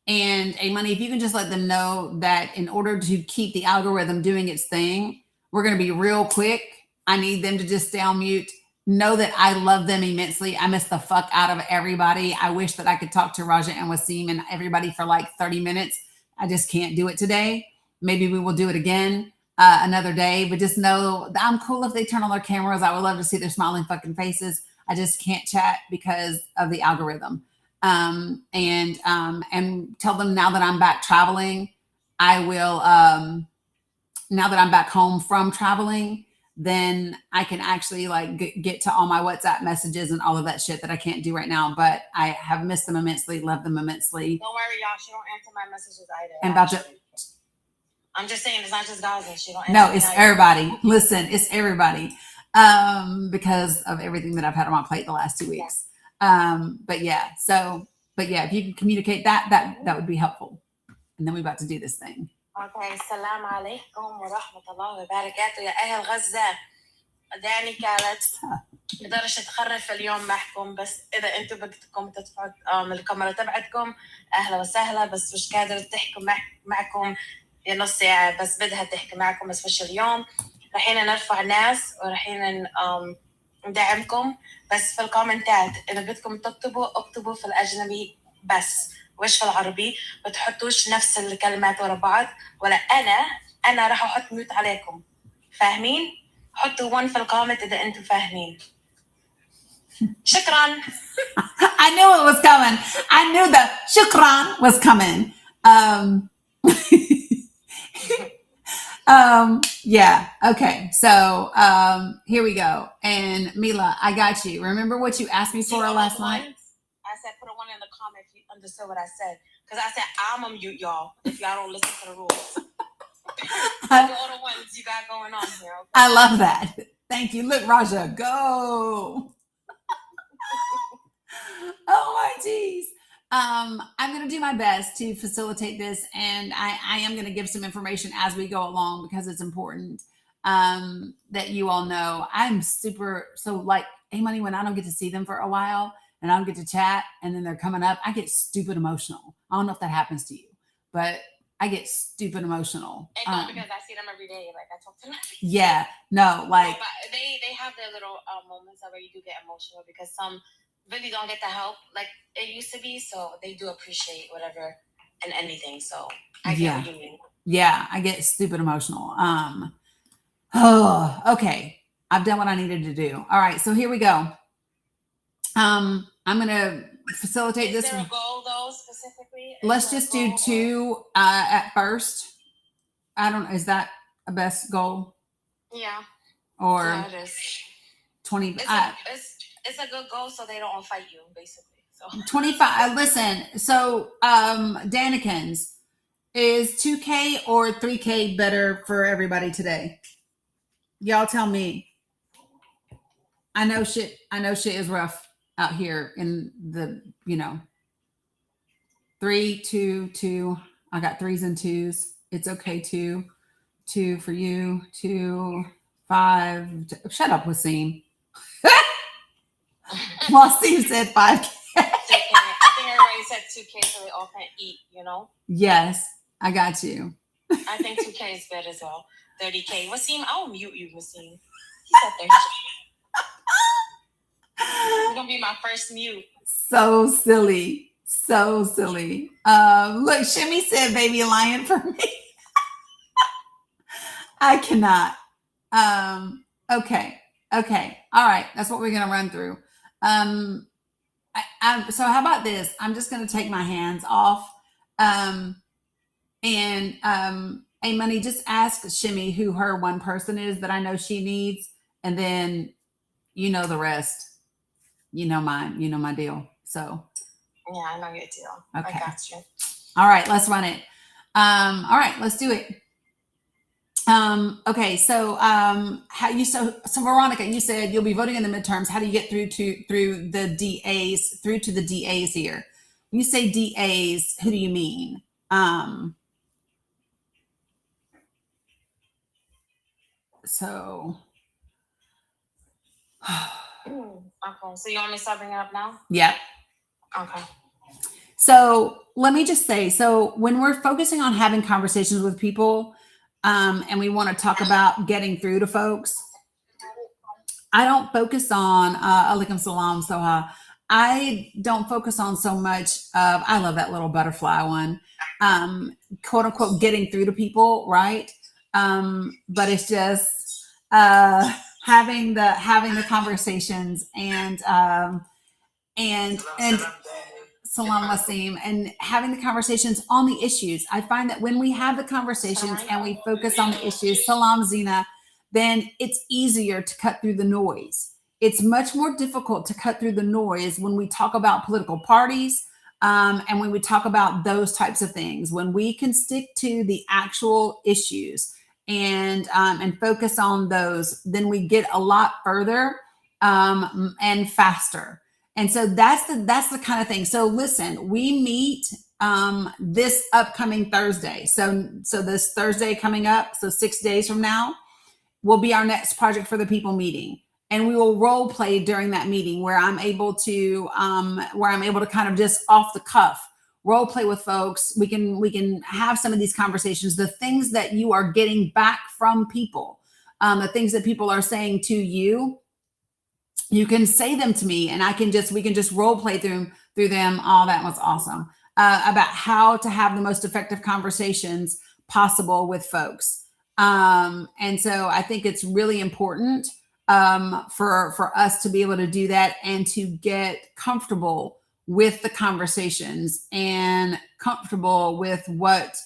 Money, if you can just let them know that in order to keep the algorithm doing its thing, we're going to be real quick. I need them to just stay on mute. Know that I love them immensely. I miss the fuck out of everybody. I wish that I could talk to Raja and Wasim and everybody for like 30 minutes. I just can't do it today. Maybe we will do it again another day, but just know that I'm cool if they turn on their cameras. I would love to see their smiling fucking faces. I just can't chat because of the algorithm. And tell them now that I'm back traveling, I will, now that I'm back home from traveling, then I can actually like get to all my WhatsApp messages and all of that shit that I can't do right now. But I have missed them immensely, love them immensely. Don't worry, y'all. She don't answer my messages either. And about to, I'm just saying, it's not just Gaza. She don't answer. No, it's everybody. Listen, it's everybody. Because of everything that I've had on my plate the last 2 weeks. But yeah, if you can communicate that would be helpful. And then we're about to do this thing. Okay, السلام عليكم ورحمة الله وبركاته يا أهل غزة. داني كانت لدرجة تخرف اليوم معكم، بس إذا أنتم بدكم تدفعوا الكاميرا تبعتكم أهلا وسهلا، بس مش قادرة تحكي معكم يا نص ساعة، بس بدها تحكي معكم، بس مش اليوم. رحين نرفع ناس ورحين ندعمكم، بس في الكومنتات إذا بدكم تكتبوا اكتبوا في الأجنبي بس، وش في العربي. ما تحطوش نفس الكلمات ورا بعض، ولا أنا راح أحط ميوت عليكم. فاهمين؟ حطوا 1 في الكومنت إذا أنتم فاهمين. شكرا. I knew it was coming. I knew the shukran was coming. Yeah. Okay. So, here we go. And Mila, I got you. Remember what you asked me for last night? I said, put a 1 in the comment if you understood what I said. Because I said, I'm going to mute y'all if y'all don't listen to the rules. All the ones you got going on here. Okay? I love that. Thank you. Look, Raja, go. Oh my geez. I'm going to do my best to facilitate this, and I am going to give some information as we go along because it's important that you all know. I'm super, so like, hey, Money, when I don't get to see them for a while and I don't get to chat and then they're coming up, I get stupid emotional. I don't know if that happens to you, but I get stupid emotional. And because I see them every day, like I talk to them. Yeah, no, like. No, but they have their little moments where you do get emotional because some really don't get the help like it used to be, so they do appreciate whatever and anything. So I get what you mean. Yeah, I get stupid emotional. Oh, okay. I've done what I needed to do. All right, so here we go. I'm gonna facilitate this. Is there a goal though specifically? Let's just do 2 at first. I don't. Is that a best goal? Yeah. Or yeah, it is. 20. It's a good goal, so they don't fight you, basically. So 25. Listen, so Danikins, is 2K or 3K better for everybody today? Y'all tell me. I know shit is rough out here in the, 3, 2, 2. I got 3s and 2s. It's okay. 2 for you. 2, 5. Shut up, Wasim. Wasim said 5K. I think everybody said 2K so they all can eat, Yes, I got you. I think 2K is good as well. 30K. Wasim, I'll mute you, Wasim. He said 30K. It's gonna be my first mute. So silly. Look, Shimmy said baby lion for me. I cannot. Okay. All right. That's what we're going to run through. So how about this? I'm just going to take my hands off. Hey, Money, just ask Shimmy who her one person is that I know she needs. And then, the rest. My deal. So. Yeah, I know your deal. Okay. I got you. All right, let's run it. All right, let's do it. Okay, so so Veronica, you said you'll be voting in the midterms. How do you get through the DAs here? When you say DAs, who do you mean? Okay, so you want me to start bringing it up now? Yep. Okay. So let me just say, so when we're focusing on having conversations with people, and we want to talk about getting through to folks, I don't focus on, alaikum salam, Soha. I don't focus on so much of, I love that little butterfly one, quote unquote, getting through to people, right? But it's just having the conversations and Salam Wasim, and having the conversations on the issues. I find that when we have the conversations and we focus on the issues, Salam Zina, then it's easier to cut through the noise. It's much more difficult to cut through the noise when we talk about political parties, and when we talk about those types of things. When we can stick to the actual issues and focus on those, then we get a lot further and faster. And so that's the kind of thing. So listen, we meet this upcoming Thursday. So this Thursday coming up, so 6 days from now, will be our next Project for the People meeting. And we will role play during that meeting where I'm able to kind of just off the cuff role play with folks. We can have some of these conversations, the things that you are getting back from people, the things that people are saying to you. You can say them to me, and we can just role play through them. Oh, that was awesome. About how to have the most effective conversations possible with folks. And so I think it's really important for us to be able to do that and to get comfortable with the conversations and comfortable with what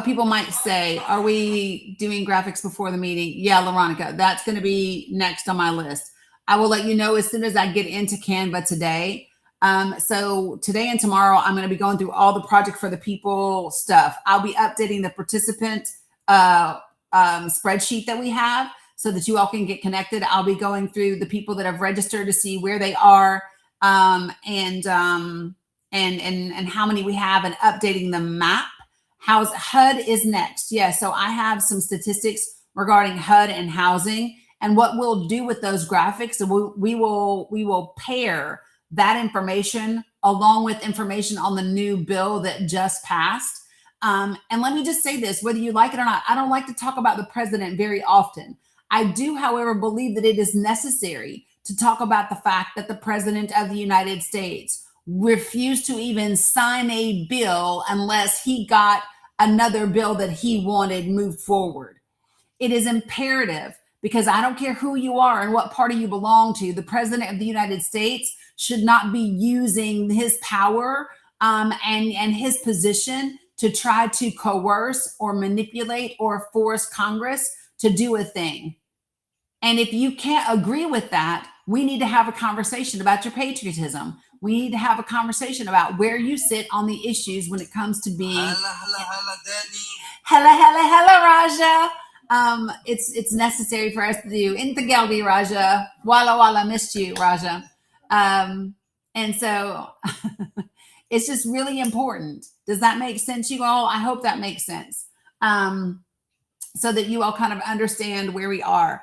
people might say. Are we doing graphics before the meeting? Yeah, Laronica, that's going to be next on my list. I will let you know as soon as I get into Canva today. So today and tomorrow, I'm going to be going through all the Project for the People stuff. I'll be updating the participant spreadsheet that we have so that you all can get connected. I'll be going through the people that have registered to see where they are and how many we have, and updating the map. HUD is next. Yeah, so I have some statistics regarding HUD and housing, and what we'll do with those graphics. So we will pair that information along with information on the new bill that just passed. And let me just say this, whether you like it or not, I don't like to talk about the president very often. I do, however, believe that it is necessary to talk about the fact that the president of the United States refused to even sign a bill unless he got another bill that he wanted moved forward. It is imperative, because I don't care who you are and what party you belong to, the president of the United States should not be using his power and his position to try to coerce or manipulate or force Congress to do a thing. And if you can't agree with that, we need to have a conversation about your patriotism. We need to have a conversation about where you sit on the issues when it comes to being. Hella, Danny. Hella, Raja. It's necessary for us to do. Inta Gelbi, Raja. Walla, missed you, Raja. And so it's just really important. Does that make sense, you all? I hope that makes sense. So that you all kind of understand where we are.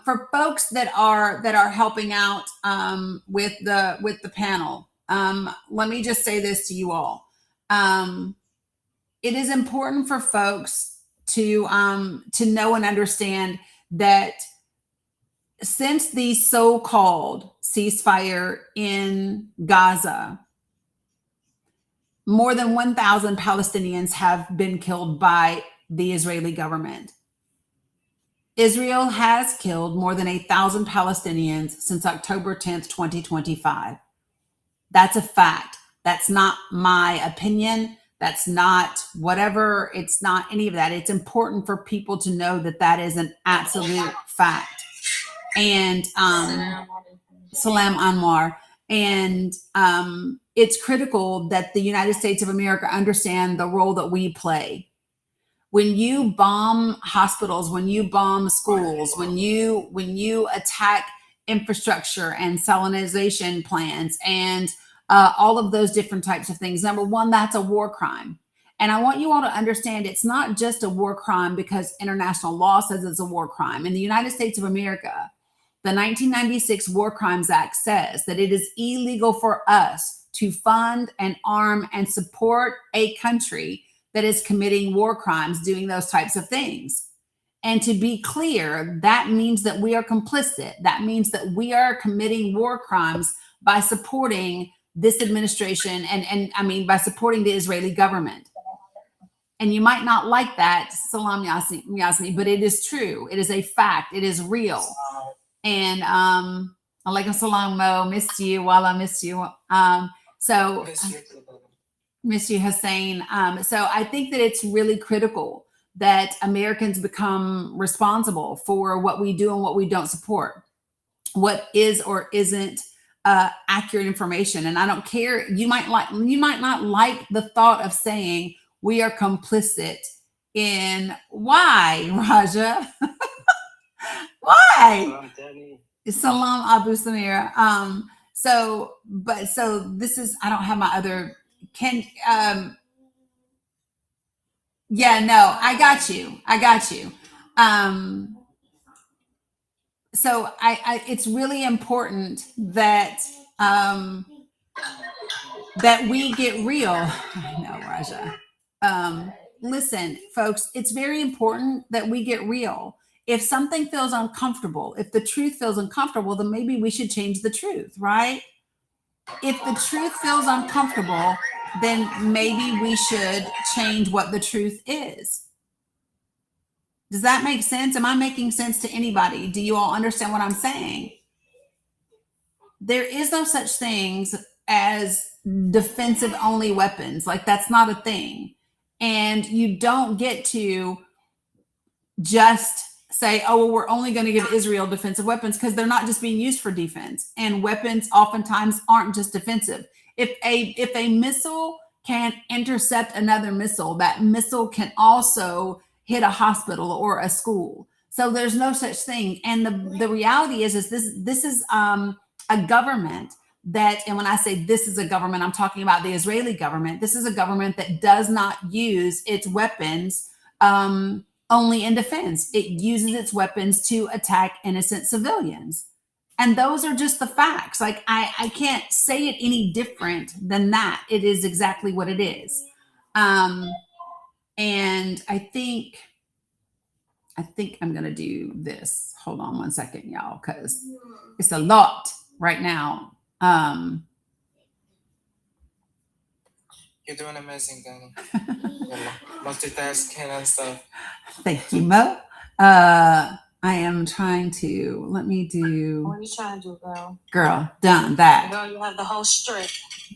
For folks that are helping out with the panel, let me just say this to you all. It is important for folks to know and understand that since the so-called ceasefire in Gaza, more than 1,000 Palestinians have been killed by the Israeli government. Israel has killed more than 1,000 Palestinians since October 10th, 2025. That's a fact. That's not my opinion. That's not whatever. It's not any of that. It's important for people to know that that is an absolute fact. And Salam Anwar. And it's critical that the United States of America understand the role that we play. When you bomb hospitals, when you bomb schools, when you attack infrastructure and salinization plants and all of those different types of things, number one, that's a war crime. And I want you all to understand it's not just a war crime because international law says it's a war crime. In the United States of America, the 1996 War Crimes Act says that it is illegal for us to fund and arm and support a country that is committing war crimes, doing those types of things. And to be clear, that means that we are complicit. That means that we are committing war crimes by supporting this administration and I mean, by supporting the Israeli government. And you might not like that, Salam Yasmi, but it is true. It is a fact. It is real. And alaikum salam, Mo, missed you, Walla, missed you. So miss you, Hussein. So I think that it's really critical that Americans become responsible for what we do and what we don't support, what is or isn't accurate information. And I don't care. You might not like the thought of saying we are complicit in why, Raja? Why? Salam Abu Samir. So this is, I don't have my other, yeah, no, I got you. So it's really important that, that we get real. I know, Raja. Listen, folks, it's very important that we get real. If something feels uncomfortable, if the truth feels uncomfortable, then maybe we should change the truth, right? If the truth feels uncomfortable, then maybe we should change what the truth is. Does that make sense? Am I making sense to anybody? Do you all understand what I'm saying? There is no such things as defensive only weapons. Like, that's not a thing. And you don't get to just say, oh, well, we're only going to give Israel defensive weapons, because they're not just being used for defense. And weapons oftentimes aren't just defensive. If a missile can intercept another missile, that missile can also hit a hospital or a school. So there's no such thing. And the reality is this is a government that, and when I say this is a government, I'm talking about the Israeli government. This is a government that does not use its weapons only in defense. It uses its weapons to attack innocent civilians. And those are just the facts. Like, I can't say it any different than that. It is exactly what it is. And I think I'm going to do this. Hold on one second, y'all, because it's a lot right now. You're doing amazing, Danny. Multitasking and stuff. Thank you, Mo. I am trying to, let me do. What are you trying to do, girl? Girl, done that. Girl, you have the whole strip.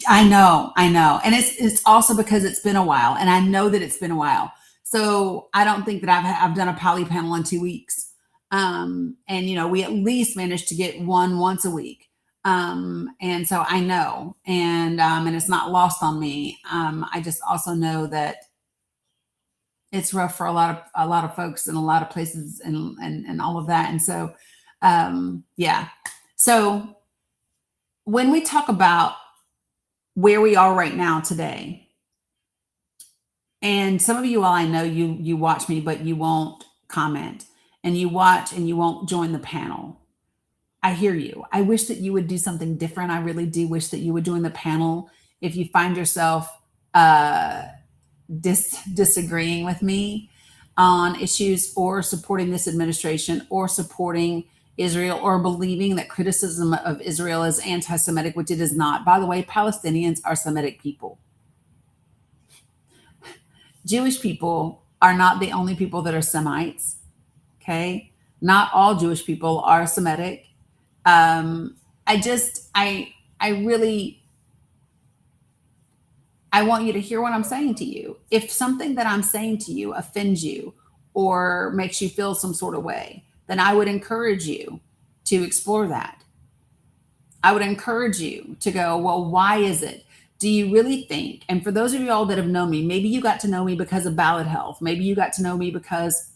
I know. And it's also because it's been a while, and I know that it's been a while. So I don't think that I've done a poly panel in 2 weeks. And, we at least managed to get one once a week. And so I know, and it's not lost on me. I just also know that it's rough for a lot of folks in a lot of places and all of that. And so, yeah. So when we talk about where we are right now today, and some of you all, I know you watch me, but you won't comment, and you watch and you won't join the panel. I hear you. I wish that you would do something different. I really do wish that you would join the panel if you find yourself disagreeing with me on issues, or supporting this administration, or supporting Israel, or believing that criticism of Israel is anti-Semitic, which it is not. By the way, Palestinians are Semitic people. Jewish people are not the only people that are Semites. Okay. Not all Jewish people are Semitic. I want you to hear what I'm saying to you. If something that I'm saying to you offends you or makes you feel some sort of way, then I would encourage you to explore that. I would encourage you to go, well, why is it? Do you really think, and for those of you all that have known me, maybe you got to know me because of ballot health. Maybe you got to know me because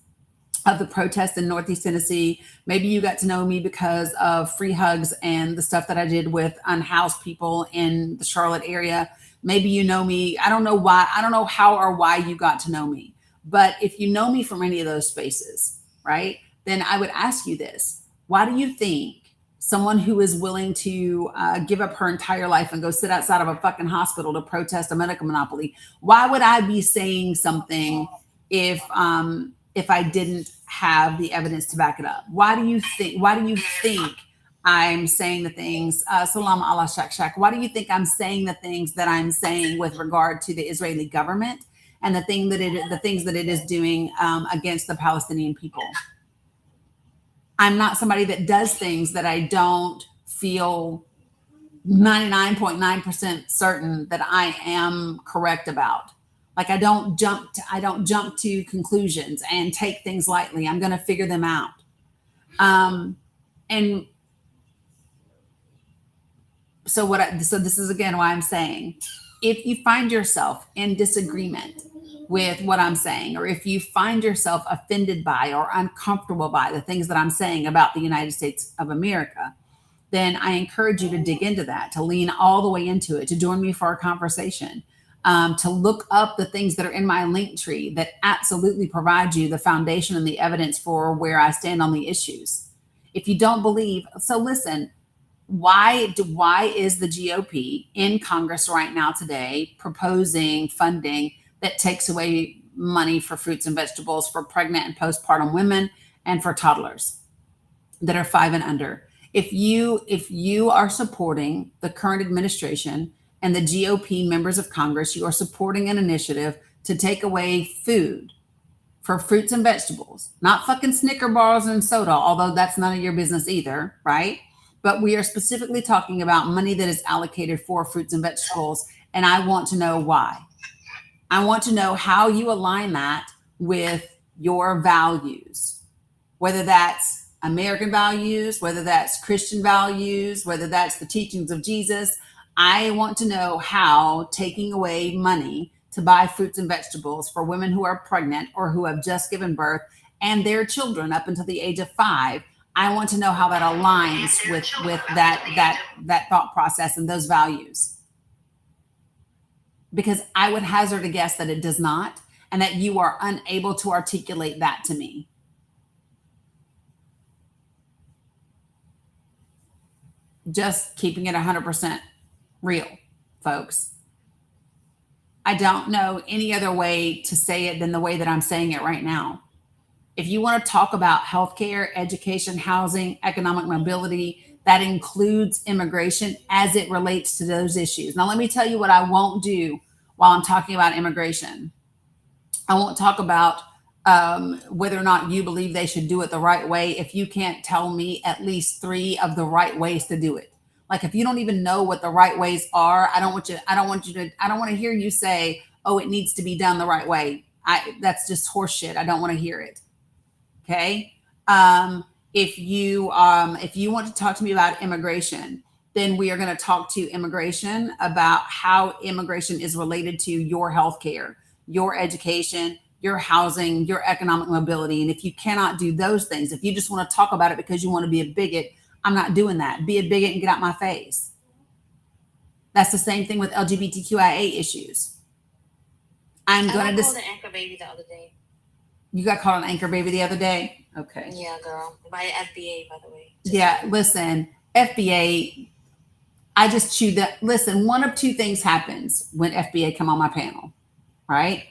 of the protests in Northeast Tennessee. Maybe you got to know me because of free hugs and the stuff that I did with unhoused people in the Charlotte area. Maybe you know me. I don't know why. I don't know how or why you got to know me. But if you know me from any of those spaces, right, then I would ask you this. Why do you think someone who is willing to give up her entire life and go sit outside of a fucking hospital to protest a medical monopoly, why would I be saying something if I didn't have the evidence to back it up? Why do you think I'm saying the things, salam Allah shak shak, why do you think I'm saying the things that I'm saying with regard to the Israeli government and the things that it is doing against the Palestinian people? I'm not somebody that does things that I don't feel 99.9% certain that I am correct about. Like I don't jump to conclusions and take things lightly. I'm going to figure them out. And so this is again why I'm saying, if you find yourself in disagreement with what I'm saying, or if you find yourself offended by or uncomfortable by the things that I'm saying about the United States of America, then I encourage you to dig into that, to lean all the way into it, to join me for a conversation, to look up the things that are in my link tree that absolutely provide you the foundation and the evidence for where I stand on the issues. If you don't believe, so listen, why is the GOP in Congress right now today proposing funding that takes away money for fruits and vegetables for pregnant and postpartum women and for toddlers that are 5 and under? If you are supporting the current administration and the GOP members of Congress, you are supporting an initiative to take away food for fruits and vegetables, not fucking Snicker bars and soda, although that's none of your business either, right? But we are specifically talking about money that is allocated for fruits and vegetables, and I want to know why. I want to know how you align that with your values, whether that's American values, whether that's Christian values, whether that's the teachings of Jesus. I want to know how taking away money to buy fruits and vegetables for women who are pregnant or who have just given birth and their children up until the age of 5, I want to know how that aligns with that thought process and those values. Because I would hazard a guess that it does not, and that you are unable to articulate that to me. Just keeping it 100% real, folks. I don't know any other way to say it than the way that I'm saying it right now. If you want to talk about healthcare, education, housing, economic mobility, that includes immigration as it relates to those issues. Now, let me tell you what I won't do while I'm talking about immigration. I won't talk about whether or not you believe they should do it the right way if you can't tell me at least 3 of the right ways to do it. Like if you don't even know what the right ways are, I don't want to hear you say, "Oh, it needs to be done the right way." That's just horseshit. I don't want to hear it. Okay. If you want to talk to me about immigration, then we are going to talk to immigration about how immigration is related to your healthcare, your education, your housing, your economic mobility. And if you cannot do those things, if you just want to talk about it because you want to be a bigot, I'm not doing that. Be a bigot and get out my face. That's the same thing with LGBTQIA issues. I got called an anchor baby the other day. You got called an anchor baby the other day? Okay. Yeah, girl. By FBA, by the way. Yeah, listen, FBA, I just chewed that. Listen, one of 2 things happens when FBA come on my panel, right?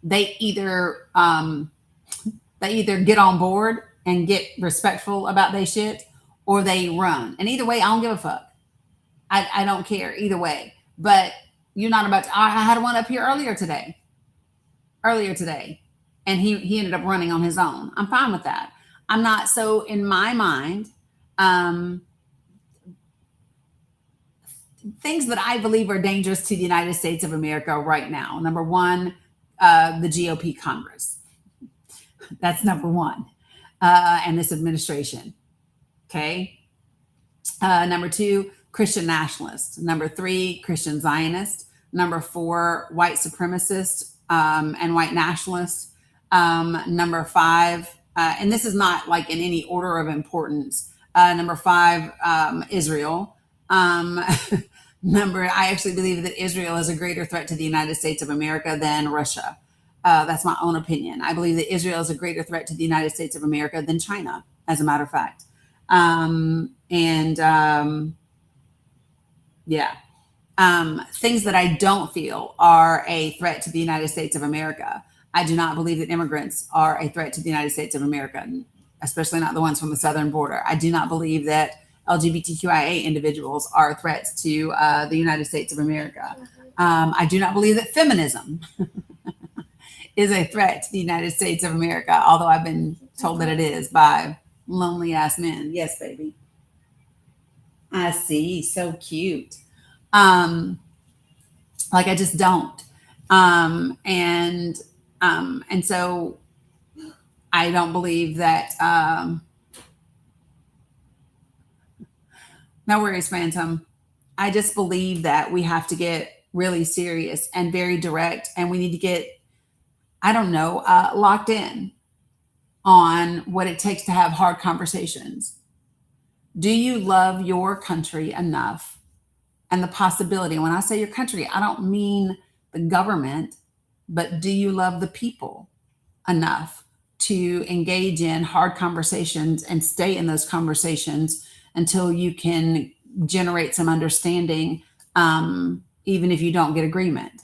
They either get on board and get respectful about their shit, or they run. And either way, I don't give a fuck. I don't care either way. But you're not about to. I had one up here earlier today, and he ended up running on his own. I'm fine with that. I'm not. So in my mind, things that I believe are dangerous to the United States of America right now. Number 1, the GOP Congress. That's number 1. And this administration. Okay. Number 2, Christian nationalists. Number 3, Christian Zionists. Number 4, white supremacists and white nationalists. Number 5, and this is not like in any order of importance. Number 5, Israel. Remember, I actually believe that Israel is a greater threat to the United States of America than Russia. That's my own opinion. I believe that Israel is a greater threat to the United States of America than China, as a matter of fact. Yeah. Things that I don't feel are a threat to the United States of America. I do not believe that immigrants are a threat to the United States of America, especially not the ones from the southern border. I do not believe that LGBTQIA individuals are threats to the United States of America. I do not believe that feminism is a threat to the United States of America, although I've been told that it is by lonely ass men. Yes, baby. I see. So cute. Like I just don't. And so I don't believe that, no worries, Phantom. I just believe that we have to get really serious and very direct, and we need to get, I don't know, locked in on what it takes to have hard conversations. Do you love your country enough? And the possibility, when I say your country, I don't mean the government, but do you love the people enough to engage in hard conversations and stay in those conversations until you can generate some understanding, even if you don't get agreement?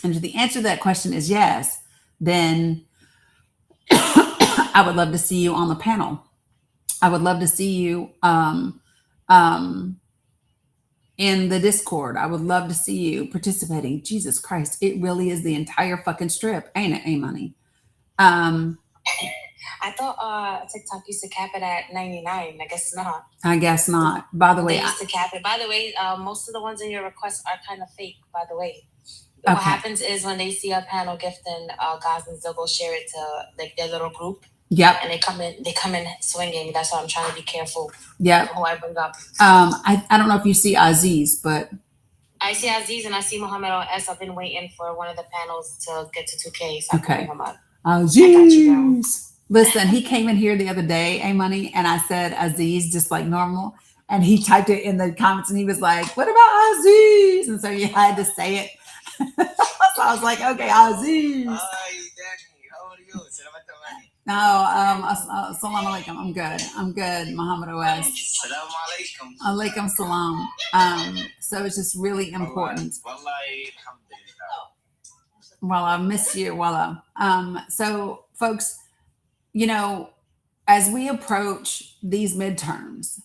And if the answer to that question is yes, then I would love to see you on the panel. I would love to see you in the Discord. I would love to see you participating. Jesus Christ, it really is the entire fucking strip, ain't it, A-Money? I thought TikTok used to cap it at 99. I guess not. I guess not. By the way, They used to cap it. By the way, most of the ones in your requests are kind of fake, by the way. Okay. What happens is when they see a panel gifting Gazans, they'll go share it to like their little group. Yep. And they come in swinging. That's why I'm trying to be careful. Yep. Who I bring up. I don't know if you see Aziz, but I see Aziz and I see Muhammad S. I've been waiting for one of the panels to get to 2K. So okay. I'm up. Aziz. Listen, he came in here the other day, A-Money, and I said Aziz just like normal. And he typed it in the comments and he was like, what about Aziz? And so you had to say it. So I was like, okay, Aziz. Hi, Danny. How are you? No, salam alaikum. I'm good. Muhammad OS. Salam alaikum. Alaikum salam. So it's just really important. Well, I miss you. Wallah. So folks, you know, as we approach these midterms,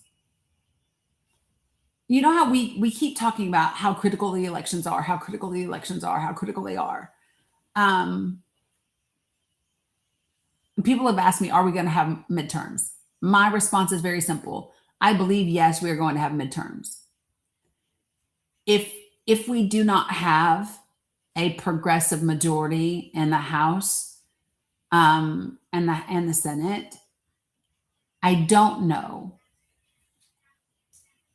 you know how we keep talking about how critical the elections are, how critical the elections are, how critical they are. People have asked me, are we going to have midterms? My response is very simple. I believe, yes, we are going to have midterms. If we do not have a progressive majority in the House and the Senate, I don't know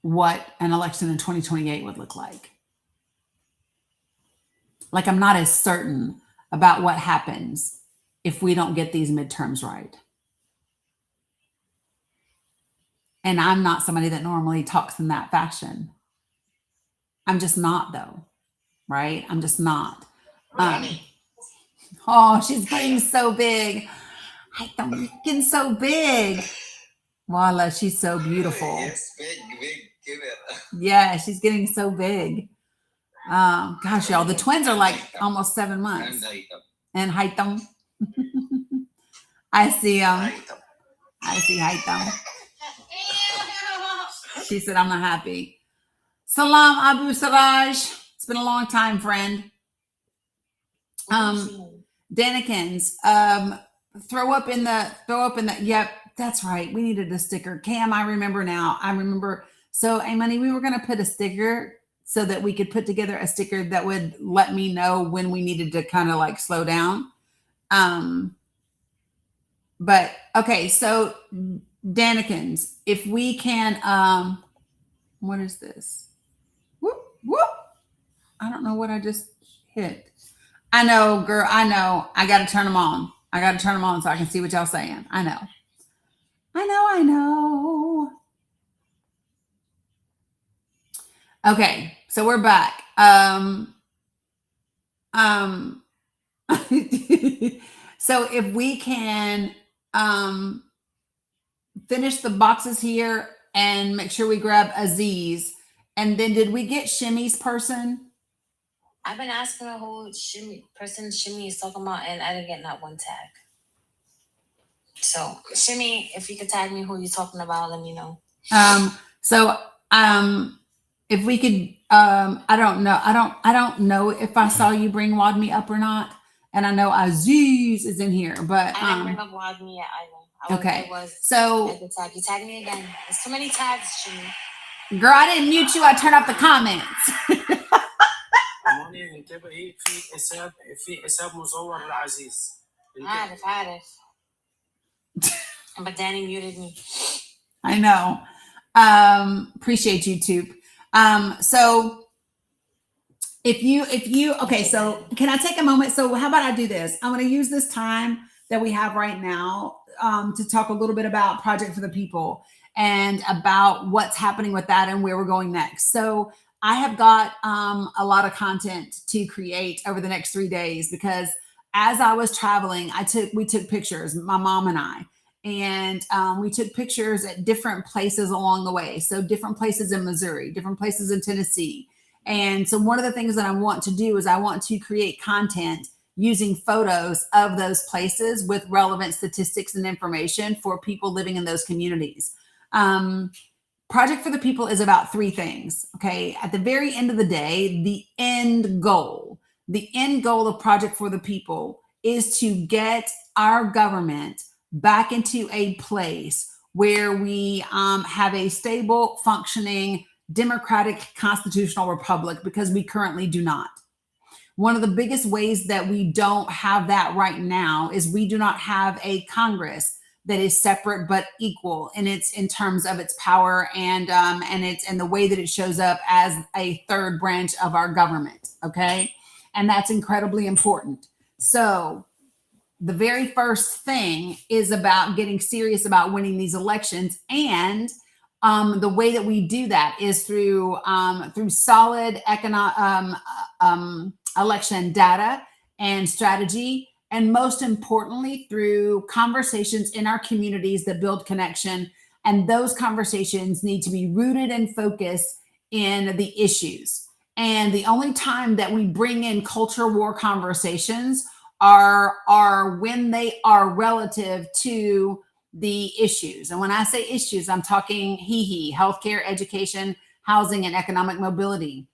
what an election in 2028 would look like. Like, I'm not as certain about what happens if we don't get these midterms right. And I'm not somebody that normally talks in that fashion. I'm just not, though, right? I'm just not. Oh, she's getting so big. I'm getting so big. Voila, she's so beautiful. Yes, big. Give it. Yeah, she's getting so big. Gosh, y'all, the twins are like almost 7 months. And Haitam. I see I see Haitam. She said, I'm not happy. Salam, Abu Saraj. It's been a long time, friend. Danikins, throw up in the, yep, that's right. We needed a sticker. Cam, I remember now. I remember. So, A-Money, we were going to put a sticker so that we could put together a sticker that would let me know when we needed to kind of like slow down. But okay, so Danikins, if we can, what is this? Whoop, whoop. I don't know what I just hit. I know, girl. I know. I got to turn them on. I got to turn them on so I can see what y'all saying. I know. Okay, so we're back. So if we can finish the boxes here and make sure we grab Aziz. And then did we get Shimmy's person? I've been asking her who Shimmy is talking about, and I didn't get not one tag. So Shimmy, if you could tag me who you're talking about, let me know. If we could, I don't know. I don't know if I saw you bring Wadmi up or not. And I know Aziz is in here, but I didn't bring up Wadmi yet either. Okay. So I could tag you. Tag me again. There's too many tags, Shimmy. Girl, I didn't mute you. I turned off the comments. عارف. But Danny muted me. I know. Appreciate YouTube. So if you, okay, so can I take a moment? So how about I do this? I'm going to use this time that we have right now to talk a little bit about Project for the People and about what's happening with that and where we're going next. So I have got a lot of content to create over the next 3 days because as I was traveling, we took pictures, my mom and I, and we took pictures at different places along the way. So different places in Missouri, different places in Tennessee. And so one of the things that I want to do is I want to create content using photos of those places with relevant statistics and information for people living in those communities. Project for the People is about 3 things. Okay. At the very end of the day, the end goal of Project for the People is to get our government back into a place where we have a stable, functioning, democratic constitutional republic, because we currently do not. One of the biggest ways that we don't have that right now is we do not have a Congress that is separate but equal in terms of its power and the way that it shows up as a third branch of our government. Okay, and that's incredibly important. So the very first thing is about getting serious about winning these elections, and the way that we do that is through solid election data and strategy, and most importantly, through conversations in our communities that build connection. And those conversations need to be rooted and focused in the issues. And the only time that we bring in culture war conversations are when they are relative to the issues. And when I say issues, I'm talking healthcare, education, housing, and economic mobility.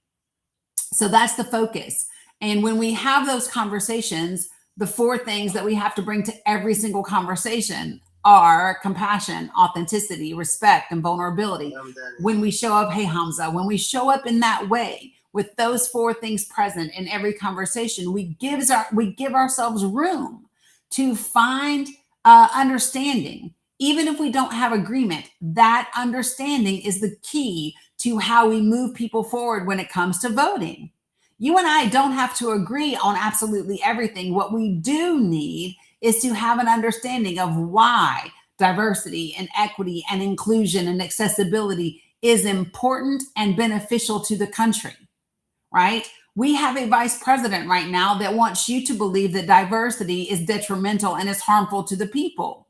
So that's the focus. And when we have those conversations, the 4 things that we have to bring to every single conversation are compassion, authenticity, respect, and vulnerability. When we show up, hey Hamza, when we show up in that way, with those 4 things present in every conversation, we give ourselves room to find understanding. Even if we don't have agreement, that understanding is the key to how we move people forward when it comes to voting. You and I don't have to agree on absolutely everything. What we do need is to have an understanding of why diversity and equity and inclusion and accessibility is important and beneficial to the country, right? We have a vice president right now that wants you to believe that diversity is detrimental and is harmful to the people.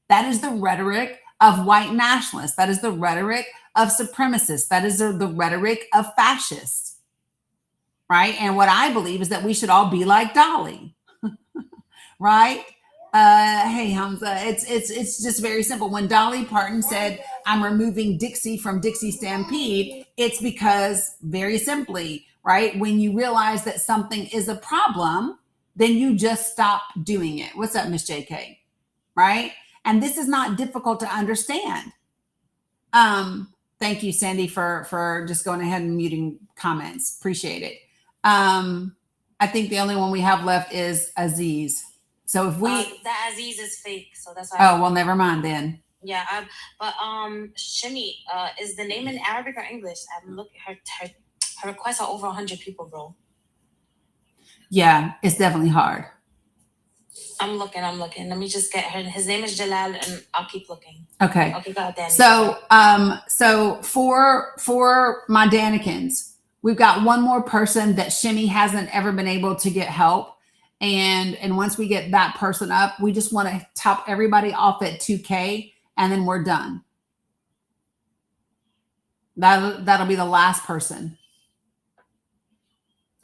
That is the rhetoric of white nationalists. That is the rhetoric of supremacists. That is the rhetoric of fascists, right? And what I believe is that we should all be like Dolly, right? Hey Hamza, it's just very simple. When Dolly Parton said, "I'm removing Dixie from Dixie Stampede," it's because, very simply, right, when you realize that something is a problem, then you just stop doing it. What's up, Miss JK? Right? And this is not difficult to understand. Thank you, Sandy, for just going ahead and muting comments. Appreciate it. I think the only one we have left is Aziz. So if we that Aziz is fake, so that's why. Oh, well, never mind then. Yeah, but Shimmy, is the name in Arabic or English? I'm looking. Her requests are over 100 people, bro. Yeah, it's definitely hard. I'm looking. Let me just get her. His name is Jalal, and I'll keep looking. Okay. Okay, go ahead, Danny. So for my Danikins, we've got one more person that Shimmy hasn't ever been able to get help. And once we get that person up, we just want to top everybody off at 2K, and then we're done. That'll be the last person.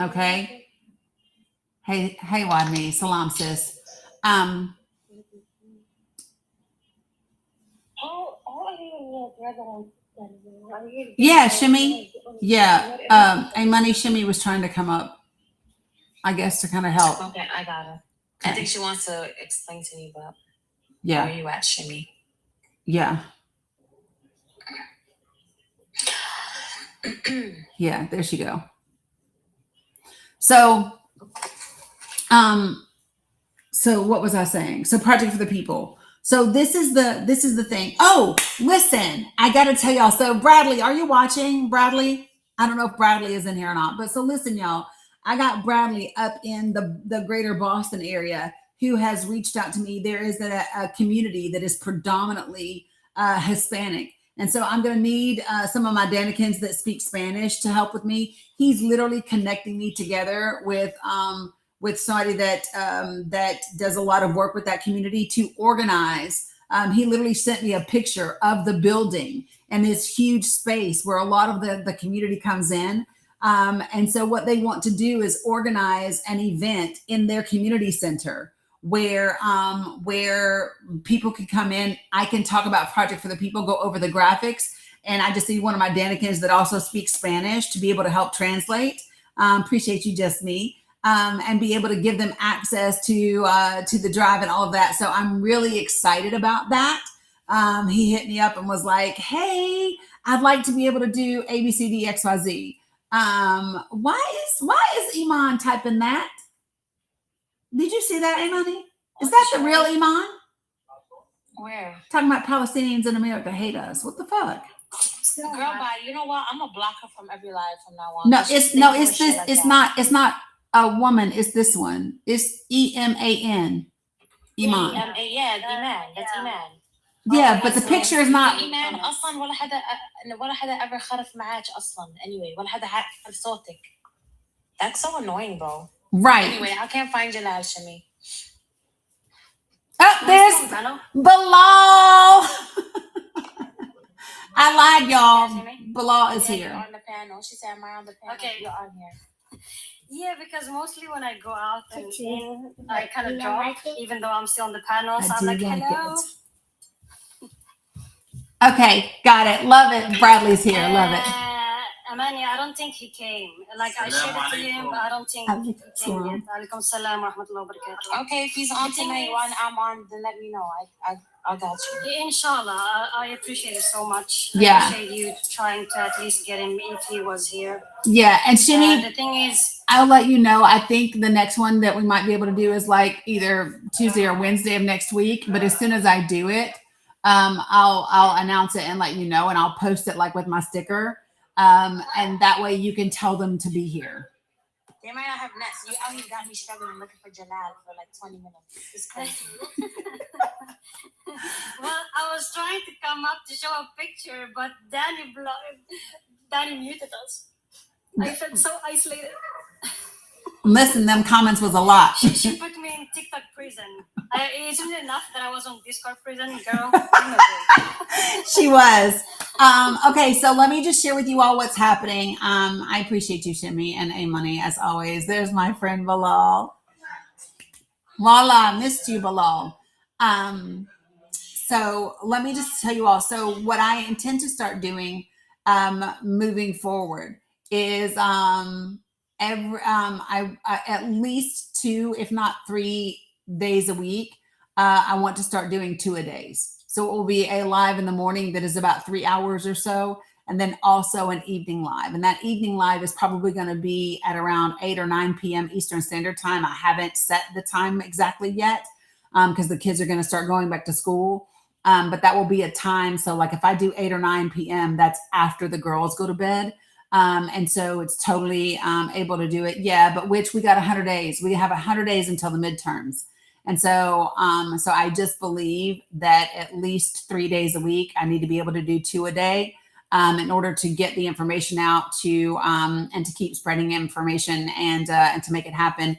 Okay. Hey, Wadmi, salam sis. How are you brother? Yeah, Shimmy. Yeah. Money Shimmy was trying to come up, I guess, to kind of help. Okay, I got her. Okay. I think she wants to explain to me about Yeah. where you at, Shimmy. Yeah. Yeah, there she go. So what was I saying? So Project for the People. So this is the thing. Oh, listen, I got to tell y'all. So Bradley, are you watching? Bradley? I don't know if Bradley is in here or not, but so listen, y'all. I got Bradley up in the greater Boston area who has reached out to me. There is a community that is predominantly Hispanic. And so I'm going to need some of my Danikins that speak Spanish to help with me. He's literally connecting me together with somebody that does a lot of work with that community to organize. He literally sent me a picture of the building and this huge space where a lot of the community comes in. And so what they want to do is organize an event in their community center where people can come in. I can talk about Project for the People, go over the graphics, and I just need one of my Danikins that also speaks Spanish to be able to help translate. Appreciate you, just me. And be able to give them access to the drive and all of that. So I'm really excited about that. He hit me up and was like, "Hey, I'd like to be able to do ABCD XYZ." Why is Iman typing that? Did you see that, Imani? Is that the real Iman? Where? Talking about Palestinians in America hate us. What the fuck? Girl, bye. You know what? I'm gonna block her from every live from now on. No, it's this. Like it's not a woman. It's this one. It's EMAN. Iman. Yeah, Iman. That's Iman. Yeah, but the picture is not. إيمان أصلاً ولا حدا ever خرف معاك أصلاً. Anyway, ولا حدا عارف صوتك. That's so annoying, bro. Right. Anyway, I can't find Jalal, Shimmy. Oh, there's Bilal. I lied, y'all. Bilal is here. You're on the panel. She said, "Am I on the panel?" Okay. You're on here. Yeah, because mostly when I go out and in, I kind of drop, even though I'm still on the panel. So I'm like, hello. Okay, got it. Love it. Bradley's here. Love it. Amani, I don't think he came. Like, I shared it to him, but I don't think he came yet. Alaikum salam wa rahmatullahi wa barakatuh. Okay, if he's on tonight, when I'm on, then let me know. I got you. Inshallah, I appreciate it so much. Yeah. I appreciate you trying to at least get him if he was here. Yeah, and Shimmy, the thing is, I'll let you know. I think the next one that we might be able to do is like either Tuesday or Wednesday of next week. But as soon as I do it, I'll announce it and let you know, and I'll post it like with my sticker. And that way you can tell them to be here. They might not have nets. You only got me struggling looking for Jalal for like 20 minutes. It's crazy. Well, I was trying to come up to show a picture, but Danny muted us. I felt so isolated. Listen, them comments was a lot. She put me in TikTok prison. Isn't it enough that I was on Discord prison, girl? She was. Okay, so let me just share with you all what's happening. I appreciate you, Shimmy, and A-Money, as always. There's my friend Bilal. Voila, missed you, Bilal. So let me just tell you all. So what I intend to start doing moving forward is at least 2, if not 3 days a week. I want to start doing 2-a-days. So it will be a live in the morning that is about 3 hours or so, and then also an evening live. And that evening live is probably going to be at around 8 or 9 p.m. Eastern Standard Time. I haven't set the time exactly yet because the kids are going to start going back to school. But that will be a time. So like if I do 8 or 9 p.m., that's after the girls go to bed. And so it's totally able to do it. Yeah, but which we got 100 days. We have 100 days until the midterms. And so, so I just believe that at least 3 days a week, I need to be able to do 2 a day, in order to get the information out to, and to keep spreading information and to make it happen.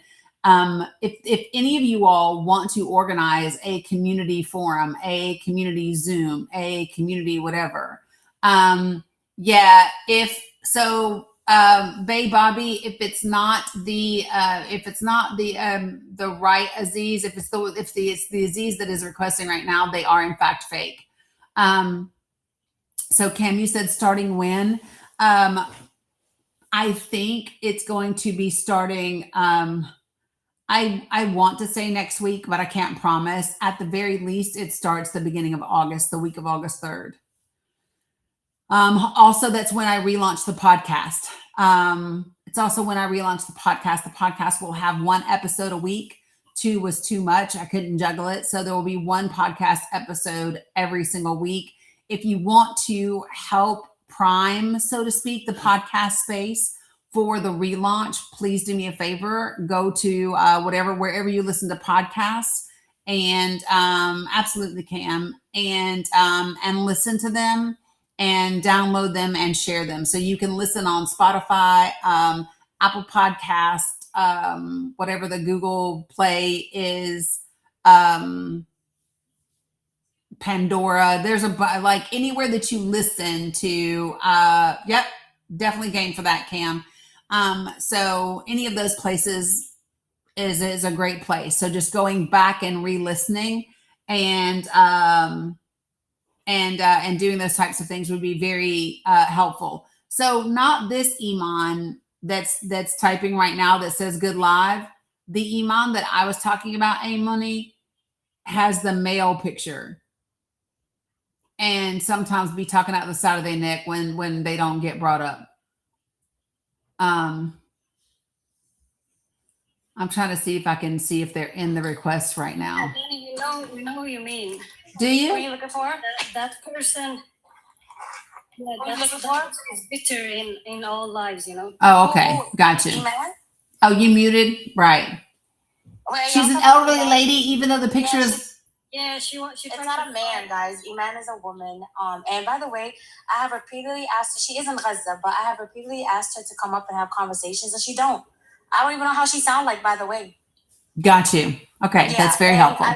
If any of you all want to organize a community forum, a community Zoom, a community whatever, yeah, if so, Bay Bobby, if it's not the right Aziz, if it's the Aziz that is requesting right now, they are in fact fake. So Cam, you said starting when? I think it's going to be starting. I want to say next week, but I can't promise. At the very least, it starts the beginning of August, the week of August 3rd. Also, that's when I relaunch the podcast. It's also when I relaunch the podcast. The podcast will have 1 episode a week. 2 was too much. I couldn't juggle it. So there will be 1 podcast episode every single week. If you want to help prime, so to speak, the podcast space for the relaunch, please do me a favor. Go to wherever you listen to podcasts, and absolutely Cam, and listen to them and download them and share them. So you can listen on Spotify, Apple Podcast, whatever the Google Play is, Pandora. There's like anywhere that you listen to. Yep, definitely game for that, Cam. So any of those places is a great place. So just going back and re-listening and doing those types of things would be very helpful. So not this Iman that's typing right now that says good live. The Iman that I was talking about, Money, has the male picture, and sometimes be talking out the side of their neck when they don't get brought up. I'm trying to see if I can see if they're in the request right now. We know who you mean. Do you? Who are you looking for? That person. Yeah, Who are you looking for? that is bitter in all lives, you know. Oh, okay. Gotcha. Iman? Oh, you muted? Right. Wait, She's y'all an talking about elderly Iman? lady, even though the picture is. Yeah, she It's not a man, guys. Iman is a woman. And by the way, I have repeatedly asked her. She is in Gaza, but I have repeatedly asked her to come up and have conversations, and she don't. I don't even know how she sound like, by the way. Got you. Okay, Yeah, that's very and helpful.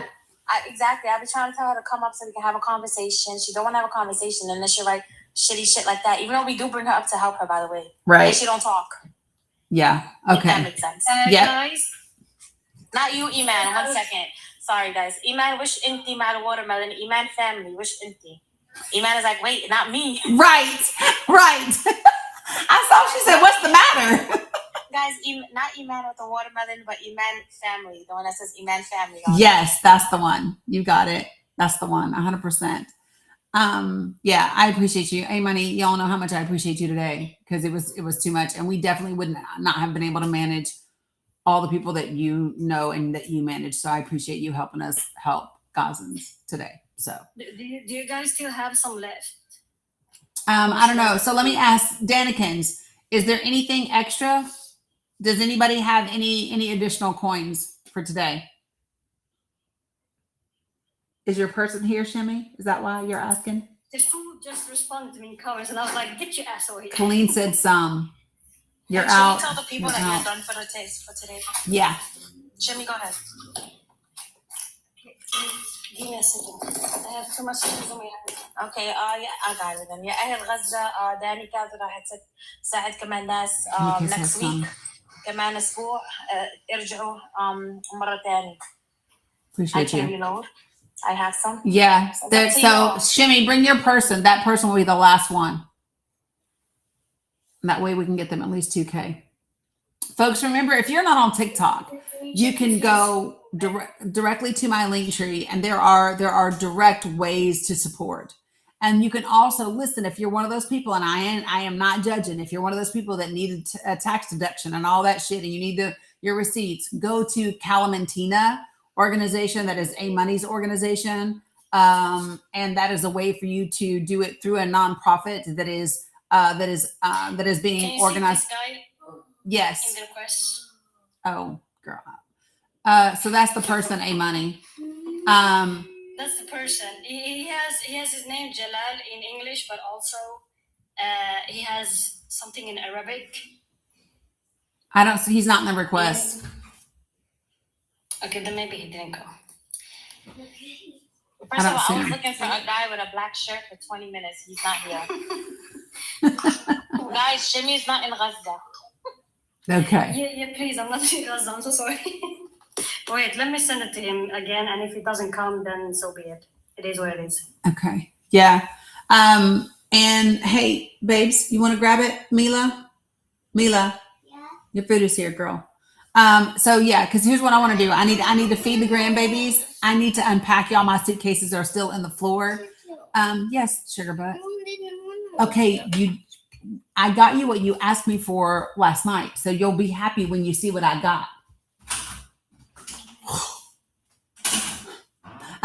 Exactly. I've been trying to tell her to come up so we can have a conversation. She don't want to have a conversation, and then she write shitty shit like that. Even though we do bring her up to help her, by the way. Right. And she don't talk. Yeah. If that Okay. makes sense. Yeah. Guys, Not you, Iman. 1 second. Sorry, guys. Iman, wish inti mal watermelon. Iman family, wish inti. Iman is like, wait, not me. Right. Right. I saw she said, "What's the matter?" Guys, not Iman with the watermelon, but Iman family. The one that says Iman family. on it. Yes, that's the one. You got it. That's the one. 100%. Yeah, I appreciate you. Hey, Money, y'all know how much I appreciate you today, because it was too much, and we definitely would not have been able to manage all the people that you know and that you manage. So I appreciate you helping us help Gazans today. So do you guys still have some left? I don't know. So let me ask Danikins, is there anything extra? Does anybody have any additional coins for today? Is your person here, Shimmy? Is that why you're asking? The food just responded to me in comments, and I was like, "Get your ass over here." Colleen said some. You're Should out. we tell the people You're that out. you're done for the taste for today? Yeah. Shimmy, go ahead. Give me a second. I have too much things on my hands. اوكي يا قاعدة إذن يا أهل غزة داني كانت راح تساعد كمان ناس next week كمان أسبوع ارجعوا مرة تانية. Appreciate I can you. reload. I have some. Yeah. So There, that's so you. Shimmy, bring your person. That person will be the last one. And that way we can get them at least 2K. Folks, remember, if you're not on TikTok, you can go directly to my link tree, and there are direct ways to support. And you can also listen if you're one of those people, and I am not judging. If you're one of those people that needed a tax deduction and all that shit, and you need your receipts, go to Calamantina organization. That is A Money's organization, and that is a way for you to do it through a nonprofit that is being Can you organized. see this guy Yes. in the request? Oh, girl. So that's the person, A Money. That's the person. He has his name Jalal in English, but also he has something in Arabic. I don't. He's not in the request. Okay, then maybe he didn't go. First of all, I was him. looking for a guy with a black shirt for 20 minutes. He's not here. Guys, Shimmy's not in Gaza. Okay. Yeah, please. I'm not in Gaza. I'm so sorry. Wait, let me send it to him again, and if he doesn't come, then so be it. It is what it is. Okay. Yeah. And hey, babes, you want to grab it, Mila? Mila, yeah. Your food is here, girl. So yeah, because here's what I want to do. I need to feed the grandbabies. I need to unpack y'all. My suitcases are still in the floor. Yes, sugar butt. Okay, I got you what you asked me for last night, so you'll be happy when you see what I got.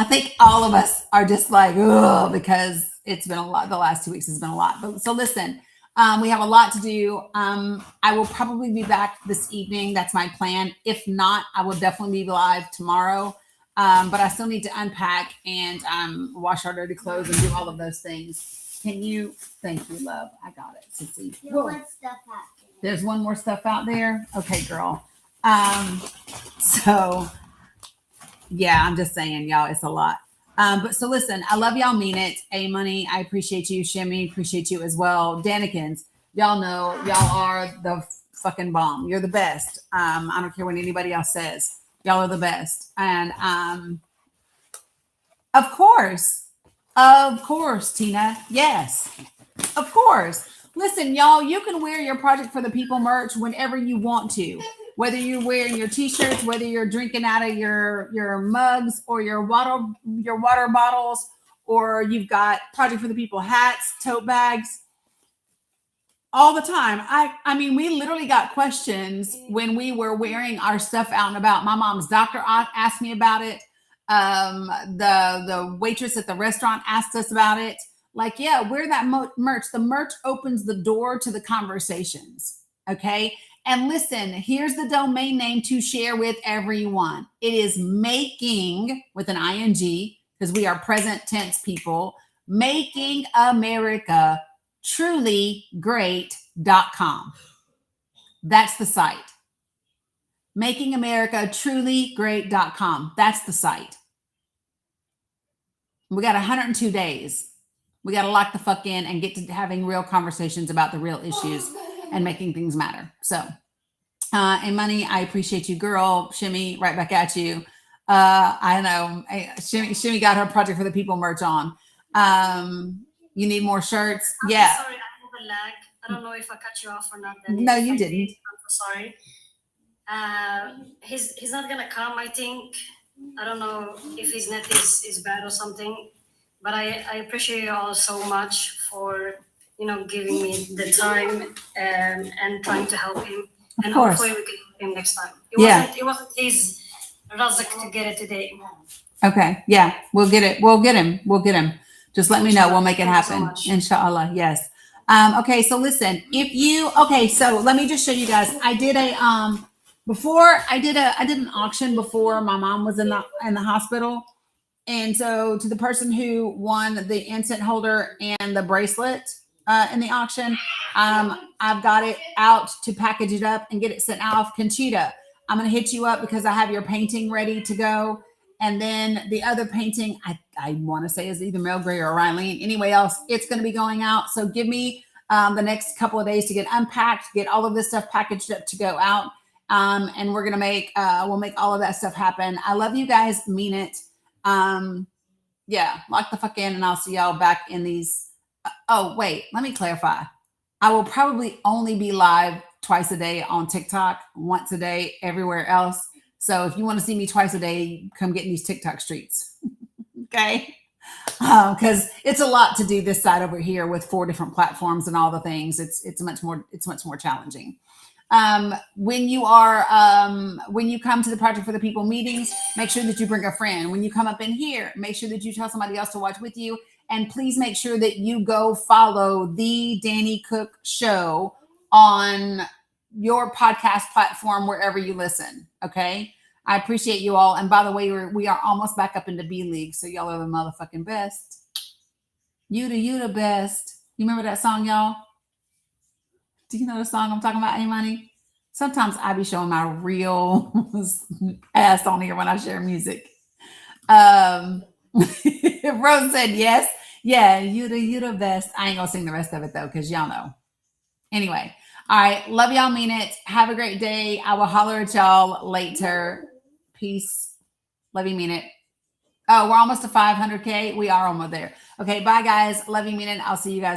I think all of us are just like, ugh, because it's been a lot. The last 2 weeks has been a lot. But so listen, we have a lot to do. I will probably be back this evening. That's my plan. If not, I will definitely be live tomorrow. But I still need to unpack and wash our dirty clothes and do all of those things. Can you? Thank you, love. I got it. Sissy. There's one more stuff out there. Okay, girl. So yeah, I'm just saying, y'all, it's a lot. But so listen, I love y'all, mean it. A Money, I appreciate you. Shimmy, appreciate you as well. Danikins, y'all know y'all are the fucking bomb. You're the best. I don't care what anybody else says. Y'all are the best. And of course, Tina. Yes, of course. Listen, y'all, you can wear your Project for the People merch whenever you want to. Whether you're wearing your t-shirts, whether you're drinking out of your mugs or your water bottles, or you've got Project for the People hats, tote bags, all the time. I mean, we literally got questions when we were wearing our stuff out and about. My mom's doctor asked me about it. The waitress at the restaurant asked us about it. Like, yeah, wear that merch. The merch opens the door to the conversations. Okay. And listen, here's the domain name to share with everyone. It is making, with an ing, because we are present tense people, Making America Truly Great.com. That's the site. Making America Truly Great.com. That's the site. We got 102 days. We got to lock the fuck in and get to having real conversations about the real issues and making things matter. So, and Money, I appreciate you, girl. Shimmy, right back at you. I know Shimmy got her Project for the People merch on. You need more shirts? I'm Yeah. sorry, I have a lag. I don't know if I cut you off or not. Then No, you didn't. I'm so sorry. He's not gonna come. I think. I don't know if his net is bad or something. But I appreciate you all so much for giving me the time and trying to help him. And hopefully we can help him next time. It wasn't his razak to get it today. Okay. Yeah, we'll get it. We'll get him. Just let me know. We'll make it happen. Inshallah. Yes. Okay. So listen, so let me just show you guys. I did I did an auction before my mom was in the hospital. And so to the person who won the incense holder and the bracelet in the auction, I've got it out to package it up and get it sent off. Conchita, I'm going to hit you up because I have your painting ready to go. And then the other painting, I want to say is either Mel Gray or Rylene. Anyway else, it's going to be going out. So give me the next couple of days to get unpacked, get all of this stuff packaged up to go out. And we're going to we'll make all of that stuff happen. I love you guys. Mean it. Yeah, lock the fuck in and I'll see y'all back in these. Oh, wait, let me clarify. I will probably only be live twice a day on TikTok, once a day everywhere else. So if you want to see me twice a day, come get in these TikTok streets. Okay. Because it's a lot to do this side over here with 4 different platforms and all the things. It's much more challenging. When you come to the Project for the People meetings, make sure that you bring a friend. When you come up in here, make sure that you tell somebody else to watch with you. And please make sure that you go follow the Danny Cook Show on your podcast platform, wherever you listen. Okay. I appreciate you all. And by the way, we are almost back up into B League. So y'all are the motherfucking best. You the best. You remember that song, y'all? Do you know the song I'm talking about, A-Money? Sometimes I be showing my real ass on here when I share music. Rose said yes. Yeah, you the best. I ain't gonna sing the rest of it though, because y'all know. Anyway, all right. Love y'all, mean it. Have a great day. I will holler at y'all later. Peace. Love you, mean it. Oh, we're almost to 500K. We are almost there. Okay, bye guys. Love you, mean it. I'll see you guys.